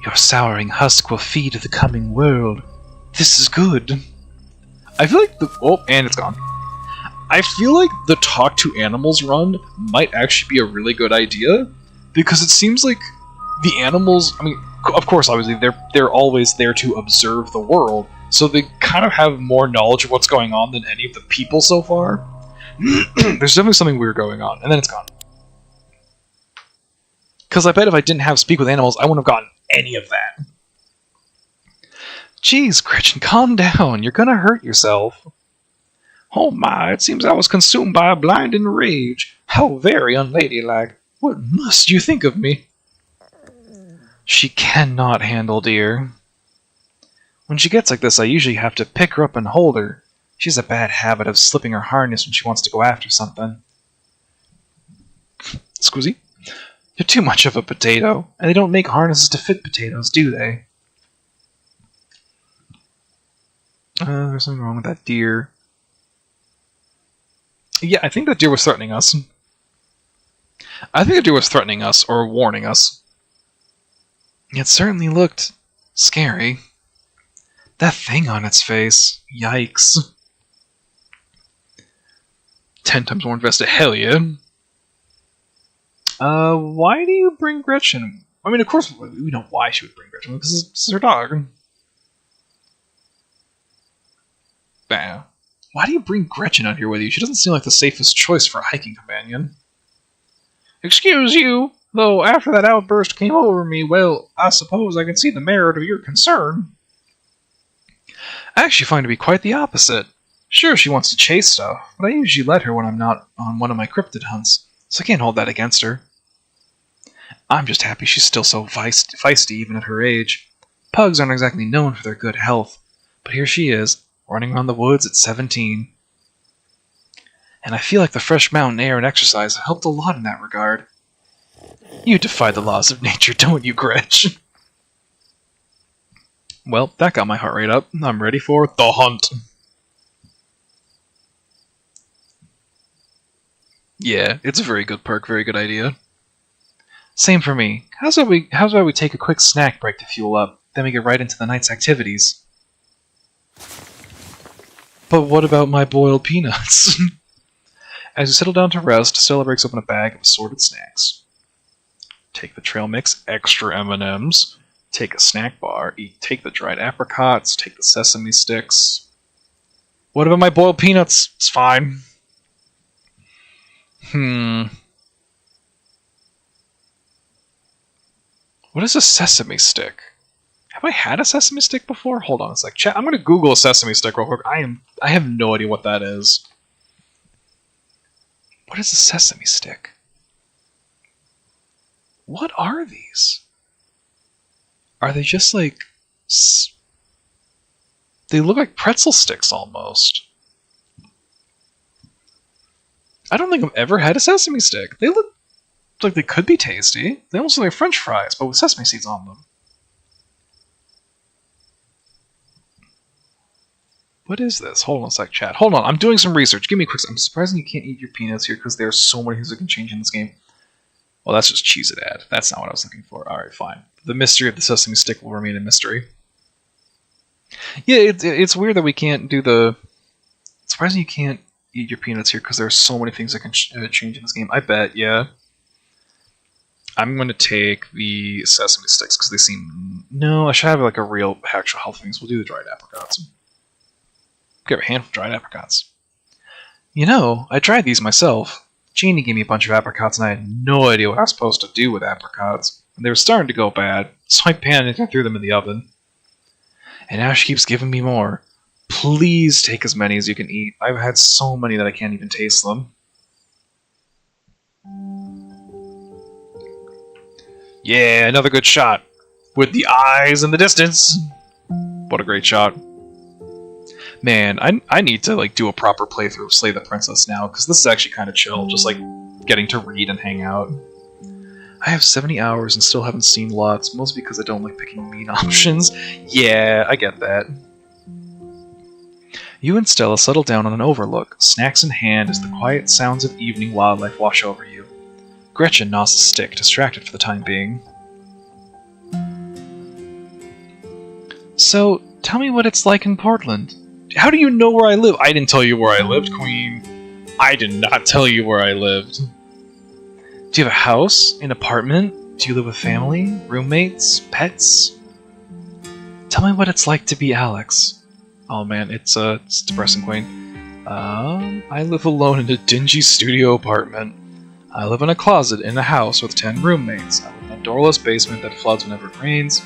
Your souring husk will feed the coming world. This is good. I feel like and it's gone. I feel like the talk to animals run might actually be a really good idea, because it seems like the animals, of course, obviously, they're always there to observe the world, so they kind of have more knowledge of what's going on than any of the people so far. There's definitely something weird going on, and then it's gone. Because I bet if I didn't have Speak with Animals, I wouldn't have gotten any of that. Jeez, Gretchen, calm down. You're gonna hurt yourself. Oh my, it seems I was consumed by a blinding rage. How very unladylike. What must you think of me? She cannot handle deer. When she gets like this, I usually have to pick her up and hold her. She has a bad habit of slipping her harness when she wants to go after something. Squizzy, you're too much of a potato, and they don't make harnesses to fit potatoes, do they? There's something wrong with that deer. Yeah, I think that deer was threatening us. I think the deer was threatening us, or warning us. It certainly looked scary. That thing on its face. Yikes. 10 times more invested. Hell yeah. Why do you bring Gretchen? I mean, of course, we know why she would bring Gretchen, because it's her dog. Bah. Why do you bring Gretchen out here with you? She doesn't seem like the safest choice for a hiking companion. Excuse you, though after that outburst came over me, well, I suppose I can see the merit of your concern. I actually find it to be quite the opposite. Sure, she wants to chase stuff, but I usually let her when I'm not on one of my cryptid hunts, so I can't hold that against her. I'm just happy she's still so feisty even at her age. Pugs aren't exactly known for their good health, but here she is, running around the woods at 17. And I feel like the fresh mountain air and exercise have helped a lot in that regard. You defy the laws of nature, don't you, Gretch? Well, that got my heart rate up. I'm ready for the hunt. Yeah, it's a very good perk, very good idea. Same for me. How's about we take a quick snack break to fuel up, then we get right into the night's activities? But what about my boiled peanuts? As you settle down to rest, Stella breaks open a bag of assorted snacks. Take the trail mix, extra M&Ms. Take a snack bar. Take the dried apricots. Take the sesame sticks. What about my boiled peanuts? It's fine. What is a sesame stick? Have I had a sesame stick before? Hold on a sec. Chat, I'm going to Google a sesame stick real quick. I have no idea what that is. What is a sesame stick? What are these? Are they just like... They look like pretzel sticks almost. I don't think I've ever had a sesame stick. They look like they could be tasty. They almost look like French fries, but with sesame seeds on them. What is this? Hold on a sec, chat. Hold on, I'm doing some research. Give me a quick... I'm surprised you can't eat your peanuts here because there are so many things that can change in this game. Well, that's just Cheez-It. That's not what I was looking for. Alright, fine. The mystery of the sesame stick will remain a mystery. Yeah, it's weird that we can't do the... It's surprising you can't eat your peanuts here because there are so many things that can change in this game. I bet, yeah. I'm going to take the sesame sticks because they seem... No, I should have like a real actual health things. We'll do the dried apricots. Grab a handful of dried apricots. You know, I tried these myself. Jeannie gave me a bunch of apricots and I had no idea what I was supposed to do with apricots. And they were starting to go bad, so I panicked and threw them in the oven. And now she keeps giving me more. Please take as many as you can eat. I've had so many that I can't even taste them. Yeah, another good shot. With the eyes in the distance. What a great shot. Man, I need to like do a proper playthrough of Slay the Princess now, because this is actually kind of chill, just like getting to read and hang out. I have 70 hours and still haven't seen lots, mostly because I don't like picking mean options. Yeah, I get that. You and Stella settle down on an overlook, snacks in hand as the quiet sounds of evening wildlife wash over you. Gretchen gnaws a stick, distracted for the time being. So, tell me what it's like in Portland. How do you know where I live? I didn't tell you where I lived, Queen. I did not tell you where I lived. Do you have a house? An apartment? Do you live with family? Roommates? Pets? Tell me what it's like to be Alex. Oh man, it's depressing, Queen. I live alone in a dingy studio apartment. I live in a closet in a house with 10 roommates. I live in a doorless basement that floods whenever it rains.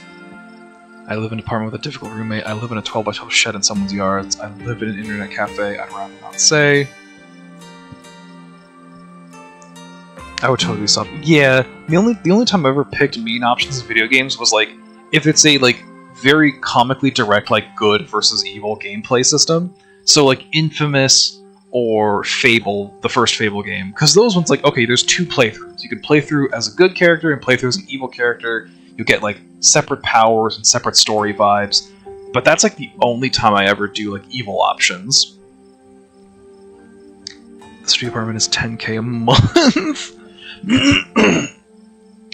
I live in an apartment with a difficult roommate. I live in a 12-by-12 shed in someone's yards. I live in an internet cafe. I'd rather not say. I would totally stop. Yeah, the only time I've ever picked mean options in video games was like if it's a like very comically direct, like, good versus evil gameplay system. So, like, Infamous or Fable, the first Fable game. Because those ones, like, okay, there's 2 playthroughs. You can play through as a good character and play through as an evil character. You get, like, separate powers and separate story vibes. But that's, like, the only time I ever do, like, evil options. The studio apartment is $10K a month.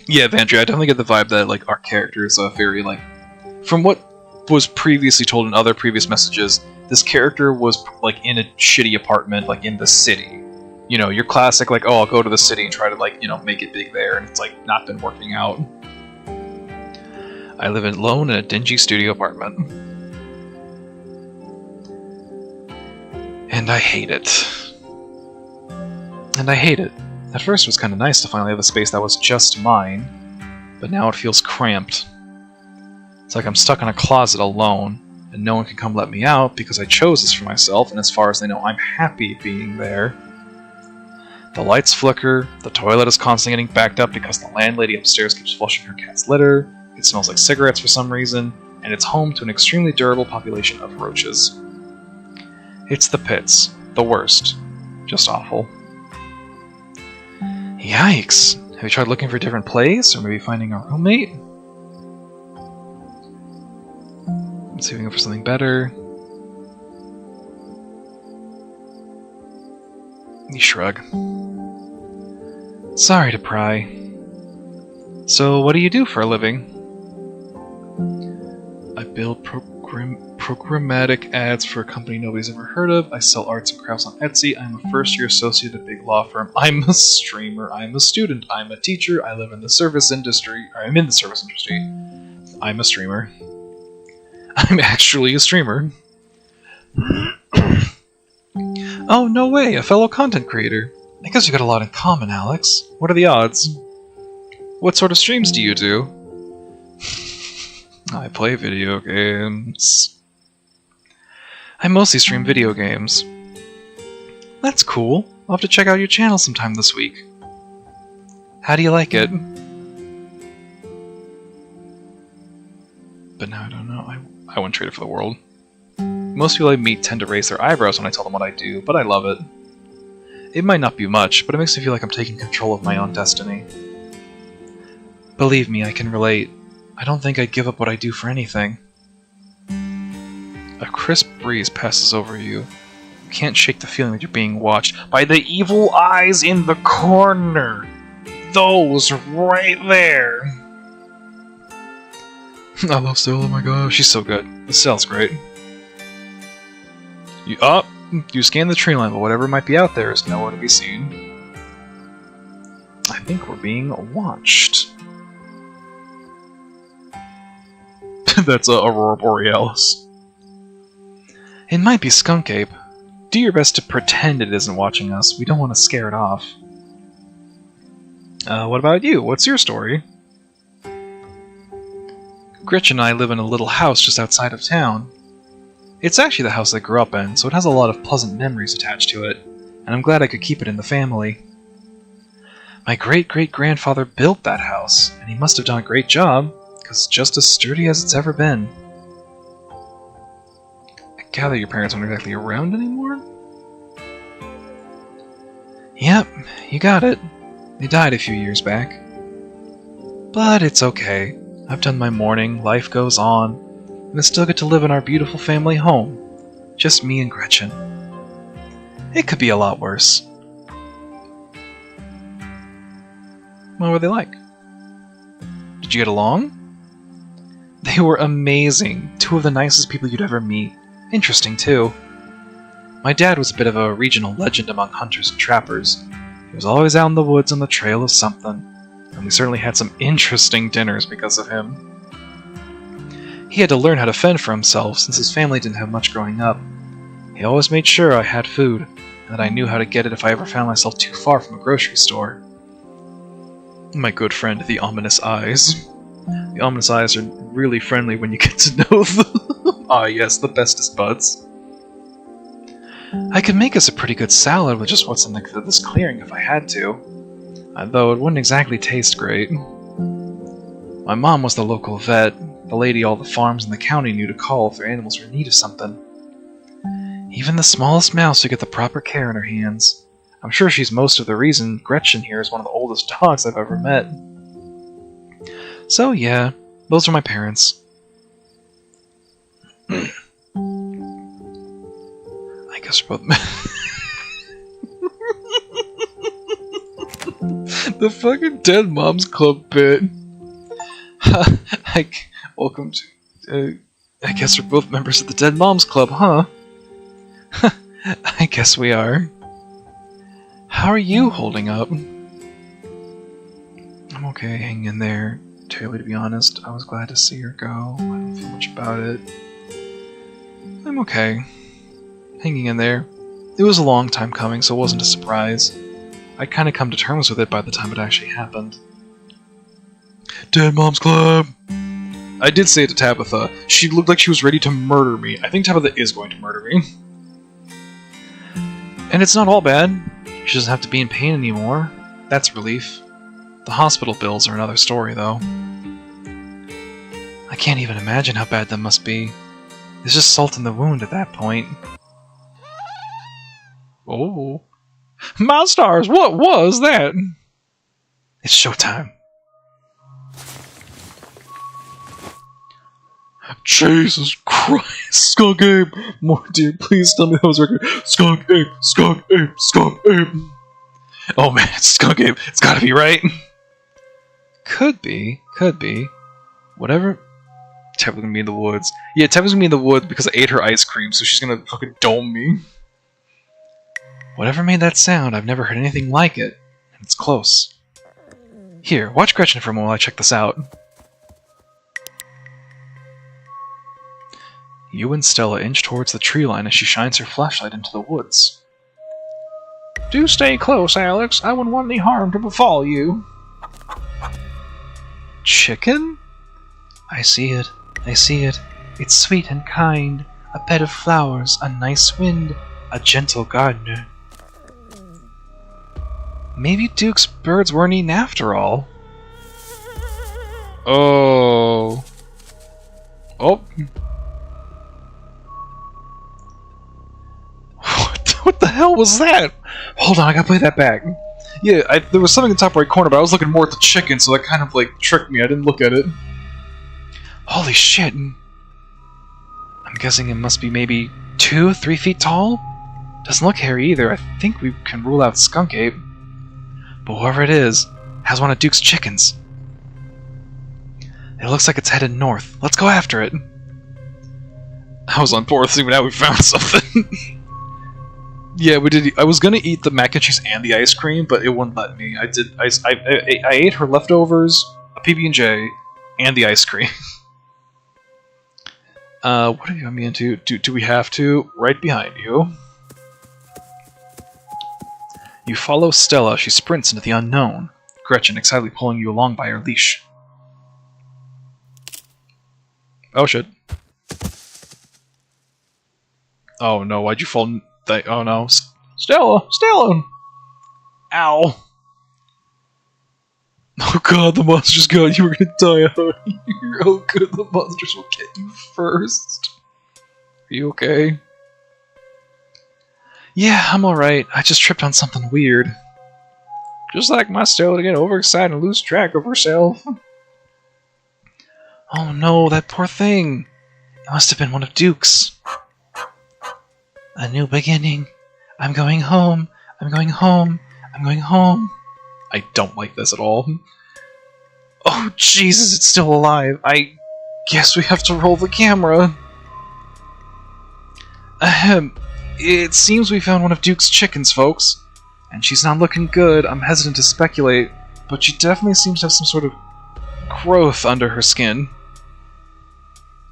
Yeah, Vandria, I definitely get the vibe that, like, our character is very, like... From what was previously told in other previous messages, this character was, like, in a shitty apartment, like, in the city. You know, your classic, like, oh, I'll go to the city and try to, like, you know, make it big there, and it's, like, not been working out. I live alone in a dingy studio apartment. And I hate it. And I hate it. At first it was kind of nice to finally have a space that was just mine, but now it feels cramped. It's like I'm stuck in a closet alone, and no one can come let me out because I chose this for myself, and as far as they know, I'm happy being there. The lights flicker, the toilet is constantly getting backed up because the landlady upstairs keeps flushing her cat's litter, it smells like cigarettes for some reason, and it's home to an extremely durable population of roaches. It's the pits. The worst. Just awful. Yikes! Have you tried looking for a different place, or maybe finding a roommate? I'm saving up for something better. You shrug. Sorry to pry. So, what do you do for a living? I build programmatic ads for a company nobody's ever heard of. I sell arts and crafts on Etsy. I'm a first-year associate at a big law firm. I'm a streamer. I'm a student. I'm a teacher. I live in the service industry. Or I'm in the service industry. I'm a streamer. I'm actually a streamer. Oh, no way, a fellow content creator. I guess we got a lot in common, Alex. What are the odds? What sort of streams do you do? I play video games. I mostly stream video games. That's cool. I'll have to check out your channel sometime this week. How do you like it? But now I don't know. I wouldn't trade it for the world. Most people I meet tend to raise their eyebrows when I tell them what I do, but I love it. It might not be much, but it makes me feel like I'm taking control of my own destiny. Believe me, I can relate. I don't think I'd give up what I do for anything. A crisp breeze passes over you. You can't shake the feeling that you're being watched by the evil eyes in the corner. Those right there. I love Stella, oh my gosh, she's so good. This cell's great. You scan the tree line, but whatever might be out there is nowhere to be seen. I think we're being watched. That's Aurora Borealis. It might be Skunk Ape. Do your best to pretend it isn't watching us. We don't want to scare it off. What about you? What's your story? Gretchen and I live in a little house just outside of town. It's actually the house I grew up in, so it has a lot of pleasant memories attached to it, and I'm glad I could keep it in the family. My great-great-grandfather built that house, and he must have done a great job, because it's just as sturdy as it's ever been. I gather your parents aren't exactly around anymore? Yep, you got it. They died a few years back. But it's okay. I've done my mourning, life goes on, and I still get to live in our beautiful family home. Just me and Gretchen. It could be a lot worse. What were they like? Did you get along? They were amazing. 2 of the nicest people you'd ever meet. Interesting, too. My dad was a bit of a regional legend among hunters and trappers. He was always out in the woods on the trail of something, and we certainly had some interesting dinners because of him. He had to learn how to fend for himself since his family didn't have much growing up. He always made sure I had food, and that I knew how to get it if I ever found myself too far from a grocery store. My good friend, the ominous eyes. The ominous eyes are really friendly when you get to know them. Ah yes, the bestest buds. I could make us a pretty good salad with just what's in this clearing if I had to, though it wouldn't exactly taste great. My mom was the local vet, The lady all the farms in the county knew to call if their animals were in need of something. Even the smallest mouse should get the proper care in her hands. I'm sure she's most of the reason Gretchen here is one of the oldest dogs I've ever met. So yeah, those are my parents. I guess we're both... The fucking Dead Moms Club bit. Welcome to... I guess we're both members of the Dead Moms Club, huh? I guess we are. How are you holding up? I'm okay, hanging in there. Taylor, to be honest, I was glad to see her go. I don't feel much about it. I'm okay. Hanging in there. It was a long time coming, so it wasn't a surprise. I'd kind of come to terms with it by the time it actually happened. Dead Moms Club! I did say it to Tabitha. She looked like she was ready to murder me. I think Tabitha is going to murder me. And it's not all bad. She doesn't have to be in pain anymore. That's relief. The hospital bills are another story, though. I can't even imagine how bad that must be. It's just salt in the wound at that point. Oh. My stars, what was that? It's showtime. Jesus Christ, Skunk Ape! More dear, please tell me that was record. Skunk Ape, Skunk Ape, Skunk Ape! Oh man, it's Skunk Ape. It's gotta be right. Could be. Whatever. Tev's gonna be in the woods. Yeah, Tev's gonna be in the woods because I ate her ice cream, so she's gonna fucking dome me. Whatever made that sound, I've never heard anything like it. And it's close. Here, watch Gretchen for a moment while I check this out. You and Stella inch towards the tree line as she shines her flashlight into the woods. Do stay close, Alex. I wouldn't want any harm to befall you. Chicken? I see it. It's sweet and kind. A bed of flowers, a nice wind, a gentle gardener. Maybe Duke's birds weren't eaten after all. Oh. What the hell was that? Hold on, I gotta play that back. Yeah, there was something in the top right corner, but I was looking more at the chicken, so that kind of like tricked me. I didn't look at it. Holy shit. I'm guessing it must be maybe 2-3 feet tall? Doesn't look hairy either. I think we can rule out Skunk Ape. But whoever it is, has one of Duke's chickens. It looks like it's headed north. Let's go after it. I was on board thinking now we found something. Yeah, we did. I was gonna eat the mac and cheese and the ice cream, but it wouldn't let me. I ate her leftovers, a PB&J, and the ice cream. What are you want me into? Do we have to? Right behind you. You follow Stella. She sprints into the unknown. Gretchen excitedly pulling you along by her leash. Oh shit. Oh no, why'd you fall? Oh no. Stella! Ow! Oh god, the monsters got you. We're gonna die out here. Oh good, the monsters will get you first. Are you okay? Yeah, I'm alright. I just tripped on something weird. Just like my Stella to get overexcited and lose track of herself. Oh no, that poor thing. It must have been one of Duke's. A new beginning. I'm going home. I'm going home. I'm going home. I don't like this at all. Oh, Jesus, it's still alive. I guess we have to roll the camera. Ahem. It seems we found one of Duke's chickens, folks. And she's not looking good. I'm hesitant to speculate, but she definitely seems to have some sort of growth under her skin.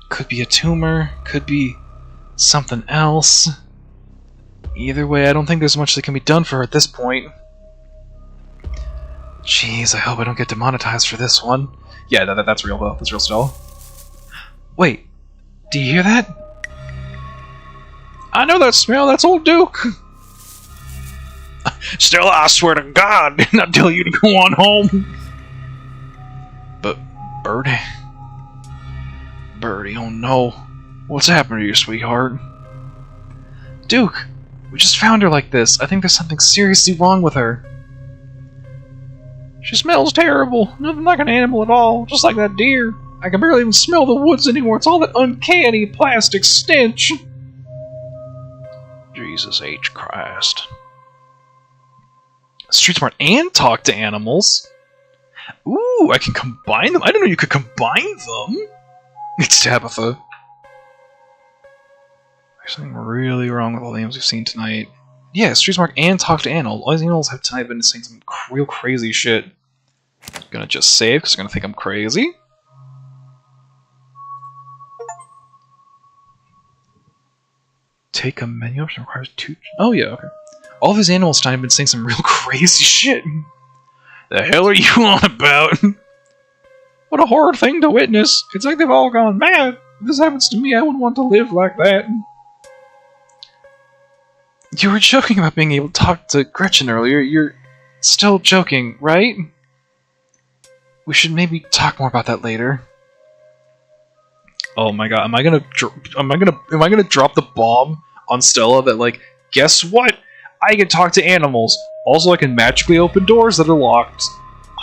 Could be a tumor, could be something else. Either way, I don't think there's much that can be done for her at this point. Jeez, I hope I don't get demonetized for this one. Yeah, that's real though. That's real still. Wait, do you hear that? I know that smell. That's old Duke. Stella, I swear to God, didn't I tell you to go on home? But Bird, Birdie, oh no. What's happened to you, sweetheart? Duke, we just found her like this. I think there's something seriously wrong with her. She smells terrible. Nothing like an animal at all. Just like that deer. I can barely even smell the woods anymore. It's all that uncanny plastic stench. Jesus H. Christ. Street smart and talk to animals. Ooh, I can combine them. I didn't know you could combine them. It's Tabitha. There's something really wrong with all the animals we've seen tonight. Yeah, street smart and talk to animals. All these animals have tonight been saying some real crazy shit. Gonna just save because they're gonna think I'm crazy. Take a menu option requires 2. Oh yeah, okay. All these animals tonight have been saying some real crazy shit. The hell are you on about? What a horror thing to witness. It's like they've all gone mad. If this happens to me, I wouldn't want to live like that. You were joking about being able to talk to Gretchen earlier. You're still joking, right? We should maybe talk more about that later. Oh my god, am I gonna drop the bomb on Stella that, like, guess what? I can talk to animals. Also, I can magically open doors that are locked.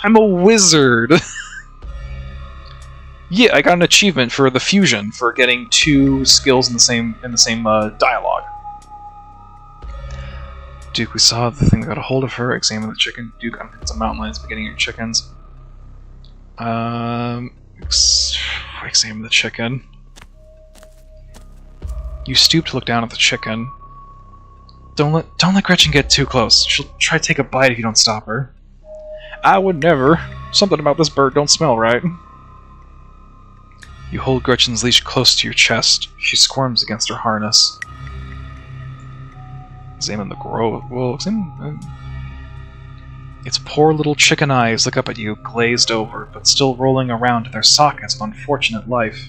I'm a wizard. Yeah, I got an achievement for the fusion for getting 2 skills in the same dialogue. Duke, we saw the thing that got a hold of her. Examine the chicken. Duke, it's a mountain lion. It's beginning your chickens. Examine the chicken. You stoop to look down at the chicken. Don't let Gretchen get too close. She'll try to take a bite if you don't stop her. I would never. Something about this bird don't smell right. You hold Gretchen's leash close to your chest. She squirms against her harness. Examine the grove. Well, examine. Its poor little chicken eyes look up at you, glazed over, but still rolling around in their sockets of unfortunate life.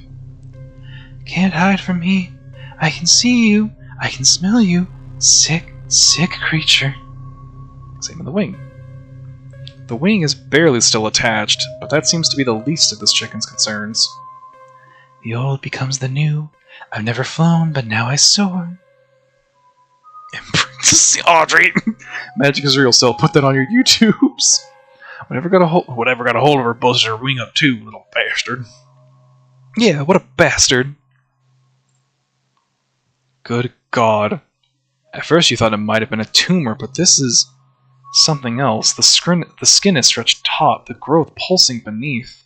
Can't hide from me. I can see you. I can smell you. Sick, sick creature. Examine the wing. The wing is barely still attached, but that seems to be the least of this chicken's concerns. The old becomes the new. I've never flown, but now I soar. Audrey! Magic is real, still. Put that on your YouTubes. Whatever got a hold of her buzzed her wing up too, little bastard. Yeah, what a bastard. Good God. At first you thought it might have been a tumor, but this is something else. The skin is stretched taut, the growth pulsing beneath.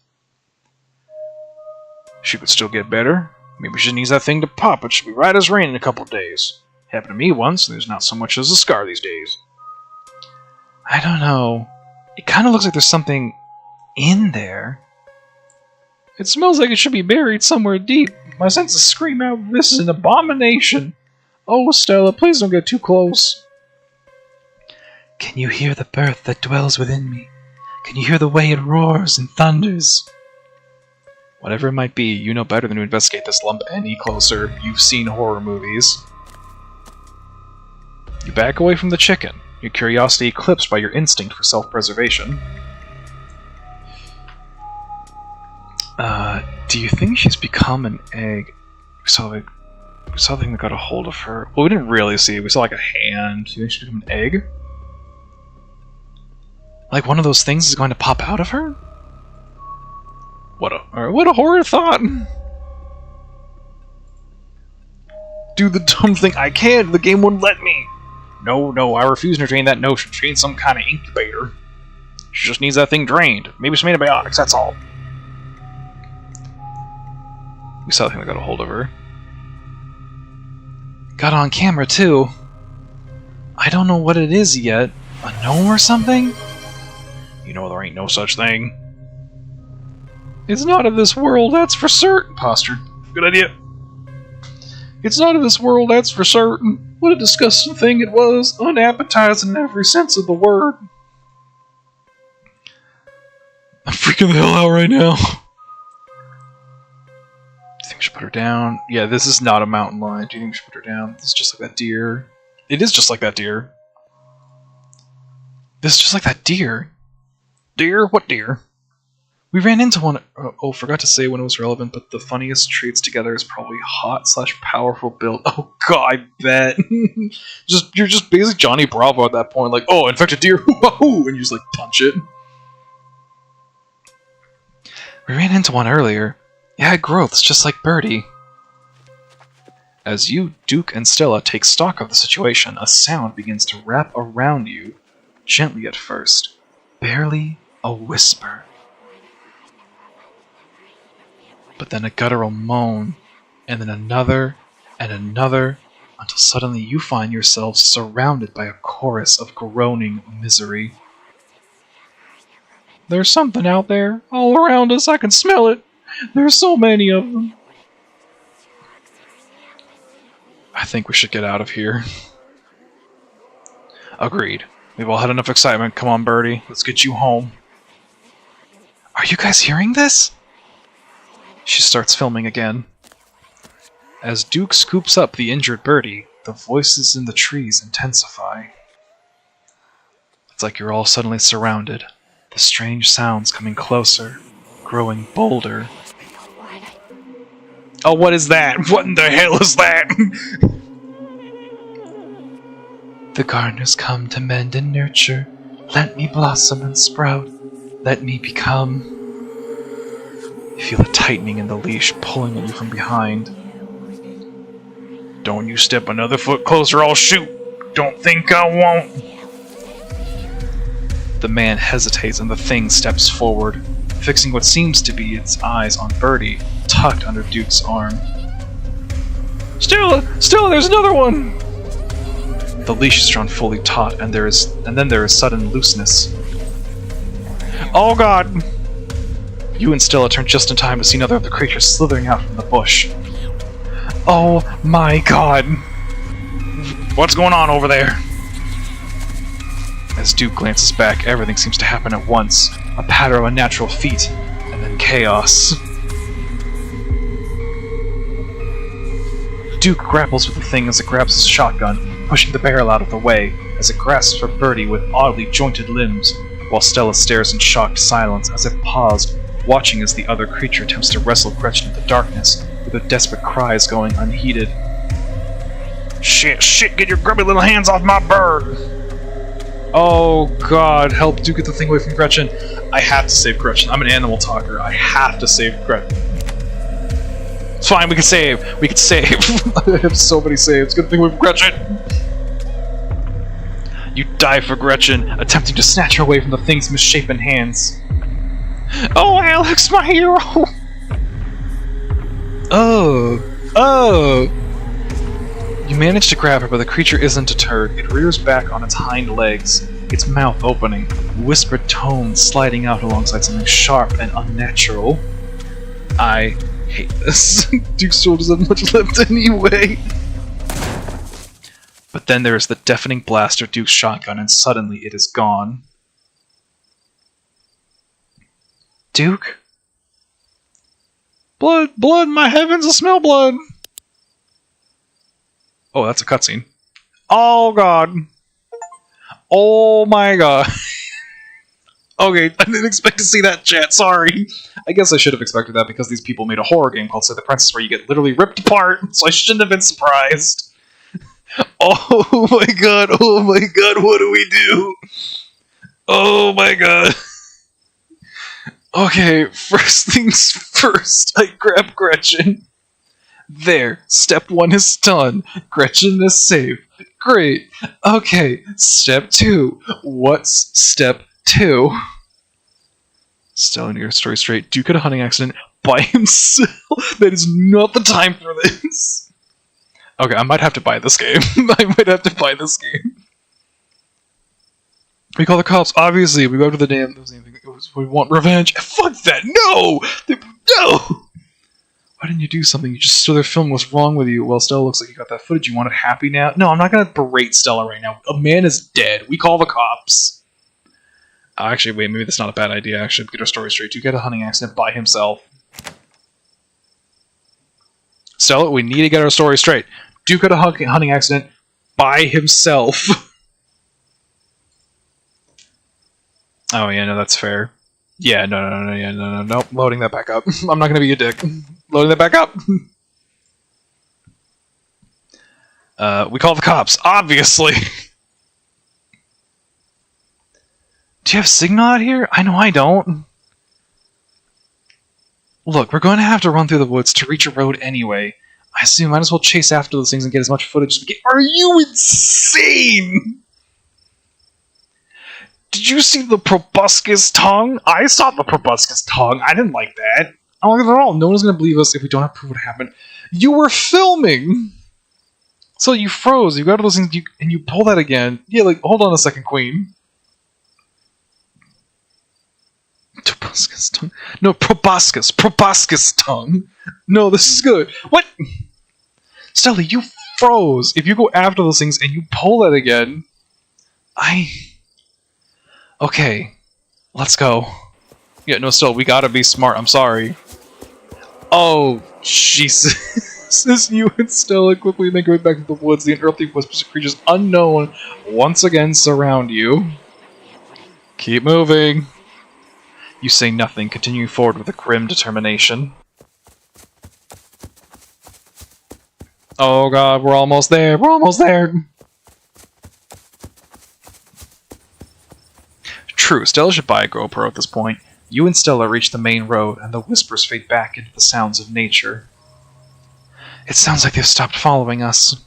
She could still get better. Maybe she needs that thing to pop. It should be right as rain in a couple days. Happened to me once, and there's not so much as a scar these days. I don't know. It kind of looks like there's something in there. It smells like it should be buried somewhere deep. My senses scream out, this is an abomination. Oh, Stella, please don't get too close. Can you hear the birth that dwells within me? Can you hear the way it roars and thunders? Whatever it might be, you know better than to investigate this lump any closer. You've seen horror movies. You back away from the chicken, your curiosity eclipsed by your instinct for self-preservation. Do you think she's become an egg? We saw the thing that got a hold of her. Well, we didn't really see it. We saw like a hand. Do you think she's become an egg? Like one of those things is going to pop out of her? What a horror thought! Do the dumb thing. I can't. The game wouldn't let me. No, I refuse to entertain that notion. She ain't some kind of incubator. She just needs that thing drained. Maybe some antibiotics, that's all. We saw the thing that got a hold of her. Got on camera, too. I don't know what it is yet. A gnome or something? You know there ain't no such thing. It's not of this world, that's for certain. Postured. Good idea. It's not of this world, that's for certain. What a disgusting thing it was, unappetizing in every sense of the word. I'm freaking the hell out right now. Do you think we should put her down? Yeah, this is not a mountain lion. Do you think we should put her down? This is just like that deer. It is just like that deer. This is just like that deer. Deer? What deer? We ran into one. Oh, forgot to say when it was relevant, but the funniest traits together is probably hot/powerful build. Oh god, I bet. You're just basic Johnny Bravo at that point. Like, oh, infected deer, and you just like punch it. We ran into one earlier. It had growths just like Birdie. As you, Duke, and Stella take stock of the situation, a sound begins to wrap around you, gently at first, barely a whisper. But then a guttural moan, and then another, and another, until suddenly you find yourselves surrounded by a chorus of groaning misery. There's something out there, all around us, I can smell it. There's so many of them. I think we should get out of here. Agreed. We've all had enough excitement. Come on, Birdie. Let's get you home. Are you guys hearing this? She starts filming again. As Duke scoops up the injured Birdie, the voices in the trees intensify. It's like you're all suddenly surrounded. The strange sounds coming closer, growing bolder. Oh, what is that? What in the hell is that? The gardeners come to mend and nurture. Let me blossom and sprout. Let me become... You feel a tightening in the leash pulling at you from behind. Don't you step another foot closer, I'll shoot. Don't think I won't. The man hesitates and the thing steps forward, fixing what seems to be its eyes on Birdie, tucked under Duke's arm. Stella, there's another one! The leash is drawn fully taut, and then there is sudden looseness. Oh god! You and Stella turn just in time to see another of the creatures slithering out from the bush. Oh my god! What's going on over there? As Duke glances back, everything seems to happen at once. A patter of unnatural feet, and then chaos. Duke grapples with the thing as it grabs his shotgun, pushing the barrel out of the way, as it grasps for Birdie with oddly jointed limbs, while Stella stares in shocked silence as if paused, watching as the other creature attempts to wrestle Gretchen in the darkness, with her desperate cries going unheeded. Shit, get your grubby little hands off my bird! Oh god, help Duke get the thing away from Gretchen. I have to save Gretchen. I'm an animal talker. I have to save Gretchen. It's fine, we can save. We can save. I have so many saves. Get the thing away from Gretchen. You dive for Gretchen, attempting to snatch her away from the thing's misshapen hands. Oh, Alex, my hero! Oh! You manage to grab her, but the creature isn't deterred. It rears back on its hind legs, its mouth opening, whispered tones sliding out alongside something sharp and unnatural. I hate this. Duke still doesn't have much left anyway. But then there is the deafening blast of Duke's shotgun, and suddenly it is gone. Duke? Blood, my heavens, I smell blood! Oh, that's a cutscene. Oh god. Oh my god. Okay, I didn't expect to see that, chat, sorry. I guess I should have expected that because these people made a horror game called Slay the Princess where you get literally ripped apart, so I shouldn't have been surprised. Oh my god, what do we do? Oh my god. Okay, first things first, I grab Gretchen. There, step 1 is done. Gretchen is safe. Great. Okay, step 2. What's step 2? Still in your story straight. Duke had a hunting accident by himself. That is not the time for this. Okay, I might have to buy this game. We call the cops, obviously. We go to the damn... We want revenge. Fuck that! No! No! Why didn't you do something? You just stood there filming. What's wrong with you? Well, Stella looks like you got that footage. You want it happy now? No, I'm not gonna berate Stella right now. A man is dead. We call the cops. Actually, wait, maybe that's not a bad idea. Actually, get our story straight. You get a hunting accident by himself. Stella, we need to get our story straight. Duke had a hunting accident by himself. Oh yeah, no, that's fair. Yeah, no. Loading that back up. I'm not gonna be a dick. Loading that back up. We call the cops, obviously. Do you have signal out here? I know I don't. Look, we're going to have to run through the woods to reach a road anyway. I assume might as well chase after those things and get as much footage as we can. Are you insane? Did you see the proboscis tongue? I saw the proboscis tongue. I didn't like that. I don't like it at all. No one's going to believe us if we don't have proof what happened. You were filming! So you froze, you go to those things, and you pull that again. Yeah, like, hold on a second, Queen. Proboscis tongue. No, proboscis. Proboscis tongue. No, this is good. What? Stella, you froze. If you go after those things and you pull that again, Okay, let's go. Yeah, no, Stella, we gotta be smart. I'm sorry. Oh, Jesus. As you and Stella quickly make your way back to the woods, the interrupting whispers of creatures unknown once again surround you. Keep moving. You say nothing, continuing forward with a grim determination. Oh god, we're almost there, we're almost there! True, Stella should buy a GoPro at this point. You and Stella reach the main road, and the whispers fade back into the sounds of nature. It sounds like they've stopped following us.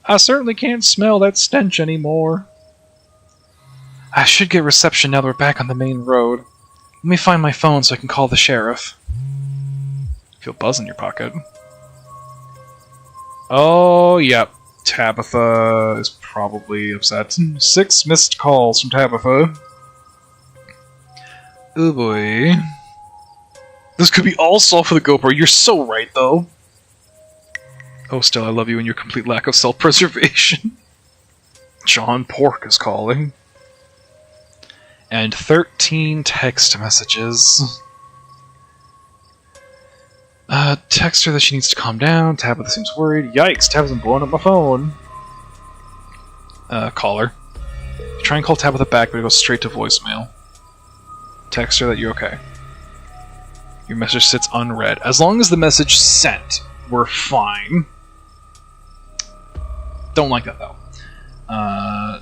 I certainly can't smell that stench anymore. I should get reception now that we're back on the main road. Let me find my phone so I can call the sheriff. Feel buzz in your pocket. Oh, yep. Tabitha is probably upset. 6 missed calls from Tabitha. Oh boy. This could be all solved for the GoPro. You're so right, though. Oh, still, I love you and your complete lack of self-preservation. John Pork is calling. And 13 text messages. Text her that she needs to calm down. Tabitha seems worried. Yikes, Tabitha's blowing up my phone. Call her. Try and call Tabitha back, but it goes straight to voicemail. Text her that you're okay. Your message sits unread. As long as the message sent, we're fine. Don't like that, though. I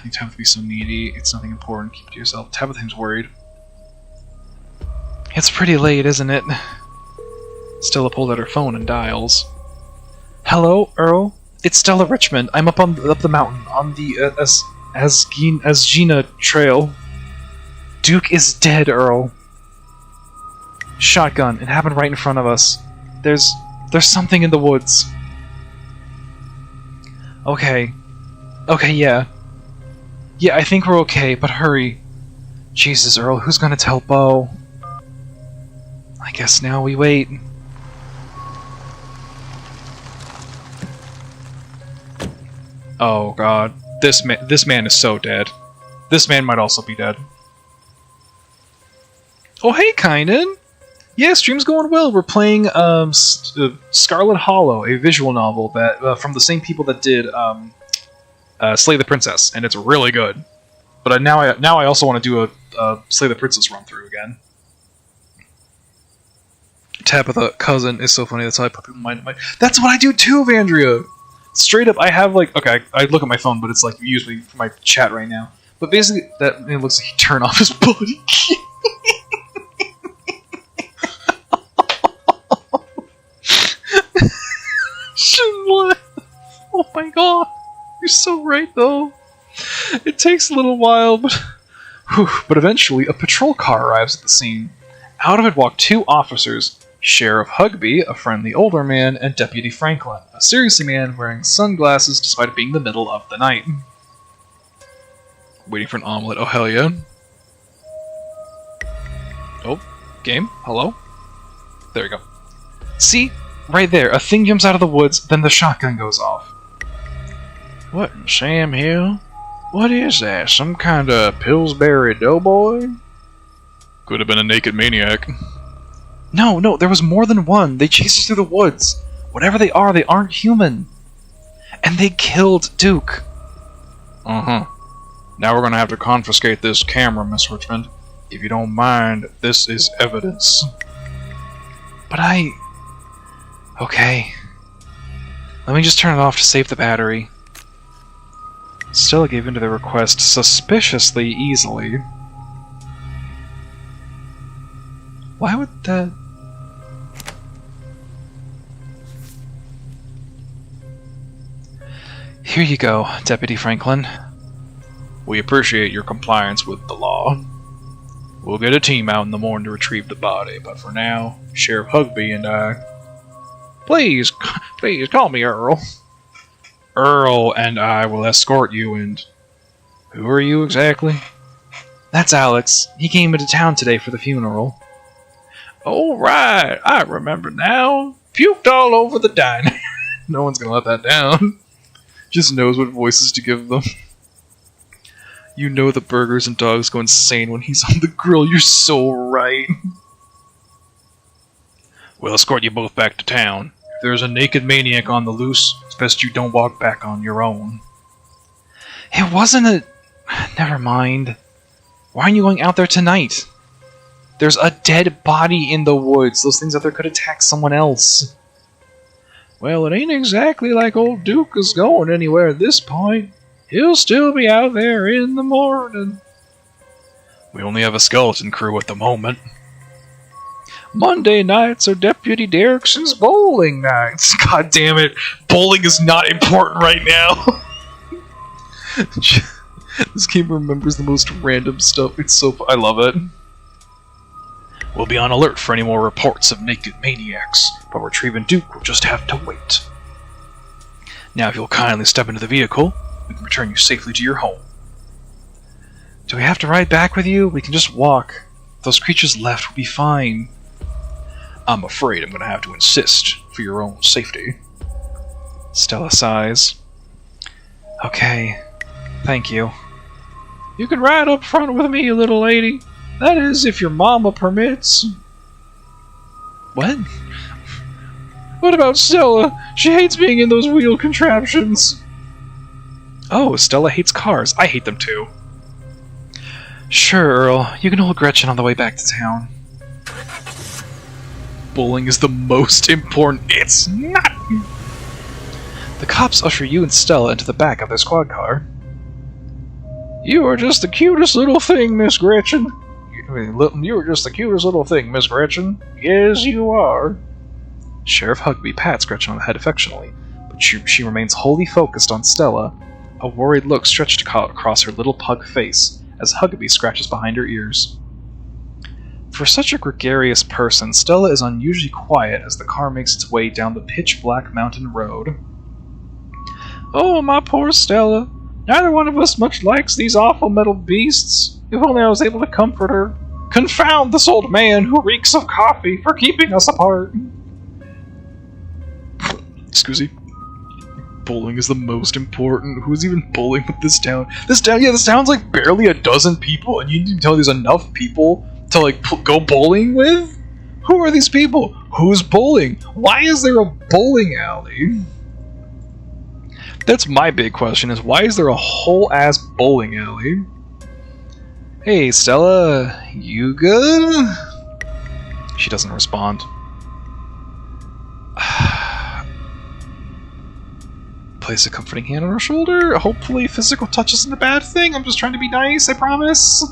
think Tabitha be so needy. It's nothing important. Keep it to yourself. Tabitha seems worried. It's pretty late, isn't it? Stella pulled out her phone and dials. Hello, Earl? It's Stella Richmond. I'm up the mountain on the Asgina Trail. Duke is dead, Earl. Shotgun. It happened right in front of us. There's something in the woods. Okay. Okay, yeah. Yeah, I think we're okay, but hurry. Jesus, Earl, who's gonna tell Bo? I guess now we wait. Oh god. This man is so dead. This man might also be dead. Oh hey, Kynan! Yeah, stream's going well. We're playing Scarlet Hollow, a visual novel that from the same people that did Slay the Princess, and it's really good. But now I also want to do a Slay the Princess run through again. Tabitha cousin is so funny. That's how I put people in mind. That's what I do too, Vandria. Straight up, I have like I look at my phone, but it's like usually for my chat right now. But basically, it looks like he turned off his body. Shouldn't laugh. Oh my god, you're so right though. It takes a little while, but eventually a patrol car arrives at the scene. Out of it walk 2 officers. Sheriff Hugby, a friendly older man, and Deputy Franklin, a serious man wearing sunglasses despite it being the middle of the night. Waiting for an omelet, oh hell yeah. Oh, game, hello? There we go. See? Right there, a thing jumps out of the woods, then the shotgun goes off. What in Sam Hill? What is that, some kind of Pillsbury Doughboy? Could have been a naked maniac. No, there was more than one. They chased us through the woods. Whatever they are, they aren't human. And they killed Duke. Uh-huh. Now we're gonna have to confiscate this camera, Miss Richmond. If you don't mind, this is evidence. But okay. Let me just turn it off to save the battery. Stella gave in to the request suspiciously easily. Why would that... Here you go, Deputy Franklin. We appreciate your compliance with the law. We'll get a team out in the morning to retrieve the body, but for now, Sheriff Hugby and I... Please call me Earl. Earl and I will escort you, and... Who are you exactly? That's Alex. He came into town today for the funeral. Oh, right. I remember now. Puked all over the diner. No one's gonna let that down. Just knows what voices to give them. You know the burgers and dogs go insane when he's on the grill. You're so right. We'll escort you both back to town. If there's a naked maniac on the loose, it's best you don't walk back on your own. It wasn't a... Never mind. Why aren't you going out there tonight? There's a dead body in the woods. Those things out there could attack someone else. Well, it ain't exactly like old Duke is going anywhere at this point. He'll still be out there in the morning. We only have a skeleton crew at the moment. Monday nights are Deputy Derrickson's bowling nights. God damn it. Bowling is not important right now. This game remembers the most random stuff. It's so... I love it. We'll be on alert for any more reports of naked maniacs, but retrieving Duke will just have to wait. Now, if you'll kindly step into the vehicle, we can return you safely to your home. Do we have to ride back with you? We can just walk. If those creatures left, we'll be fine. I'm afraid I'm going to have to insist for your own safety. Stella sighs. Okay. Thank you. You can ride up front with me, little lady. That is, if your mama permits. What? What about Stella? She hates being in those wheel contraptions. Oh, Stella hates cars. I hate them too. Sure, Earl. You can hold Gretchen on the way back to town. Bowling is the most important. It's not! The cops usher you and Stella into the back of their squad car. You are just the cutest little thing, Miss Gretchen. You are just the cutest little thing, Miss Gretchen. Yes, you are. Sheriff Hugby pats Gretchen on the head affectionately, but she remains wholly focused on Stella, a worried look stretched across her little pug face as Hugby scratches behind her ears. For such a gregarious person, Stella is unusually quiet as the car makes its way down the pitch-black mountain road. Oh, my poor Stella. Neither one of us much likes these awful metal beasts. If only I was able to comfort her. Confound this old man who reeks of coffee for keeping us apart. Excuse me. Bowling is the most important. Who's even bowling with this town? This town's like barely a dozen people, and you need to tell there's enough people to like go bowling with? Who are these people? Who's bowling? Why is there a bowling alley? That's my big question, is why is there a whole ass bowling alley? Hey, Stella, you good? She doesn't respond. Place a comforting hand on her shoulder. Hopefully physical touch isn't a bad thing. I'm just trying to be nice, I promise.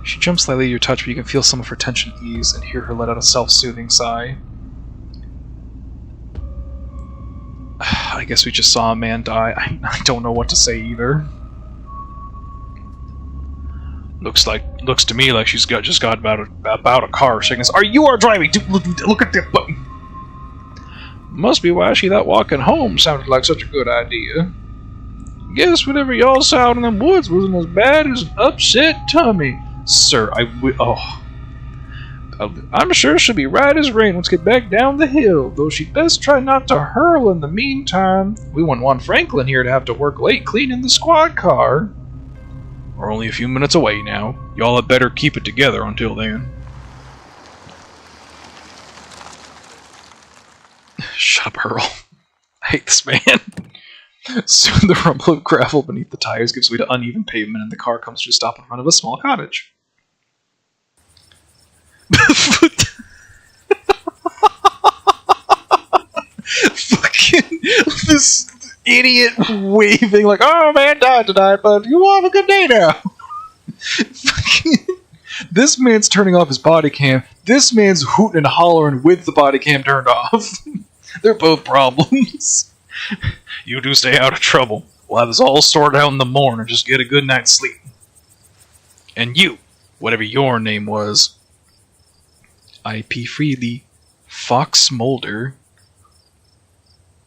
She jumps slightly to your touch, but you can feel some of her tension ease and hear her let out a self-soothing sigh. I guess we just saw a man die. I don't know what to say either. Looks to me like she's just got about a car sickness. You are driving. Look at that button. Must be why she thought walking home sounded like such a good idea. Guess whatever y'all saw out in them woods wasn't as bad as an upset tummy. Sir, I'm sure she'll be right as rain once we get back down the hill, though she'd best try not to hurl in the meantime. We wouldn't want Franklin here to have to work late cleaning the squad car. We're only a few minutes away now. Y'all had better keep it together until then. Shut up, Earl. I hate this man. Soon the rumble of gravel beneath the tires gives way to uneven pavement, and the car comes to a stop in front of a small cottage. Fucking this idiot waving like, "Oh man, died tonight, but you have a good day now." Fucking, this man's turning off his body cam. This man's hooting and hollering with the body cam turned off. They're both problems. You do stay out of trouble. We'll have this all sorted out in the morning. Just get a good night's sleep. And you, whatever your name was. IP Freely. Fox Mulder.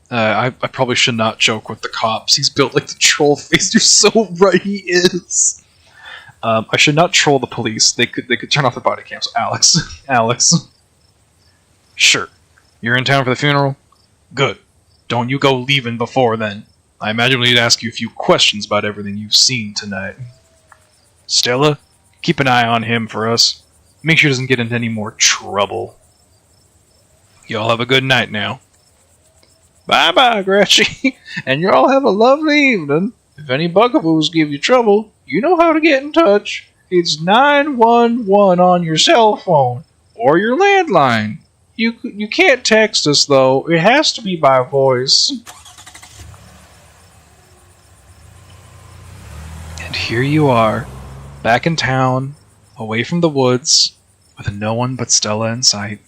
I probably should not joke with the cops. He's built like the troll face. You're so right, he is. I should not troll the police. They could turn off their body cams. Alex. Sure. You're in town for the funeral? Good. Don't you go leaving before then. I imagine we'll need to ask you a few questions about everything you've seen tonight. Stella, keep an eye on him for us. Make sure he doesn't get into any more trouble. Y'all have a good night now. Bye-bye, Gretchy. And y'all have a lovely evening. If any bugaboos give you trouble, you know how to get in touch. It's 911 on your cell phone. Or your landline. You can't text us, though. It has to be by voice. And here you are, back in town, away from the woods, with no one but Stella in sight.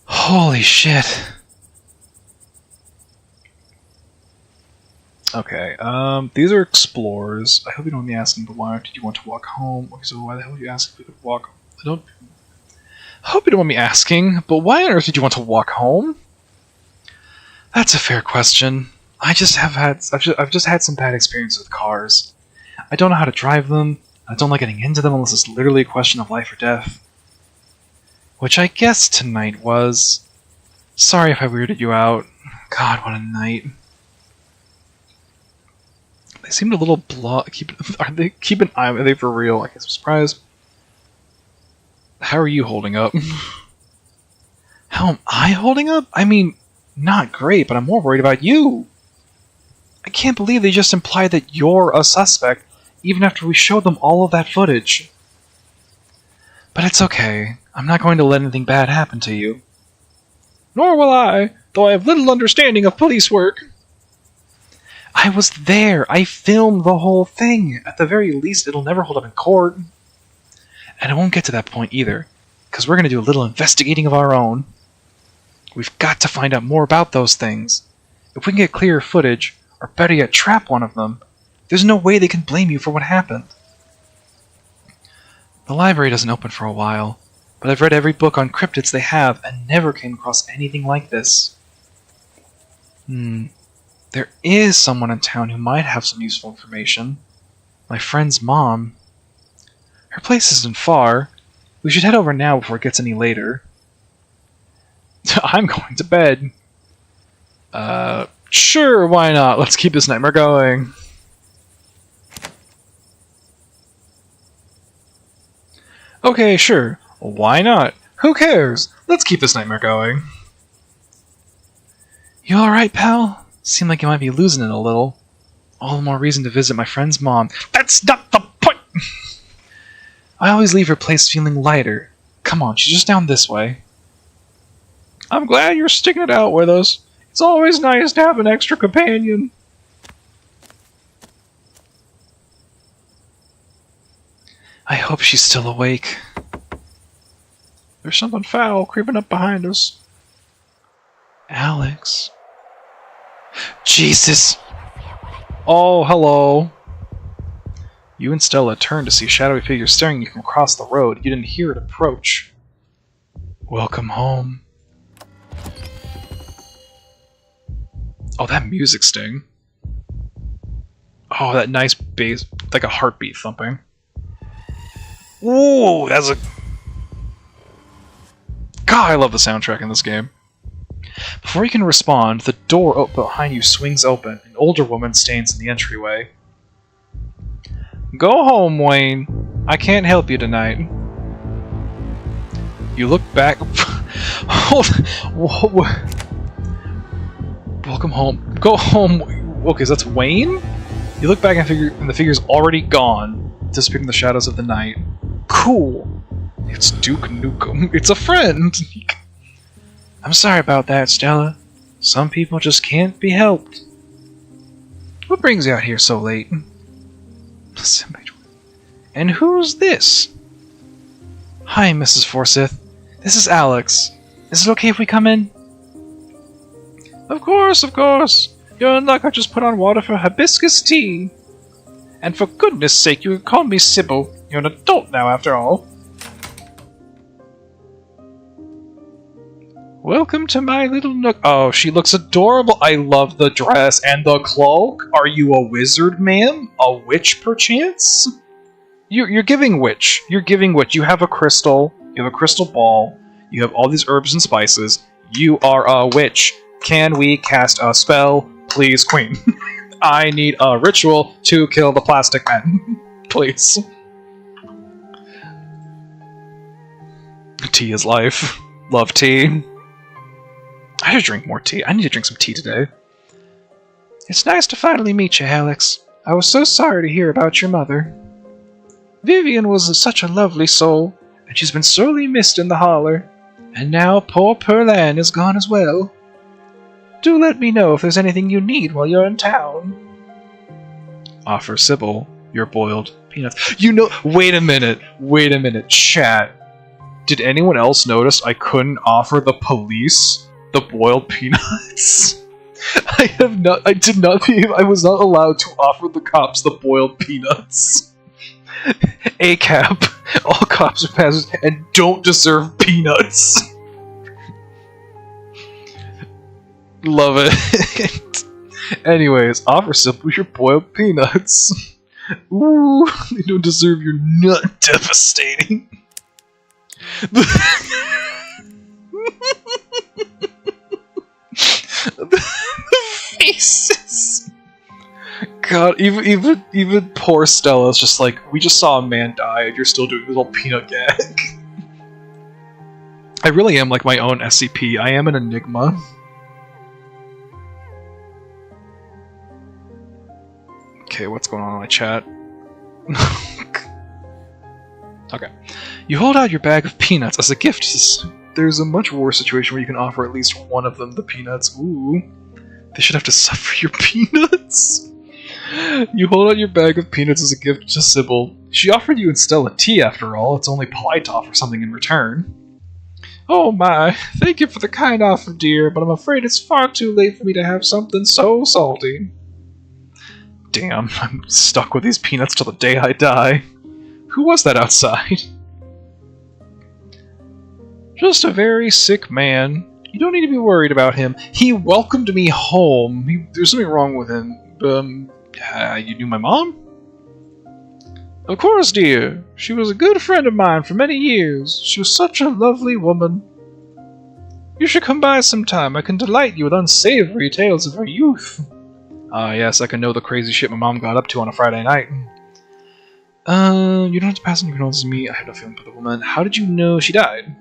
Holy shit. Okay, these are explorers. I hope you don't mind me asking, but why did you want to walk home? Okay, so why the hell did you ask if we could walk? I hope you don't mind me asking, but why on earth did you want to walk home? That's a fair question. I've just had some bad experiences with cars. I don't know how to drive them. I don't like getting into them unless it's literally a question of life or death. Which I guess tonight was. Sorry if I weirded you out. God, what a night. They seemed a little keep an eye? Are they for real? I guess I'm surprised. How are you holding up? How am I holding up? I mean, not great, but I'm more worried about you. I can't believe they just implied that you're a suspect, even after we showed them all of that footage. But it's okay. I'm not going to let anything bad happen to you. Nor will I, though I have little understanding of police work. I was there. I filmed the whole thing. At the very least, it'll never hold up in court. And it won't get to that point either, because we're going to do a little investigating of our own. We've got to find out more about those things. If we can get clearer footage, or better yet, trap one of them, there's no way they can blame you for what happened. The library doesn't open for a while, but I've read every book on cryptids they have and never came across anything like this. There is someone in town who might have some useful information. My friend's mom. Her place isn't far. We should head over now before it gets any later. I'm going to bed. Sure, why not? Let's keep this nightmare going. Okay, sure. Why not? Who cares? Let's keep this nightmare going. You alright, pal? Seem like you might be losing it a little. All the more reason to visit my friend's mom. That's not the point! I always leave her place feeling lighter. Come on, she's just down this way. I'm glad you're sticking it out with us. It's always nice to have an extra companion. I hope she's still awake. There's something foul creeping up behind us. Alex. Jesus! Oh, hello. You and Stella turned to see a shadowy figure staring at you from across the road. You didn't hear it approach. Welcome home. Oh, that music sting. Oh, that nice bass, like a heartbeat thumping. Ooh, that's a... God, I love the soundtrack in this game. Before you can respond, the door behind you swings open. An older woman stands in the entryway. Go home, Wayne. I can't help you tonight. You look back... Hold... Welcome home. Go home. Okay, so that's Wayne? You look back and the figure's already gone, disappeared in the shadows of the night. Cool. It's Duke Nukem. It's a friend. I'm sorry about that, Stella. Some people just can't be helped. What brings you out here so late? And who's this? Hi, Mrs. Forsyth. This is Alex. Is it okay if we come in? Of course, of course. You're in luck. I just put on water for hibiscus tea. And for goodness sake, you can call me Sybil. You're an adult now, after all. Welcome to my little nook. Oh, she looks adorable. I love the dress and the cloak. Are you a wizard, ma'am? A witch, perchance? You're giving witch. You're giving witch. You have a crystal. You have a crystal ball. You have all these herbs and spices. You are a witch. Can we cast a spell? Please, queen. I need a ritual to kill the plastic man. Please. Tea is life. Love tea. I should drink more tea. I need to drink some tea today. It's nice to finally meet you, Alex. I was so sorry to hear about your mother. Vivian was such a lovely soul, and she's been sorely missed in the holler. And now poor Perlan is gone as well. Do let me know if there's anything you need while you're in town. Offer Sybil your boiled peanuts. You know, wait a minute, chat. Did anyone else notice I couldn't offer the police the boiled peanuts? I was not allowed to offer the cops the boiled peanuts. ACAP, all cops are passengers and don't deserve peanuts. Love it. Anyways, offer Sybil your boiled peanuts. Ooh, they don't deserve your nut devastating. The faces. God, even poor Stella's just like, we just saw a man die and you're still doing this little peanut gag. I really am like my own SCP. I am an enigma. Okay, what's going on in my chat? Okay. You hold out your bag of peanuts as a gift. There's a much worse situation where you can offer at least one of them the peanuts. Ooh. They should have to suffer your peanuts. You hold out your bag of peanuts as a gift to Sybil. She offered you and Stella tea after all. It's only polite to offer something in return. Oh my, thank you for the kind offer, dear, but I'm afraid it's far too late for me to have something so salty. Damn, I'm stuck with these peanuts till the day I die. Who was that outside? Just a very sick man. You don't need to be worried about him. He welcomed me home. There's something wrong with him. You knew my mom? Of course, dear. She was a good friend of mine for many years. She was such a lovely woman. You should come by sometime. I can delight you with unsavory tales of her youth. Ah, yes, I can know the crazy shit my mom got up to on a Friday night. You don't have to pass on your condolences to me. I have no feeling for the woman. How did you know she died?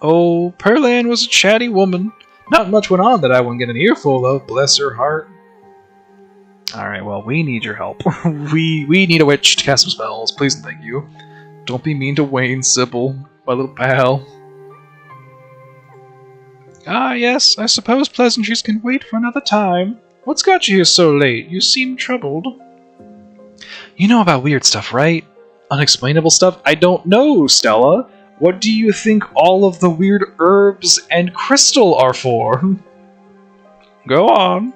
Oh, Perlan was a chatty woman. Not much went on that I wouldn't get an earful of, bless her heart. Alright, well, we need your help. we need a witch to cast some spells, please and thank you. Don't be mean to Wayne, Sybil, my little pal. Ah, yes, I suppose pleasantries can wait for another time. What's got you here so late? You seem troubled. You know about weird stuff, right? Unexplainable stuff? I don't know, Stella. What do you think all of the weird herbs and crystal are for? Go on.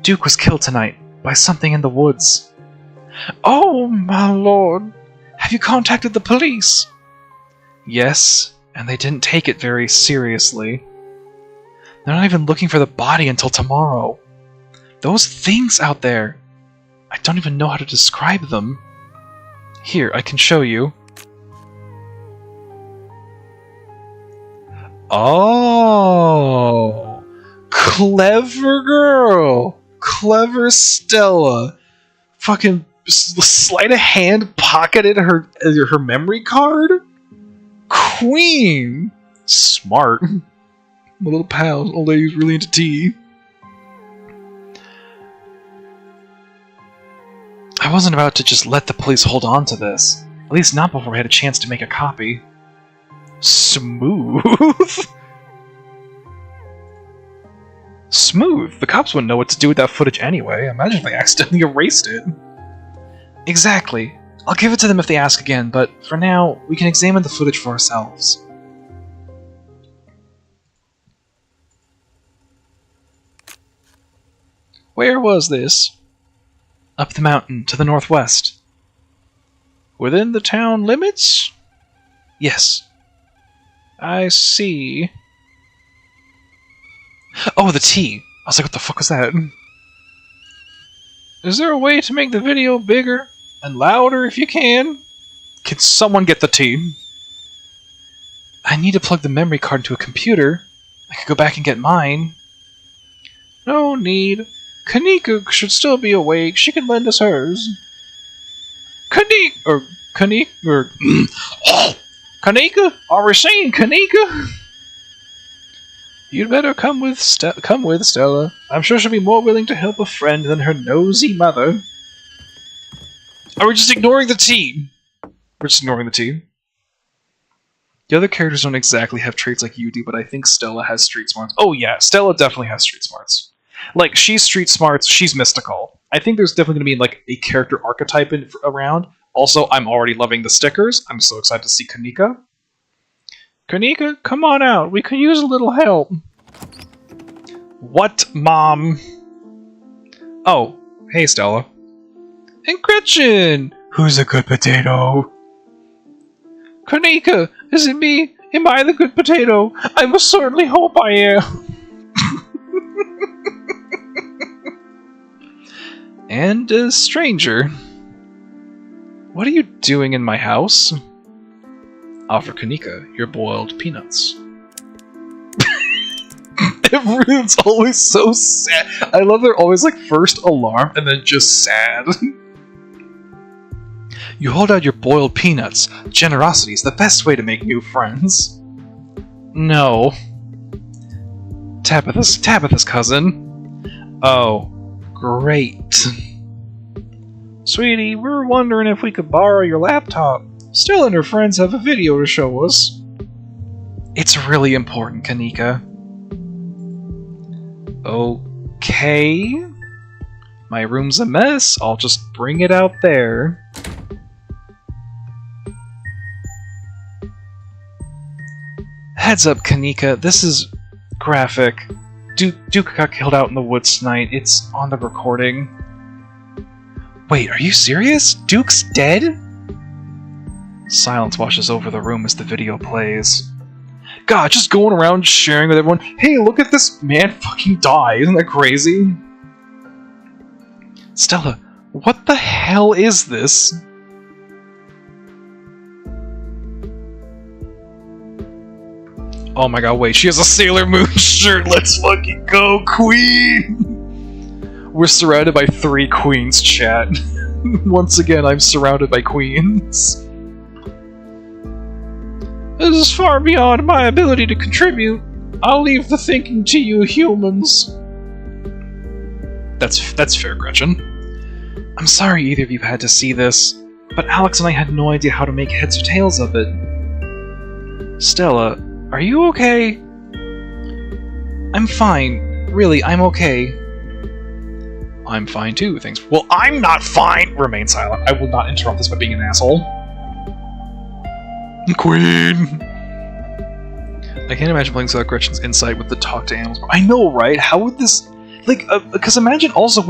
Duke was killed tonight by something in the woods. Oh, my lord. Have you contacted the police? Yes, and they didn't take it very seriously. They're not even looking for the body until tomorrow. Those things out there, I don't even know how to describe them. Here, I can show you. Oh, clever girl. Clever Stella. Fucking sleight of hand pocketed her memory card? Queen! Smart. My little pal, an old lady who's really into tea. I wasn't about to just let the police hold on to this. At least not before I had a chance to make a copy. Smooth? Smooth? The cops wouldn't know what to do with that footage anyway. Imagine if they accidentally erased it. Exactly. I'll give it to them if they ask again, but for now, we can examine the footage for ourselves. Where was this? Up the mountain, to the northwest. Within the town limits? Yes. I see. Oh, the T! I was like, what the fuck was that? Is there a way to make the video bigger and louder if you can? Can someone get the T? I need to plug the memory card into a computer. I could go back and get mine. No need. Kanika should still be awake. She can lend us hers. Kanika? Are we saying Kanika? You'd better come with Stella. I'm sure she'll be more willing to help a friend than her nosy mother. Are we just ignoring the team? We're just ignoring the team. The other characters don't exactly have traits like you do, but I think Stella has street smarts. Oh yeah, Stella definitely has street smarts. Like, she's street smarts, she's mystical. I think there's definitely going to be, like, a character archetype around. Also, I'm already loving the stickers. I'm so excited to see Kanika. Kanika, come on out. We could use a little help. What, Mom? Oh, hey, Stella. And Gretchen! Who's a good potato? Kanika, is it me? Am I the good potato? I most certainly hope I am. And a stranger. What are you doing in my house? Offer Kanika your boiled peanuts. Everyone's always so sad. I love they're always like first alarm and then just sad. You hold out your boiled peanuts. Generosity is the best way to make new friends. No. Tabitha's cousin. Oh. Great. Sweetie, we were wondering if we could borrow your laptop. Stella and her friends have a video to show us. It's really important, Kanika. Okay. My room's a mess. I'll just bring it out there. Heads up, Kanika. This is graphic. Duke got killed out in the woods tonight. It's on the recording. Wait, are you serious? Duke's dead? Silence washes over the room as the video plays. God, just going around sharing with everyone, hey, look at this man fucking die. Isn't that crazy? Stella, what the hell is this? Oh my god, wait, she has a Sailor Moon shirt! Let's fucking go, Queen! We're surrounded by 3 queens, chat. Once again, I'm surrounded by queens. This is far beyond my ability to contribute. I'll leave the thinking to you humans. That's fair, Gretchen. I'm sorry either of you had to see this, but Alex and I had no idea how to make heads or tails of it. Stella, are you okay? I'm fine. Really, I'm okay. I'm fine too, thanks. Well, I'm not fine! Remain silent. I will not interrupt this by being an asshole. Queen! I can't imagine playing without Gretchen's insight with the talk to animals. I know, right? How would this... Like, because imagine also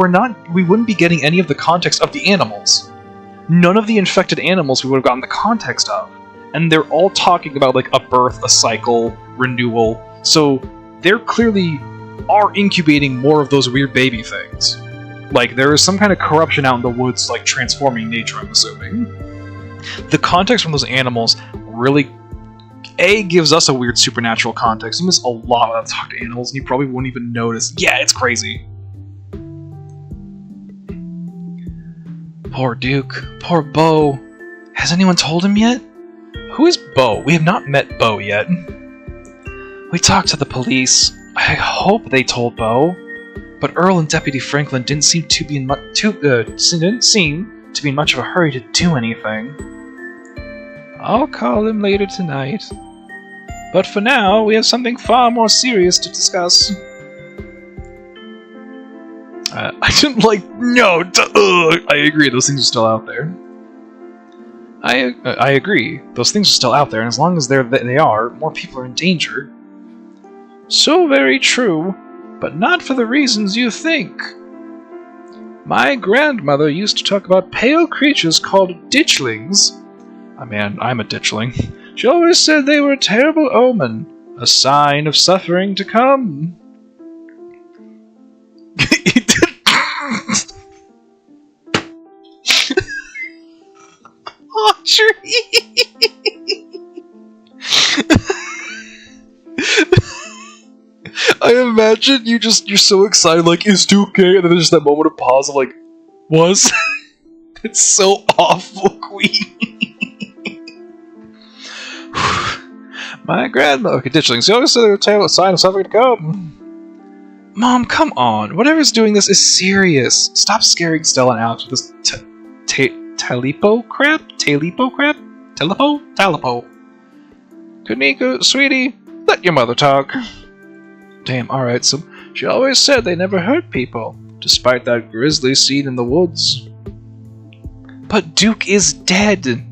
we wouldn't be getting any of the context of the animals. None of the infected animals we would have gotten the context of. And they're all talking about, like, a birth, a cycle, renewal. So, they're clearly are incubating more of those weird baby things. Like, there is some kind of corruption out in the woods, like, transforming nature, I'm assuming. The context from those animals really, A, gives us a weird supernatural context. You miss a lot of talk to animals, and you probably won't even notice. Yeah, it's crazy. Poor Duke. Poor Bo. Has anyone told him yet? Who is Bo? We have not met Bo yet. We talked to the police. I hope they told Bo. But Earl and Deputy Franklin didn't seem to be in much of a hurry to do anything. I'll call them later tonight. But for now, we have something far more serious to discuss. I didn't like. No, I agree. Those things are still out there. I agree. Those things are still out there, and as long as they are, more people are in danger. So very true, but not for the reasons you think. My grandmother used to talk about pale creatures called ditchlings. I mean, I'm a ditchling. She always said they were a terrible omen, a sign of suffering to come. Audrey! I imagine you're so excited, like, is 2K? And then there's just that moment of pause of like, was? It's so awful, Queen. My grandma. Okay, ditchlings. She always said they were a terrible sign of suffering to come. Mom, come on. Whatever's doing this is serious. Stop scaring Stella and Alex with this Talipo crap? Talipo crap? Talipo. Kuniko, sweetie, let your mother talk. Damn, alright, so she always said they never hurt people, despite that grisly scene in the woods. But Duke is dead!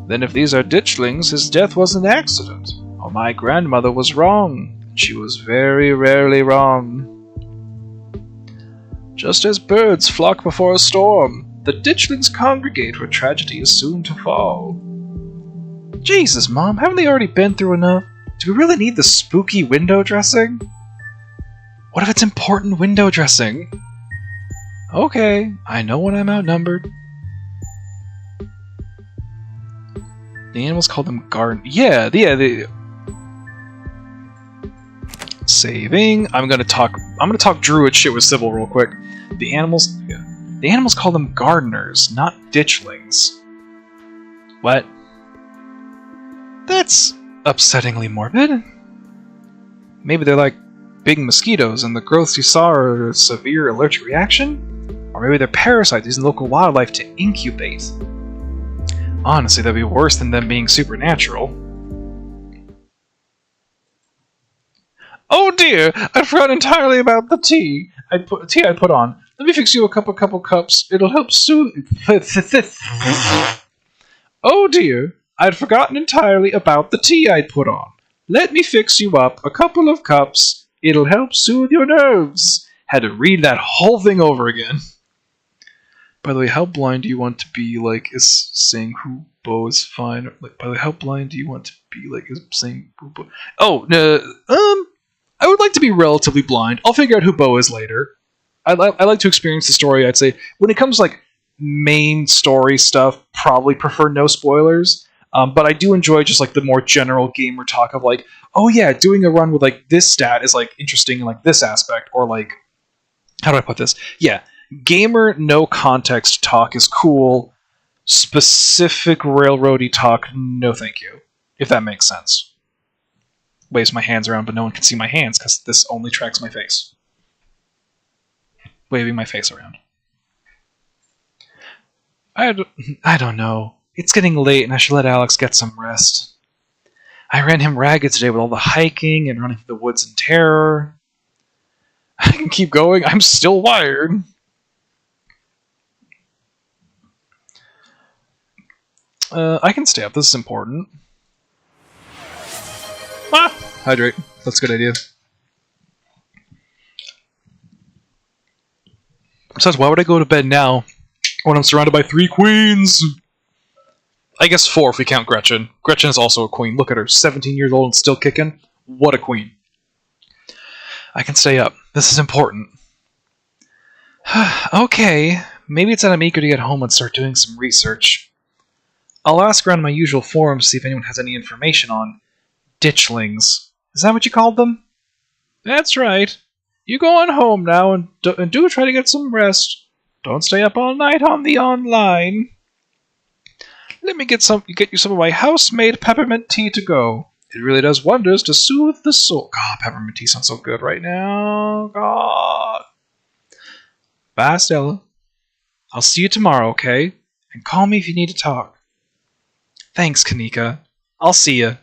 Then if these are ditchlings, his death was an accident, or my grandmother was wrong. She was very rarely wrong. Just as birds flock before a storm, the ditchlings congregate where tragedy is soon to fall. Jesus, Mom, haven't they already been through enough? Do we really need the spooky window dressing? What if it's important window dressing? Okay, I know when I'm outnumbered. The animals called them garden. Yeah. Saving. I'm gonna talk druid shit with Sybil real quick. The animals call them gardeners, not ditchlings. What? That's upsettingly morbid. Maybe they're like big mosquitoes and the growths you saw are a severe allergic reaction? Or maybe they're parasites using local wildlife to incubate. Honestly, that'd be worse than them being supernatural. Oh dear! I forgot entirely about the tea I put on. Let me fix you a couple cups. It'll help soothe... Oh dear! I'd forgotten entirely about the tea I'd put on. Let me fix you up a couple of cups. It'll help soothe your nerves. Had to read that whole thing over again. By the way, how blind do you want to be, like, is saying who Bo is fine? Like, by the way, how blind do you want to be, like, is saying who Bo... Oh, no, I would like to be relatively blind. I'll figure out who Bo is later. I like to experience the story, I'd say. When it comes to, like, main story stuff, probably prefer no spoilers. But I do enjoy just, like, the more general gamer talk of, like, oh yeah, doing a run with, like, this stat is, like, interesting in, like, this aspect. Or, like, how do I put this? Yeah. Gamer no context talk is cool. Specific railroady talk, no thank you. If that makes sense. Waves my hands around, but no one can see my hands because this only tracks my face. Waving my face around. I don't know. It's getting late and I should let Alex get some rest. I ran him ragged today with all the hiking and running through the woods in terror. I can keep going. I'm still wired. I can stay up. This is important. Ah! Hydrate. That's a good idea. Besides, why would I go to bed now when I'm surrounded by 3 queens? I guess 4 if we count Gretchen. Gretchen is also a queen. Look at her. 17 years old and still kicking. What a queen. I can stay up. This is important. Okay. Maybe it's that I'm eager to get home and start doing some research. I'll ask around my usual forums to see if anyone has any information on ditchlings. Is that what you called them? That's right. You go on home now and do try to get some rest. Don't stay up all night on the online. Let me get you some of my house-made peppermint tea to go. It really does wonders to soothe the soul. God, peppermint tea sounds so good right now. God. Bye, Stella. I'll see you tomorrow, okay? And call me if you need to talk. Thanks, Kanika. I'll see you.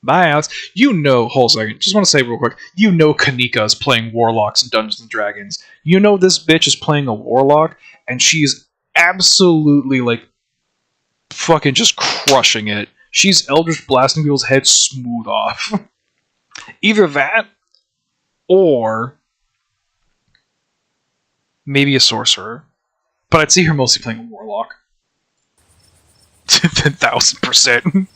Bye, Alex. You know, hold on a second. Just want to say real quick. You know Kanika is playing Warlocks in Dungeons & Dragons. You know this bitch is playing a Warlock, and she's absolutely, like, fucking just crushing it. She's Eldritch blasting people's heads smooth off. Either that, or maybe a sorcerer. But I'd see her mostly playing a Warlock. 10,000%.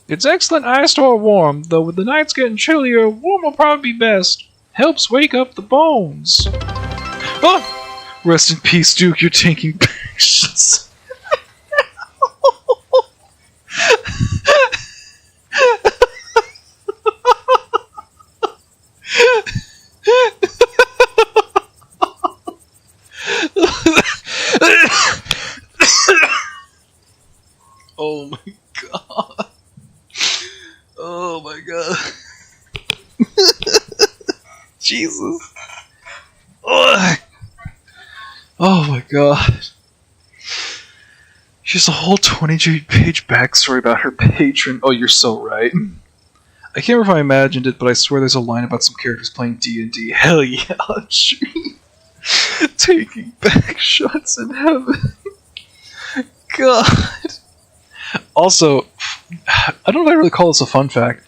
It's excellent iced or warm, though with the nights getting chillier, warm will probably be best. Helps wake up the bones. Oh! Rest in peace, Duke, you're taking pictures. Oh my god. Oh my god. Jesus. Ugh. Oh my god. She has a whole 28-page backstory about her patron. Oh, you're so right. I can't remember if I imagined it, but I swear there's a line about some characters playing D&D. Hell yeah, taking back shots in heaven. God. Also, I don't know if I really call this a fun fact.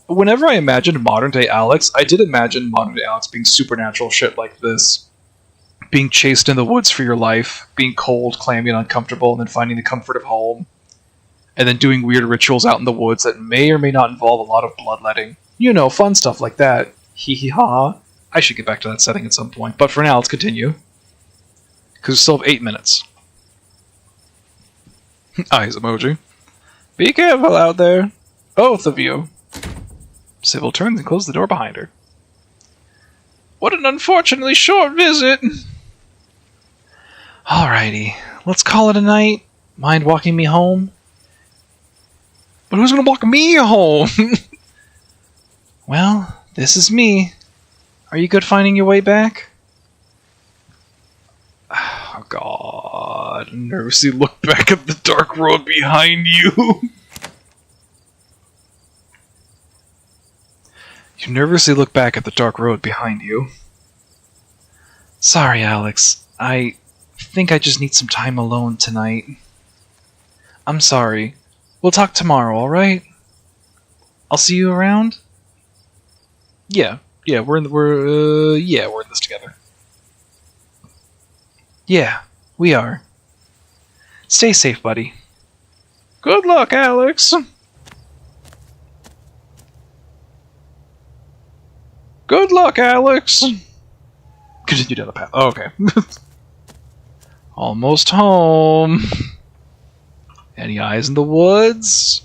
Whenever I imagined modern-day Alex, I did imagine modern-day Alex being supernatural shit like this. Being chased in the woods for your life, being cold, clammy, and uncomfortable, and then finding the comfort of home. And then doing weird rituals out in the woods that may or may not involve a lot of bloodletting. You know, fun stuff like that. Hee hee ha. I should get back to that setting at some point. But for now, let's continue. Because we still have 8 minutes. Eyes emoji. Be careful out there. Both of you. Sybil turns and closes the door behind her. What an unfortunately short visit. Alrighty, let's call it a night. Mind walking me home? But who's gonna walk me home? Well, this is me. Are you good finding your way back? Oh god. Nervously look back at the dark road behind you. You nervously look back at the dark road behind you. Sorry, Alex. I think I just need some time alone tonight. I'm sorry. We'll talk tomorrow, alright? I'll see you around? Yeah, we're in this together. Yeah, we are. Stay safe, buddy. Good luck, Alex! Good luck, Alex! Continue down the path. Oh, okay. Almost home. Any eyes in the woods?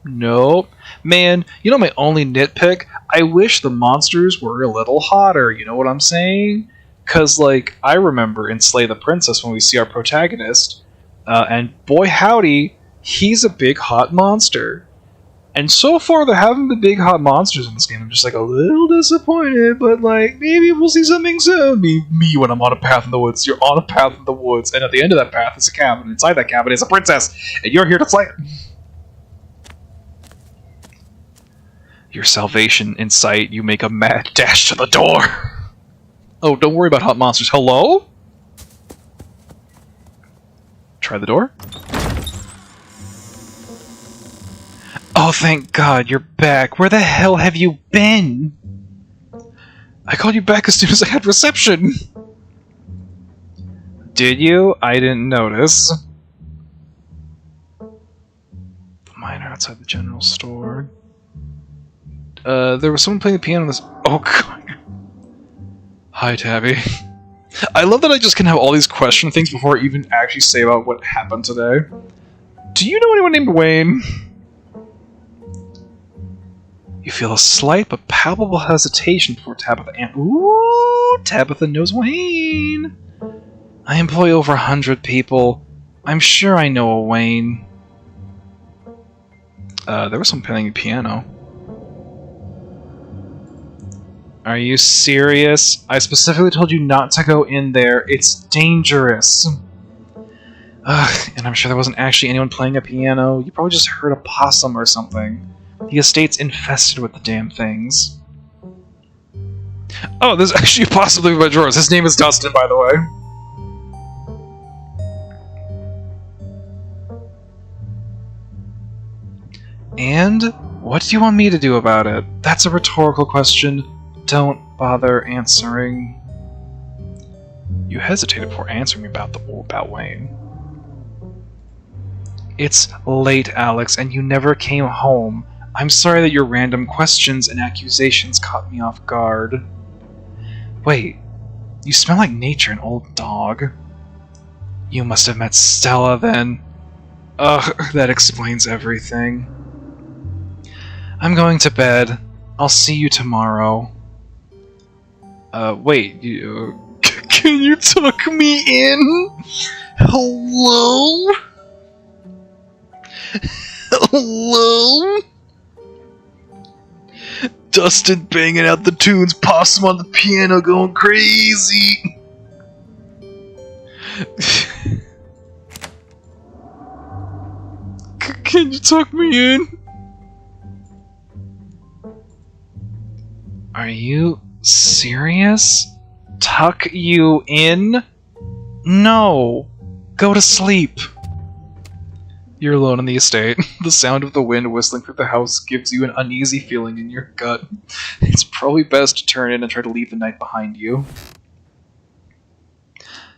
Nope. Man, you know my only nitpick? I wish the monsters were a little hotter, you know what I'm saying? Because, like, I remember in Slay the Princess when we see our protagonist, and boy howdy, he's a big hot monster. And so far, there haven't been big hot monsters in this game. I'm just like a little disappointed, but like maybe we'll see something soon. Me when I'm on a path in the woods. You're on a path in the woods, and at the end of that path is a cabin. Inside that cabin is a princess, and you're here to slay her. Your salvation in sight. You make a mad dash to the door. Oh, don't worry about hot monsters. Hello? Try the door. Oh, thank God, you're back. Where the hell have you been? I called you back as soon as I had reception. Did you? I didn't notice. The miner outside the general store. There was someone playing the piano in this... Oh, God. Hi, Tabby. I love that I just can have all these question things before I even actually say about what happened today. Do you know anyone named Wayne? You feel a slight but palpable hesitation before Tabitha Ooh, Tabitha knows Wayne. I employ over 100 people. I'm sure I know a Wayne. There was someone playing a piano. Are you serious? I specifically told you not to go in there. It's dangerous. And I'm sure there wasn't actually anyone playing a piano. You probably just heard a possum or something. The estate's infested with the damn things. Oh, there's actually a possum in my drawers. His name is Dustin, by the way. And what do you want me to do about it? That's a rhetorical question. Don't bother answering. You hesitated before answering me about Wayne. It's late, Alex, and you never came home. I'm sorry that your random questions and accusations caught me off guard. Wait, you smell like nature, an old dog. You must have met Stella then. Ugh, that explains everything. I'm going to bed. I'll see you tomorrow. Wait, can you tuck me in? Hello? Hello? Dustin banging out the tunes, Possum on the piano going crazy. Can you tuck me in? Are you serious? Tuck you in? No. Go to sleep. You're alone in the estate. The sound of the wind whistling through the house gives you an uneasy feeling in your gut. It's probably best to turn in and try to leave the night behind you.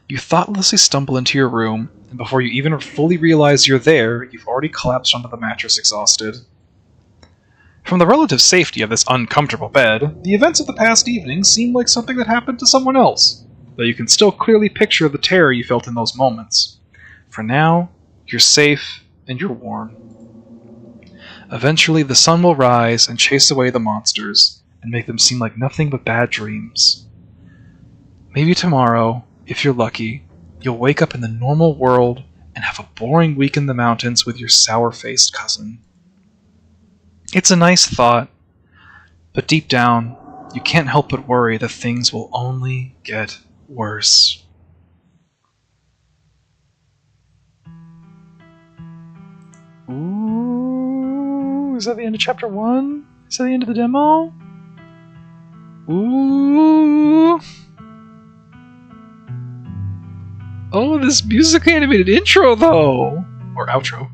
You thoughtlessly stumble into your room, and before you even fully realize you're there, you've already collapsed onto the mattress exhausted. From the relative safety of this uncomfortable bed, the events of the past evening seem like something that happened to someone else, though you can still clearly picture the terror you felt in those moments. For now, you're safe and you're warm. Eventually, the sun will rise and chase away the monsters, and make them seem like nothing but bad dreams. Maybe tomorrow, if you're lucky, you'll wake up in the normal world and have a boring week in the mountains with your sour-faced cousin. It's a nice thought, but deep down, you can't help but worry that things will only get worse. Ooh, is that the end of chapter 1? Is that the end of the demo? Ooh. Oh, this musically animated intro, though! Or outro.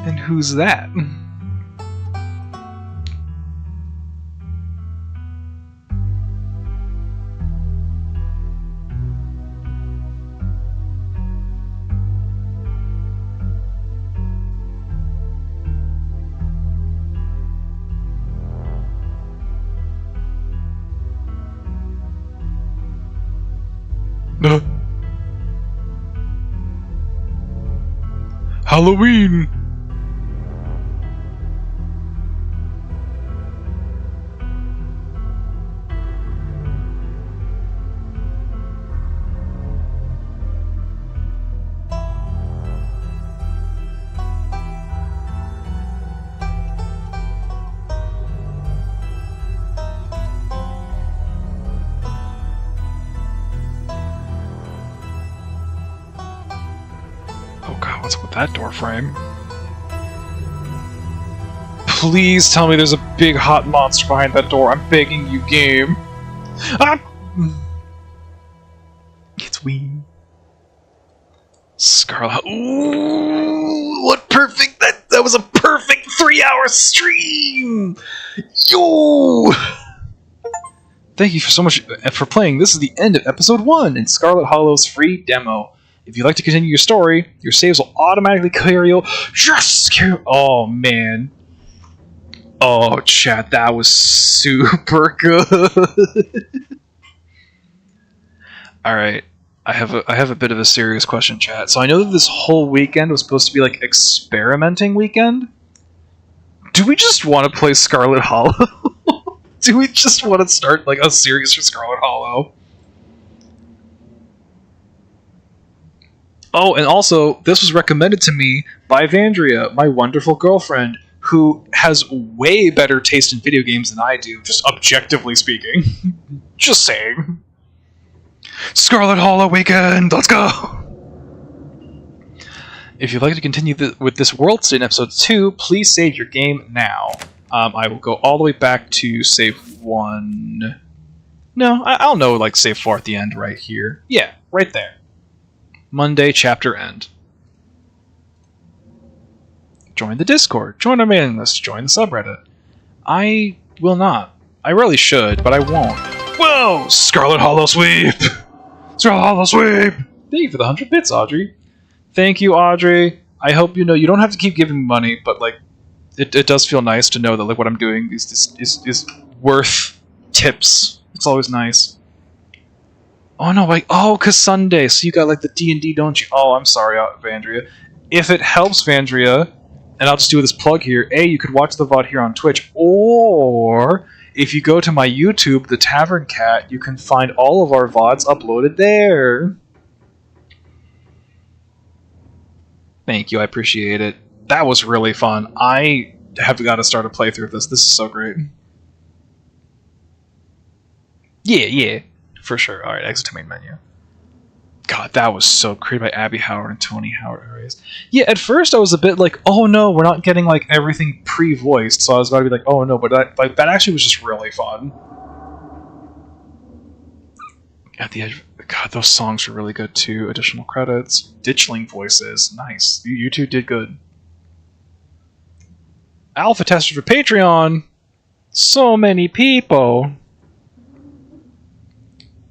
And who's that? Halloween! Oh god, what's up with that door frame? Please tell me there's a big hot monster behind that door. I'm begging you, game. Ah! It's Ween. Scarlet. Ooh, what perfect! That was a perfect 3-hour stream. Yo! Thank you so much for playing. This is the end of episode 1 in Scarlet Hollow's free demo. If you'd like to continue your story, your saves will automatically carry you. Yes! Oh, man. Oh, chat, that was super good. All right, I have a bit of a serious question, chat. So I know that this whole weekend was supposed to be like experimenting weekend. Do we just want to play Scarlet Hollow? Do we just want to start like a series for Scarlet Hollow? Oh, and also, this was recommended to me by Vandria, my wonderful girlfriend, who has way better taste in video games than I do, just objectively speaking. Just saying. Scarlet Hollow weekend, let's go! If you'd like to continue with this World State in Episode 2, please save your game now. I will go all the way back to save 1... No, I'll know, like, save 4 at the end right here. Yeah, right there. Monday, chapter end. Join the Discord, join our mailing list, join the subreddit. I will not. I really should, but I won't. Whoa! Scarlet Hollow sweep! Scarlet Hollow sweep! Thank you for the 100 bits, Audrey. Thank you, Audrey. I hope you know you don't have to keep giving me money, but like, it does feel nice to know that like what I'm doing is worth tips. It's always nice. Oh no, like cause Sunday, so you got like the D&D, don't you? Oh, I'm sorry, Vandria. If it helps, Vandria, and I'll just do this plug here. You could watch the VOD here on Twitch, or if you go to my YouTube, The Tavern Cat, you can find all of our VODs uploaded there. Thank you, I appreciate it. That was really fun. I have got to start a playthrough of this. This is so great. Yeah, for sure. Alright, exit to main menu. God, that was so created by Abby Howard and Tony Howard. Yeah, at first I was a bit like, oh no, we're not getting like everything pre-voiced, so I was going to be like, oh no, but that actually was just really fun. At the edge, God, those songs were really good too. Additional credits, Ditchling voices, nice. You two did good. Alpha tester for Patreon. So many people.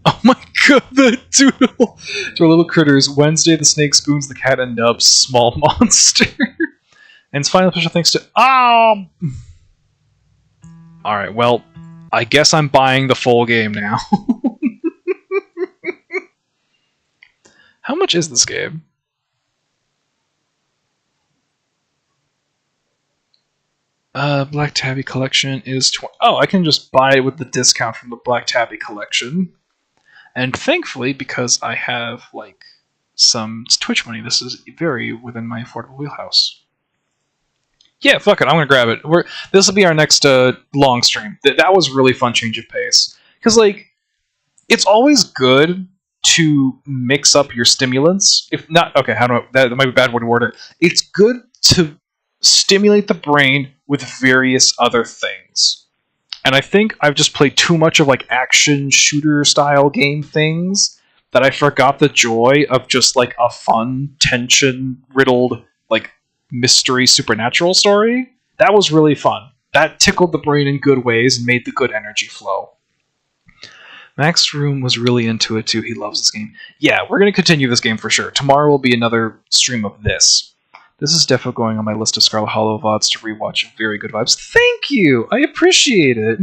Oh my god, the doodle! To our little critters, Wednesday, the snake, Spoons, the cat, and Nubs, small monster. And it's final special thanks to... Alright, well, I guess I'm buying the full game now. How much is this game? Black Tabby Collection is Oh, I can just buy it with the discount from the Black Tabby Collection. And thankfully, because I have, like, some Twitch money, this is very within my affordable wheelhouse. Yeah, fuck it, I'm gonna grab it. This will be our next long stream. That was really fun change of pace. Because, like, it's always good to mix up your stimulants. If not, okay, that might be a bad word to word it. It's good to stimulate the brain with various other things. And I think I've just played too much of like action shooter style game things that I forgot the joy of just like a fun, tension riddled, like mystery supernatural story. That was really fun. That tickled the brain in good ways and made the good energy flow. Max Room was really into it too. He loves this game. Yeah, we're going to continue this game for sure. Tomorrow will be another stream of this. This is definitely going on my list of Scarlet Hollow VODs to rewatch. Very good vibes. Thank you! I appreciate it.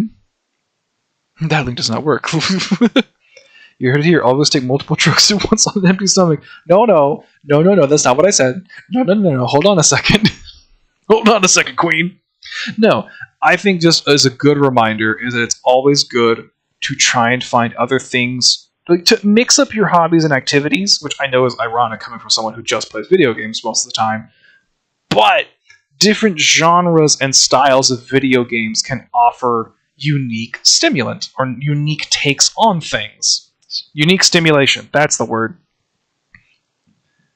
That link does not work. You heard it here. Always take multiple drugs at once on an empty stomach. No. That's not what I said. No. Hold on a second. Hold on a second, Queen. No, I think just as a good reminder is that it's always good to try and find other things, like to mix up your hobbies and activities, which I know is ironic coming from someone who just plays video games most of the time. But different genres and styles of video games can offer unique stimulant or unique takes on things. Unique stimulation, that's the word.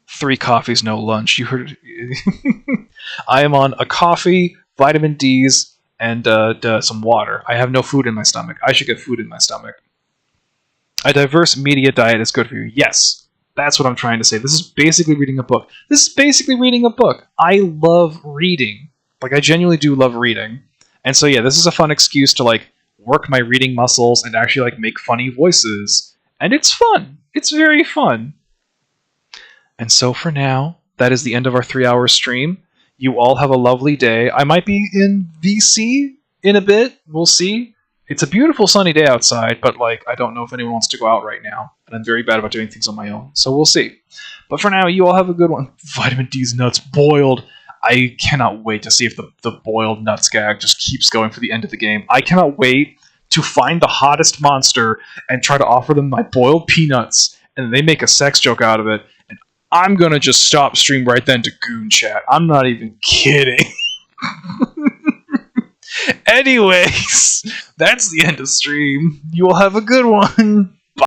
3 coffees, no lunch. You heard it. I am on a coffee, vitamin D's, and some water. I have no food in my stomach. I should get food in my stomach. A diverse media diet is good for you. Yes, that's what I'm trying to say. This is basically reading a book. I love reading. Like, I genuinely do love reading. And so, yeah, this is a fun excuse to, like, work my reading muscles and actually, like, make funny voices. And it's fun. It's very fun. And so for now, that is the end of our 3-hour stream. You all have a lovely day. I might be in VC in a bit. We'll see. It's a beautiful sunny day outside, but like I don't know if anyone wants to go out right now, and I'm very bad about doing things on my own. So we'll see. But for now, you all have a good one. Vitamin D's nuts boiled. I cannot wait to see if the boiled nuts gag just keeps going for the end of the game. I cannot wait to find the hottest monster and try to offer them my boiled peanuts, and they make a sex joke out of it, and I'm gonna just stop stream right then to goon chat. I'm not even kidding. Anyways, that's the end of stream. You all have a good one.